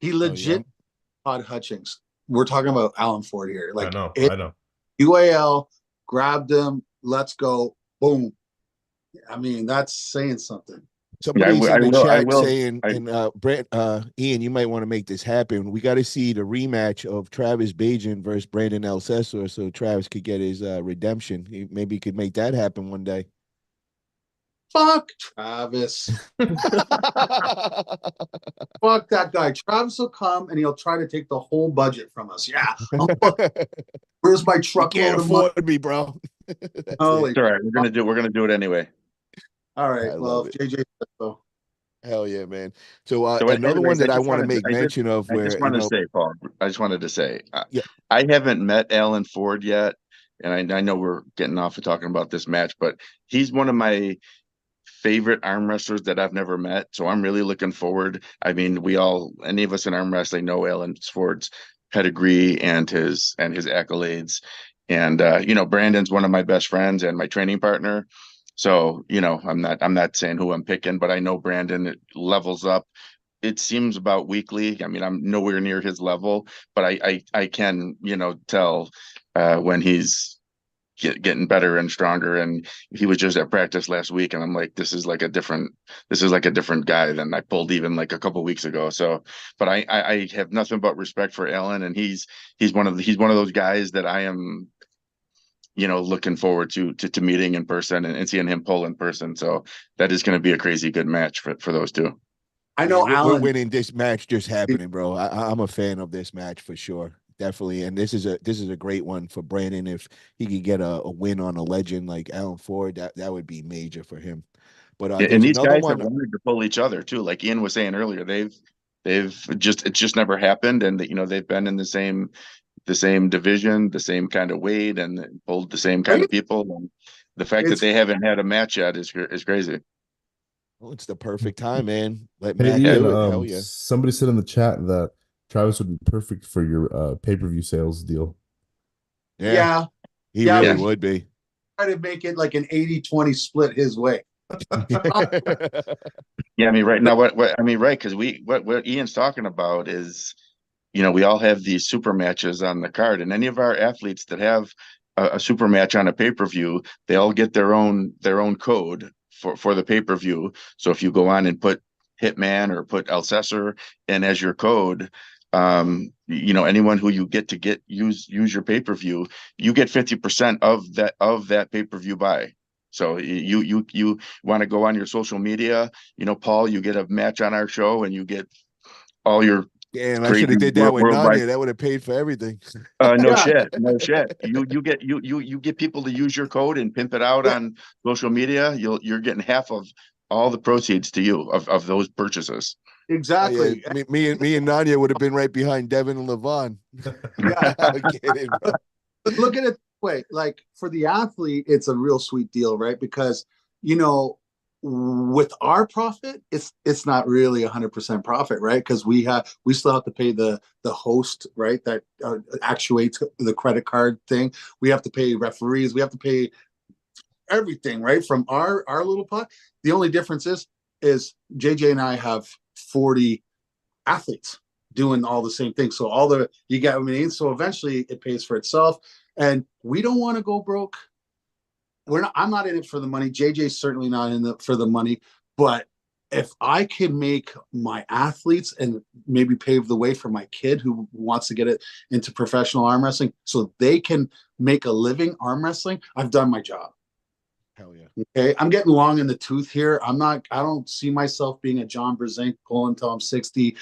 He legit Todd Hutchings. We're talking about Alan Ford here. Like I know. UAL grabbed him. Let's go. Boom. I mean, that's saying something. Somebody's in the chat saying, Ian, you might want to make this happen. We got to see the rematch of Travis Bajan versus Brandon Alcessor so Travis could get his redemption. Maybe he could make that happen one day. Fuck Travis. Fuck that guy. Travis will come and he'll try to take the whole budget from us. Yeah. Where's my truck? You can't afford me, bro. All right. We're gonna do it anyway. All right. Well, JJ said so. Hell yeah, man. So another one that I want to make mention of where I just wanted to say, Paul, I haven't met Alan Ford yet, and I know we're getting off of talking about this match, but he's one of my favorite arm wrestlers that I've never met. So I'm really looking forward. I mean, any of us in arm wrestling know Alan Ford's pedigree and his accolades. And Brandon's one of my best friends and my training partner. So, I'm not saying who I'm picking, but I know Brandon levels up. It seems about weekly. I mean, I'm nowhere near his level, but I can, tell when he's getting better and stronger. And he was just at practice last week, and I'm like, this is like a different guy than I pulled even like a couple of weeks ago. So, but I have nothing but respect for Alan, and he's one of those guys that I am, looking forward to meeting in person and seeing him pull in person. So that is going to be a crazy good match for those two. I know we're winning this match just happening, bro. I'm a fan of this match for sure. Definitely. And this is a great one for Brandon. If he could get a win on a legend like Alan Ford, that would be major for him. But and these guys have wanted to pull each other too. Like Ian was saying earlier, it's just never happened. And they've been in the same division, the same kind of weight, and pulled the same kind of people. And the fact that they haven't had a match yet is crazy. Well, it's the perfect time, man. Let Matt do it. Hell yeah. Somebody said in the chat that Travis would be perfect for your pay-per-view sales deal. Yeah. He really would be. Try to make it like an 80-20 split his way. Yeah, I mean, right now, because what Ian's talking about is, we all have these super matches on the card, and any of our athletes that have a super match on a pay-per-view, they all get their own code for the pay-per-view. So if you go on and put Hitman or put Alcessor in as your code, anyone who you get use your pay-per-view, you get 50% of that pay-per-view buy. So you want to go on your social media, Paul, you get a match on our show and you get all your Damn, I great should have did that with worldwide. Nanya. That would have paid for everything. No Yeah. shit, no shit. You get people to use your code and pimp it out Yeah. on social media. You're getting half of all the proceeds to you of those purchases. Oh, yeah. Exactly. Me and Nanya would have been right behind Devin and Levon. Yeah. I'm kidding, bro. But look at it this way, like for the athlete, it's a real sweet deal, right? Because with our profit, it's not really 100% profit, right? Because we still have to pay the host, right? That actuates the credit card thing. We have to pay referees. We have to pay everything, right? From our little pot. The only difference is JJ and I have 40 athletes doing all the same thing. So you get what I mean? So eventually it pays for itself. And we don't want to go broke. I'm not in it for the money. JJ's certainly not in it for the money. But if I can make my athletes and maybe pave the way for my kid who wants to get it into professional arm wrestling so they can make a living arm wrestling, I've done my job. Hell yeah. Okay. I'm getting long in the tooth here. I don't see myself being a John Brisson pulling until I'm 60.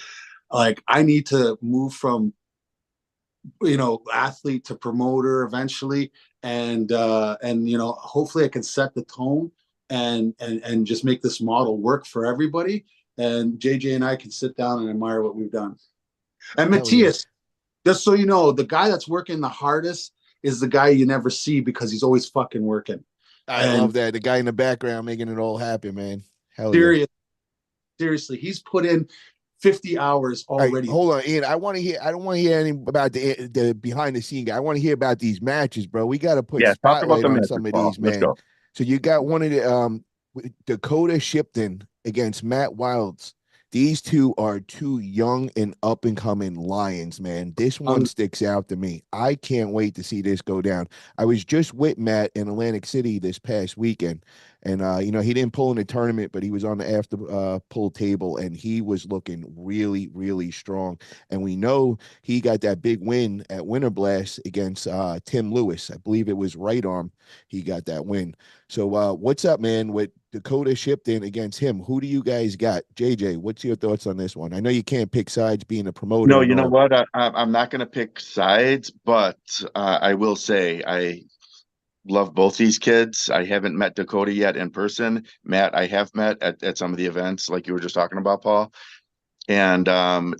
Like I need to move from athlete to promoter eventually, and hopefully I can set the tone and just make this model work for everybody, and JJ and I can sit down and admire what we've done. And Matthias, just so you know, the guy that's working the hardest is the guy you never see because he's always fucking working. I love that. The guy in the background making it all happen, man. Hell yeah. yeah. Seriously, he's put in 50 hours already. Right, hold on, Ian. I don't want to hear any about the behind the scene guy. I want to hear about these matches, bro. We got to put spotlight on some of these, man. Go. So you got one of the Dakota Shipton against Matt Wilds. These two are two young and up and coming lions, man. This one sticks out to me. I can't wait to see this go down. I was just with Matt in Atlantic City this past weekend, and he didn't pull in the tournament, but he was on the after pull table, and he was looking really, really strong. And we know he got that big win at Winter Blast against Tim Lewis. I believe it was right arm. He got that win. So what's up, man, with Dakota Shipton against him? Who do you guys got? JJ, what's your thoughts on this one? I know you can't pick sides being a promoter. No, you know what? I'm not going to pick sides, but I will say I love both these kids. I haven't met Dakota yet in person. Matt, I have met at some of the events like you were just talking about, Paul. And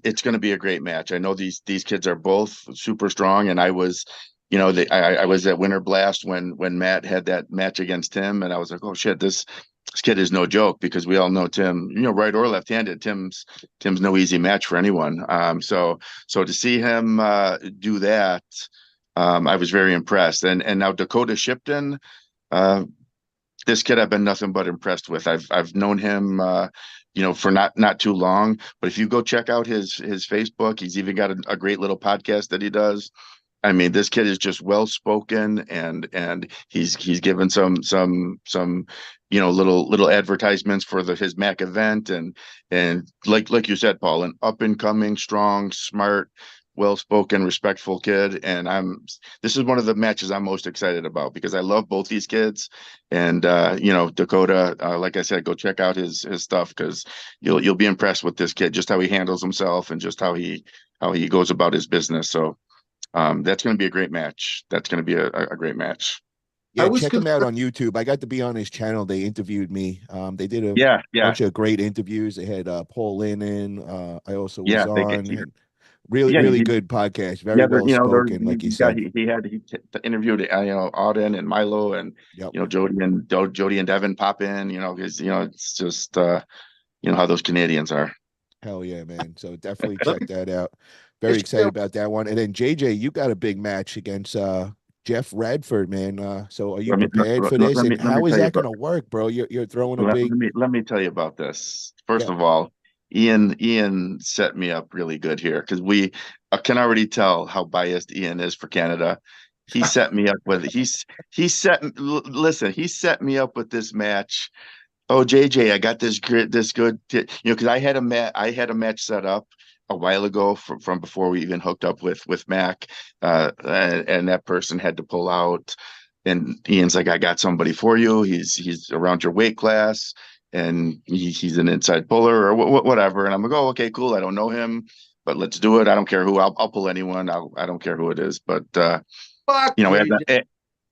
it's going to be a great match. I know these kids are both super strong, and I was I was at Winter Blast when Matt had that match against Tim, and I was like, oh shit, this kid is no joke, because we all know Tim, right or left-handed. Tim's no easy match for anyone. So to see him do that, I was very impressed. And now Dakota Shipton, this kid I've been nothing but impressed with. I've known him for not too long, but if you go check out his Facebook, he's even got a great little podcast that he does. I mean, this kid is just well spoken, and he's given some little advertisements for his MAC event, and like you said, Paul, an up and coming, strong, smart, well spoken, respectful kid. And this is one of the matches I'm most excited about, because I love both these kids. And Dakota, like I said, go check out his stuff, because you'll be impressed with this kid, just how he handles himself and just how he goes about his business. So that's going to be a great match. That's going to be a great match. Yeah, check him out on YouTube. I got to be on his channel. They interviewed me. They did a bunch of great interviews. They had Paul Lynn in. I also was on. Really good podcast. Very well spoken, like you said. He interviewed Auden and Milo, and Jody and Devin pop in. Because it's just how those Canadians are. Hell yeah, man! So definitely check that out. Very excited about that one. And then JJ, you got a big match against Jeff Radford, man. So are you prepared for this? And how is that going to work, bro? You're throwing a big. Let me tell you about this. First of all, Ian set me up really good here, because we can already tell how biased Ian is for Canada. He set me up with he set me up with this match. Oh, JJ, I got this good, because I had a match set up a while ago from before we even hooked up with Mac, and that person had to pull out. And Ian's like, I got somebody for you. He's around your weight class, and he's an inside puller or whatever. And I'm like, oh, okay, cool. I don't know him, but let's do it. I don't care who. I'll pull anyone. I don't care who it is. But Fuck you know, JJ.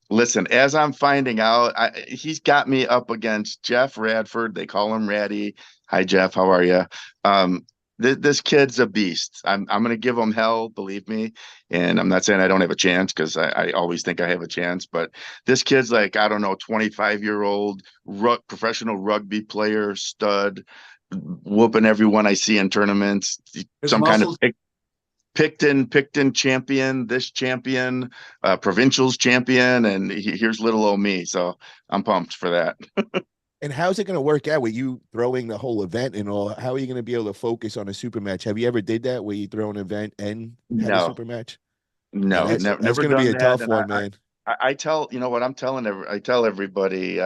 listen, as I'm finding out, he's got me up against Jeff Radford. They call him Ratty. Hi, Jeff. How are you? This kid's a beast. I'm going to give him hell, believe me. And I'm not saying I don't have a chance, because I always think I have a chance. But this kid's like, I don't know, 25-year-old professional rugby player, stud, whooping everyone I see in tournaments. His Some kind of muscles. Picton champion, this champion, provincials champion, and here's little old me. So I'm pumped for that. And how's it going to work out with you throwing the whole event and all? How are you going to be able to focus on a super match? Have you ever did that where you throw an event and had a No, super match? no, Man, that's never going to be done a that. tough And one, man. I tell, you know what I'm telling I tell everybody,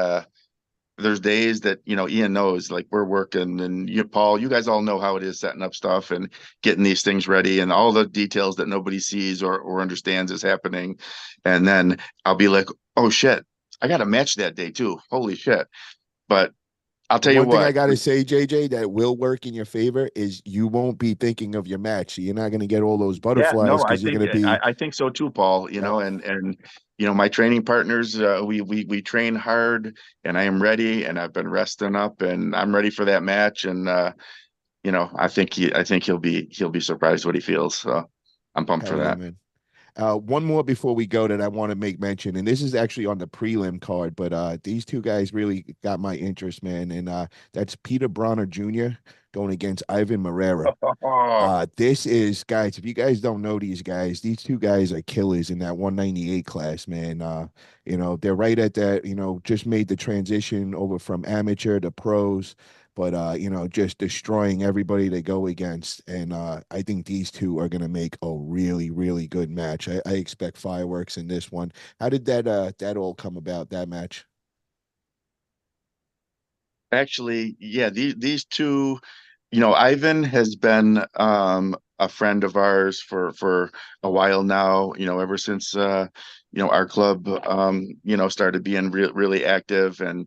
there's days that, you know, Ian knows, like, we're working, and Paul, you guys all know how it is setting up stuff and getting these things ready, and all the details that nobody sees or understands is happening. And then I'll be like, oh shit, I got a match that day too. Holy shit. But I'll tell you One thing I what, got to say, JJ, that will work in your favor is you won't be thinking of your match. So you're not going to get all those yeah, butterflies no, I because you're think going to be, I think so too, Paul. You yep. know, and you know, my training partners, we train hard, and I am ready, and I've been resting up, and I'm ready for that match. And you know, I think he'll be surprised what he feels. So I'm pumped for Hell yeah, that. man. One more before we go that I want to make mention, and this is actually on the prelim card, but these two guys really got my interest, man. And that's Peter Bronner Jr. going against Ivan Marrera. This is, guys, if you guys don't know these two guys are killers in that 198 class, man. You know, they're right at that, you know, just made the transition over from amateur to pros, but you know, just destroying everybody they go against. And I think these two are gonna make a really, really good match. I expect fireworks in this one. How did that all come about, that match? Actually, yeah, these two, you know, Ivan has been a friend of ours for a while now, you know, ever since you know, our club you know, started being really active. And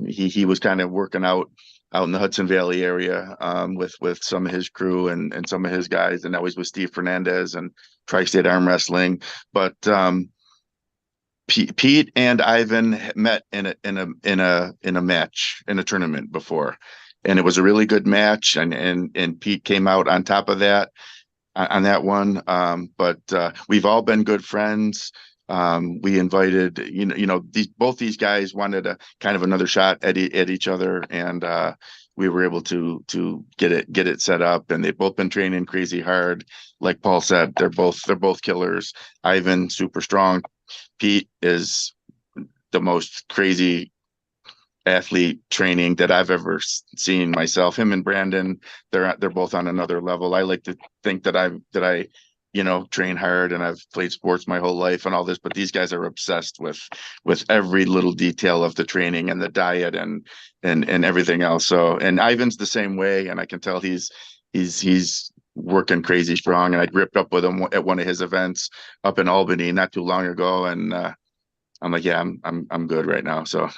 he was kind of working out in the Hudson Valley area with some of his crew and some of his guys, and always with Steve Fernandez and Tri-State Arm Wrestling. But Pete and Ivan met in a match in a tournament before, and it was a really good match. And Pete came out on top of that on that one. But we've all been good friends. We invited, you know, both these guys wanted a kind of another shot at each other, and we were able to get it set up. And they've both been training crazy hard. Like Paul said, they're both killers. Ivan, super strong. Pete is the most crazy athlete training that I've ever seen myself. Him and Brandon, they're both on another level. I like to think that I you know, train hard, and I've played sports my whole life and all this, but these guys are obsessed with every little detail of the training and the diet and everything else. So, and Ivan's the same way, and I can tell he's working crazy strong. And I gripped up with him at one of his events up in Albany not too long ago, and I'm like, yeah, I'm good right now. So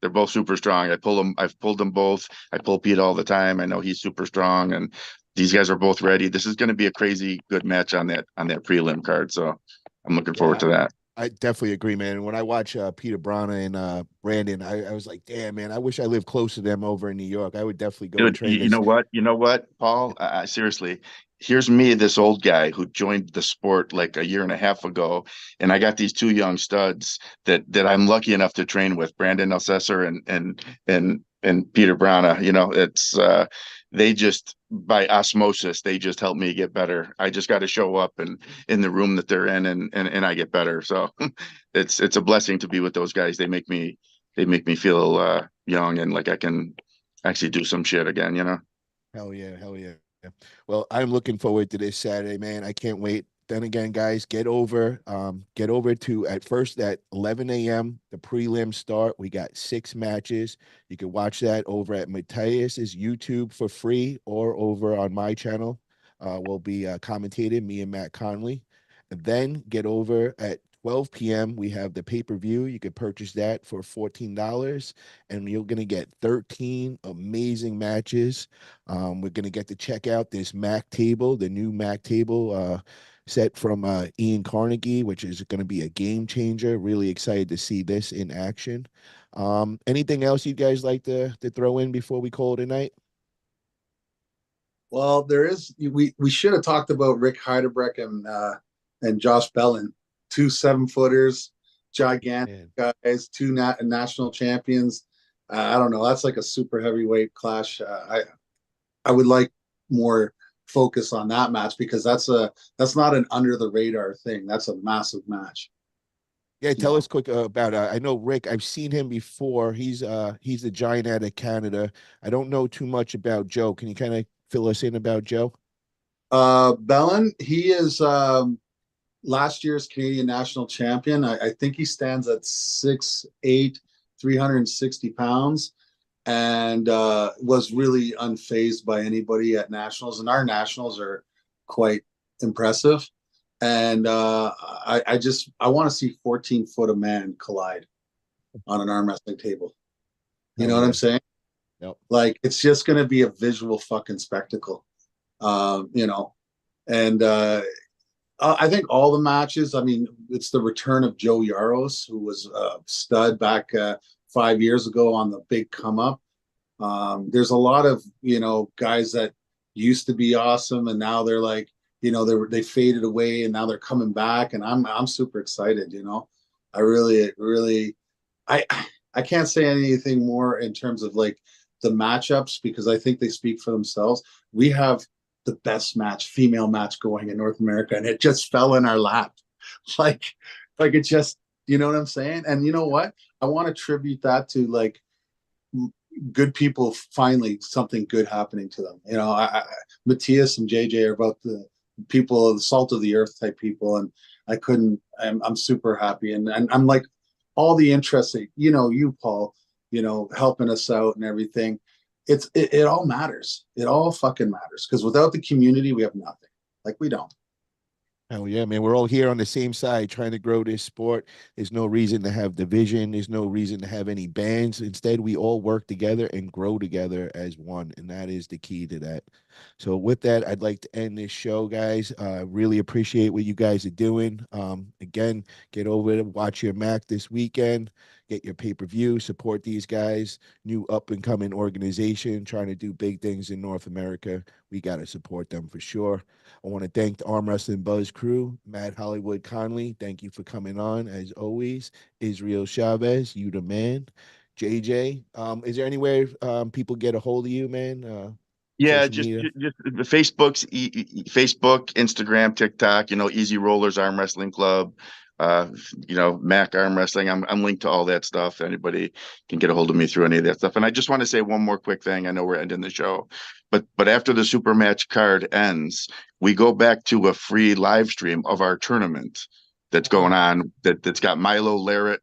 they're both super strong. I've pulled them both. I pull Pete all the time. I know he's super strong, and these guys are both ready. This is going to be a crazy good match on that prelim card. So I'm looking forward Yeah, to that. I definitely agree, man. When I watch Peter Bronner and Brandon, I was like, damn, man, I wish I lived close to them over in New York. I would definitely go and Dude, train you this. know what? You know what, Paul? Seriously, here's me, this old guy who joined the sport like a year and a half ago, and I got these two young studs that I'm lucky enough to train with, Brandon Alcessor and Peter Brana. You know, it's they just, by osmosis, they just help me get better. I just got to show up and in the room that they're in, and I get better. So it's a blessing to be with those guys. They make me feel young and like I can actually do some shit again, you know? Hell yeah, hell yeah. Well, I'm looking forward to this Saturday, man. I can't wait. Then again, guys, get over to at first at 11 a.m. the prelim start. We got 6 matches. You can watch that over at Mateus's YouTube for free or over on my channel. We'll be commentating, me and Matt Conley. And then get over at 12 p.m., we have the pay-per-view. You could purchase that for $14, and you're going to get 13 amazing matches. We're going to get to check out this Mac table, the new Mac table set from Ian Carnegie, which is going to be a game changer. Really excited to see this in action. Anything else you guys like to throw in before we call it a night? Well, we should have talked about Rick Heidebrecht and Josh Bellin, 2 7-footers, gigantic guys, 2 national champions. I don't know. That's like a super heavyweight clash. I would like more focus on that match because that's not an under the radar thing. That's a massive match. Yeah, tell us quick about I know Rick, I've seen him before. He's the giant out of Canada. I don't know too much about Joe. Can you kind of fill us in about Joe? Bellin, he is last year's Canadian national champion. I think he stands at 6'8", 360 pounds, and was really unfazed by anybody at nationals. And our nationals are quite impressive. And I want to see 14-foot of man collide on an arm wrestling table. You know what I'm saying? Yep. Like, it's just going to be a visual fucking spectacle. You know, and I think all the matches, I mean, it's the return of Joe Yaros, who was a stud back 5 years ago on the big come up. There's a lot of, you know, guys that used to be awesome and now they're like, you know, they faded away and now they're coming back, and I'm super excited. You know, I really I can't say anything more in terms of like the matchups because I think they speak for themselves. We have the best female match going in North America, and it just fell in our lap. Like it just, you know what I'm saying? And you know what? I want to tribute that to like good people, finally something good happening to them. You know, Matthias and JJ are about the people, the salt of the earth type people, and I'm super happy, and I'm like all the interest that, you know, you Paul, you know, helping us out and everything. It all matters. It all fucking matters, because without the community we have nothing. Like, we don't. Oh yeah, man. We're all here on the same side trying to grow this sport. There's no reason to have division. There's no reason to have any bands. Instead, we all work together and grow together as one. And that is the key to that. So with that, I'd like to end this show, guys. Really appreciate what you guys are doing. Again, get over to watch your Mac this weekend. Get your pay-per-view, support these guys, new up-and-coming organization trying to do big things in North America. We got to support them for sure. I want to thank the Arm Wrestling Buzz crew, Matt Hollywood Conley. Thank you for coming on, as always. Israel Chavez, you the man. JJ, is there anywhere people get a hold of you, man? Yeah, Social just media? the Facebook, Instagram, TikTok. You know, Easy Rollers Arm Wrestling Club. You know, Mac Arm Wrestling. I'm linked to all that stuff. Anybody can get a hold of me through any of that stuff. And I just want to say one more quick thing. I know we're ending the show, but after the super match card ends, we go back to a free live stream of our tournament that's going on. That's got Milo Larrett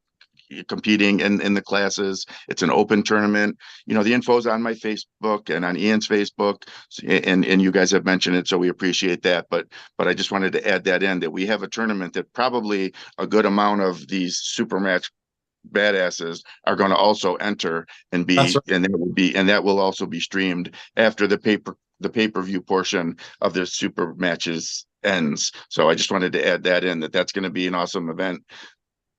competing in the classes. It's an open tournament. You know, the info's on my Facebook and on Ian's Facebook, and you guys have mentioned it, so we appreciate that. But I just wanted to add that in, that we have a tournament that probably a good amount of these super match badasses are going to also enter and be, That's right. and that will also be streamed after the pay-per-view portion of the super matches ends. So I just wanted to add that in, that's going to be an awesome event.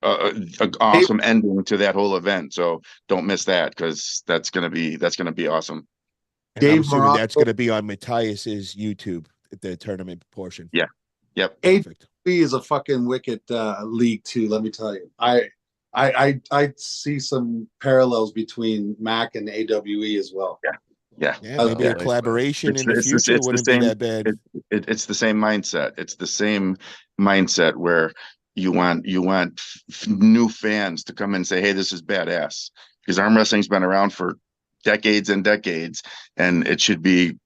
An awesome ending to that whole event. So don't miss that, because that's gonna be awesome. And I'm Dave assuming that's Morocco going to be on Matthias's YouTube, the tournament portion. Yeah. Yep. Perfect. AWE is a fucking wicked league too. Let me tell you, I see some parallels between Mac and AWE as well. Yeah. Yeah, maybe a collaboration in the future wouldn't be that bad. It's the same mindset. It's the same mindset where you want new fans to come in and say, hey, this is badass, because arm wrestling's been around for decades and decades, and it should be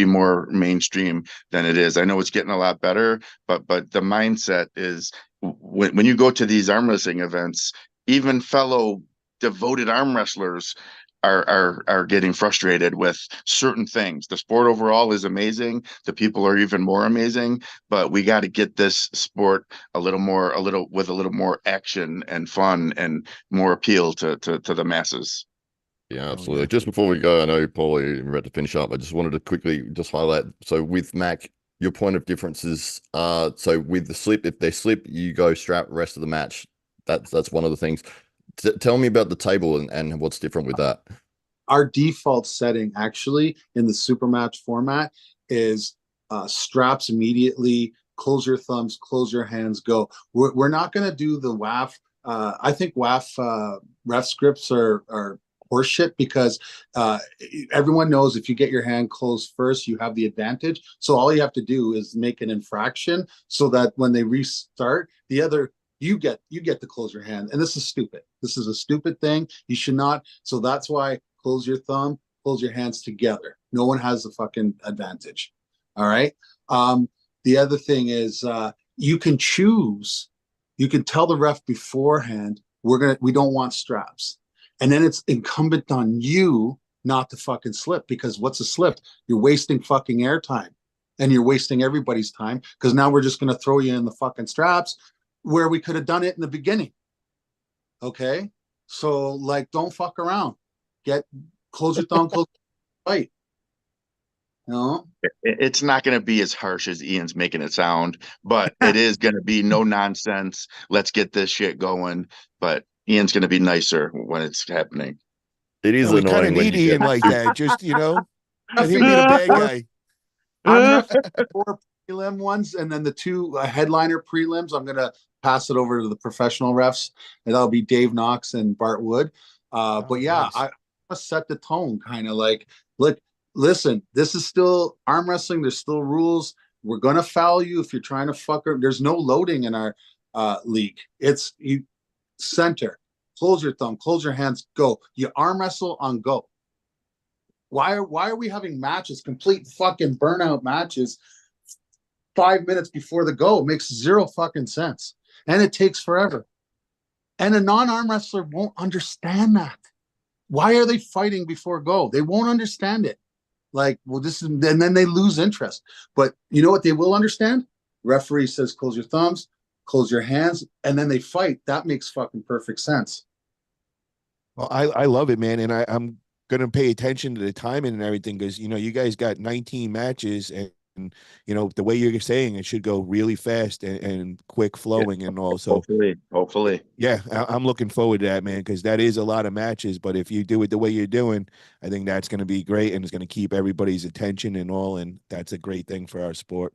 more mainstream than it is. I know it's getting a lot better, but the mindset is, when you go to these arm wrestling events, even fellow devoted arm wrestlers are getting frustrated with certain things. The sport overall is amazing. The people are even more amazing, but we got to get this sport a little more action and fun and more appeal to the masses. Yeah, Oh, absolutely. yeah. Just before we go, I know Paul, you're about to finish up. I just wanted to quickly just highlight. So with Mac, your point of differences. So with the slip, if they slip, you go strap rest of the match. That's one of the things. Tell me about the table and what's different with that. Our default setting actually in the super match format is straps immediately, close your thumbs, close your hands, go. We're not going to do the WAF. I think WAF ref scripts are horseshit because everyone knows if you get your hand closed first, you have the advantage. So all you have to do is make an infraction so that when they restart, the other you get to close your hand. And this is stupid. This is a stupid thing. You should not. So that's why close your thumb, close your hands together. No one has the fucking advantage. All right. The other thing is you can choose, you can tell the ref beforehand, we don't want straps. And then it's incumbent on you not to fucking slip, because what's a slip? You're wasting fucking airtime and you're wasting everybody's time, because now we're just going to throw you in the fucking straps where we could have done it in the beginning. Okay. So like, don't fuck around. Close your thumb, close your fight. No, It's not going to be as harsh as Ian's making it sound, but it is going to be no nonsense. Let's get this shit going. But Ian's going to be nicer when it's happening. It is We kind of annoying when need you Ian get. like that. Just, let him be the bad guy. I'm repping 4 prelim ones, and then the 2 headliner prelims. I'm gonna pass it over to the professional refs, and that'll be Dave Knox and Bart Wood. But yeah, nice. I must set the tone, kind of like, look, listen, this is still arm wrestling. There's still rules. We're gonna foul you if you're trying to fuck her. There's no loading in our league. It's you center, close your thumb, close your hands, go. You arm wrestle on go. Why are we having matches, complete fucking burnout matches, 5 minutes before the go? It makes zero fucking sense. And it takes forever. And a non-arm wrestler won't understand that. Why are they fighting before go? They won't understand it. Like, well, and then they lose interest. But you know what they will understand? Referee says, close your thumbs, close your hands, and then they fight. That makes fucking perfect sense. Well, I love it, man. And I'm going to pay attention to the timing and everything, because, you guys got 19 matches, and the way you're saying it should go really fast and quick flowing, and also Hopefully. Yeah, I'm looking forward to that, man, because that is a lot of matches. But if you do it the way you're doing, I think that's going to be great, and it's going to keep everybody's attention and all. And that's a great thing for our sport.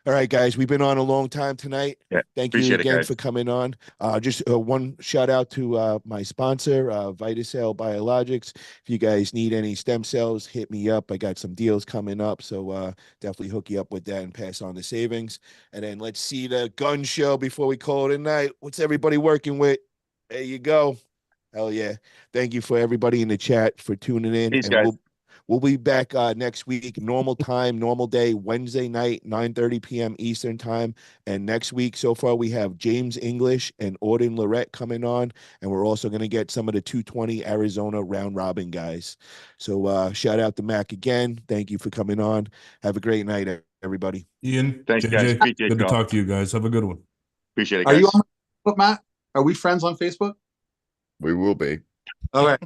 All right, guys, we've been on a long time tonight. Yeah, Thank you appreciate it, again guys. for coming on. Just one shout out to my sponsor, Vitacell Biologics. If you guys need any stem cells, hit me up. I got some deals coming up, so definitely hook you up with that and pass on the savings. And then let's see the gun show before we call it a night. What's everybody working with? There you go. Hell yeah. Thank you for everybody in the chat for tuning in. Peace, And guys. we'll be back next week, normal time, normal day, Wednesday night, 9:30 p.m. Eastern time. And next week, so far, we have James English and Auden Lorette coming on. And we're also going to get some of the 220 Arizona round robin guys. So shout out to Mac again. Thank you for coming on. Have a great night, everybody. Ian, Thanks, JJ, guys. Appreciate good to y'all. talk to you guys. Have a good one. Appreciate it, Are guys. you on Facebook, Matt? Are we friends on Facebook? We will be. All right.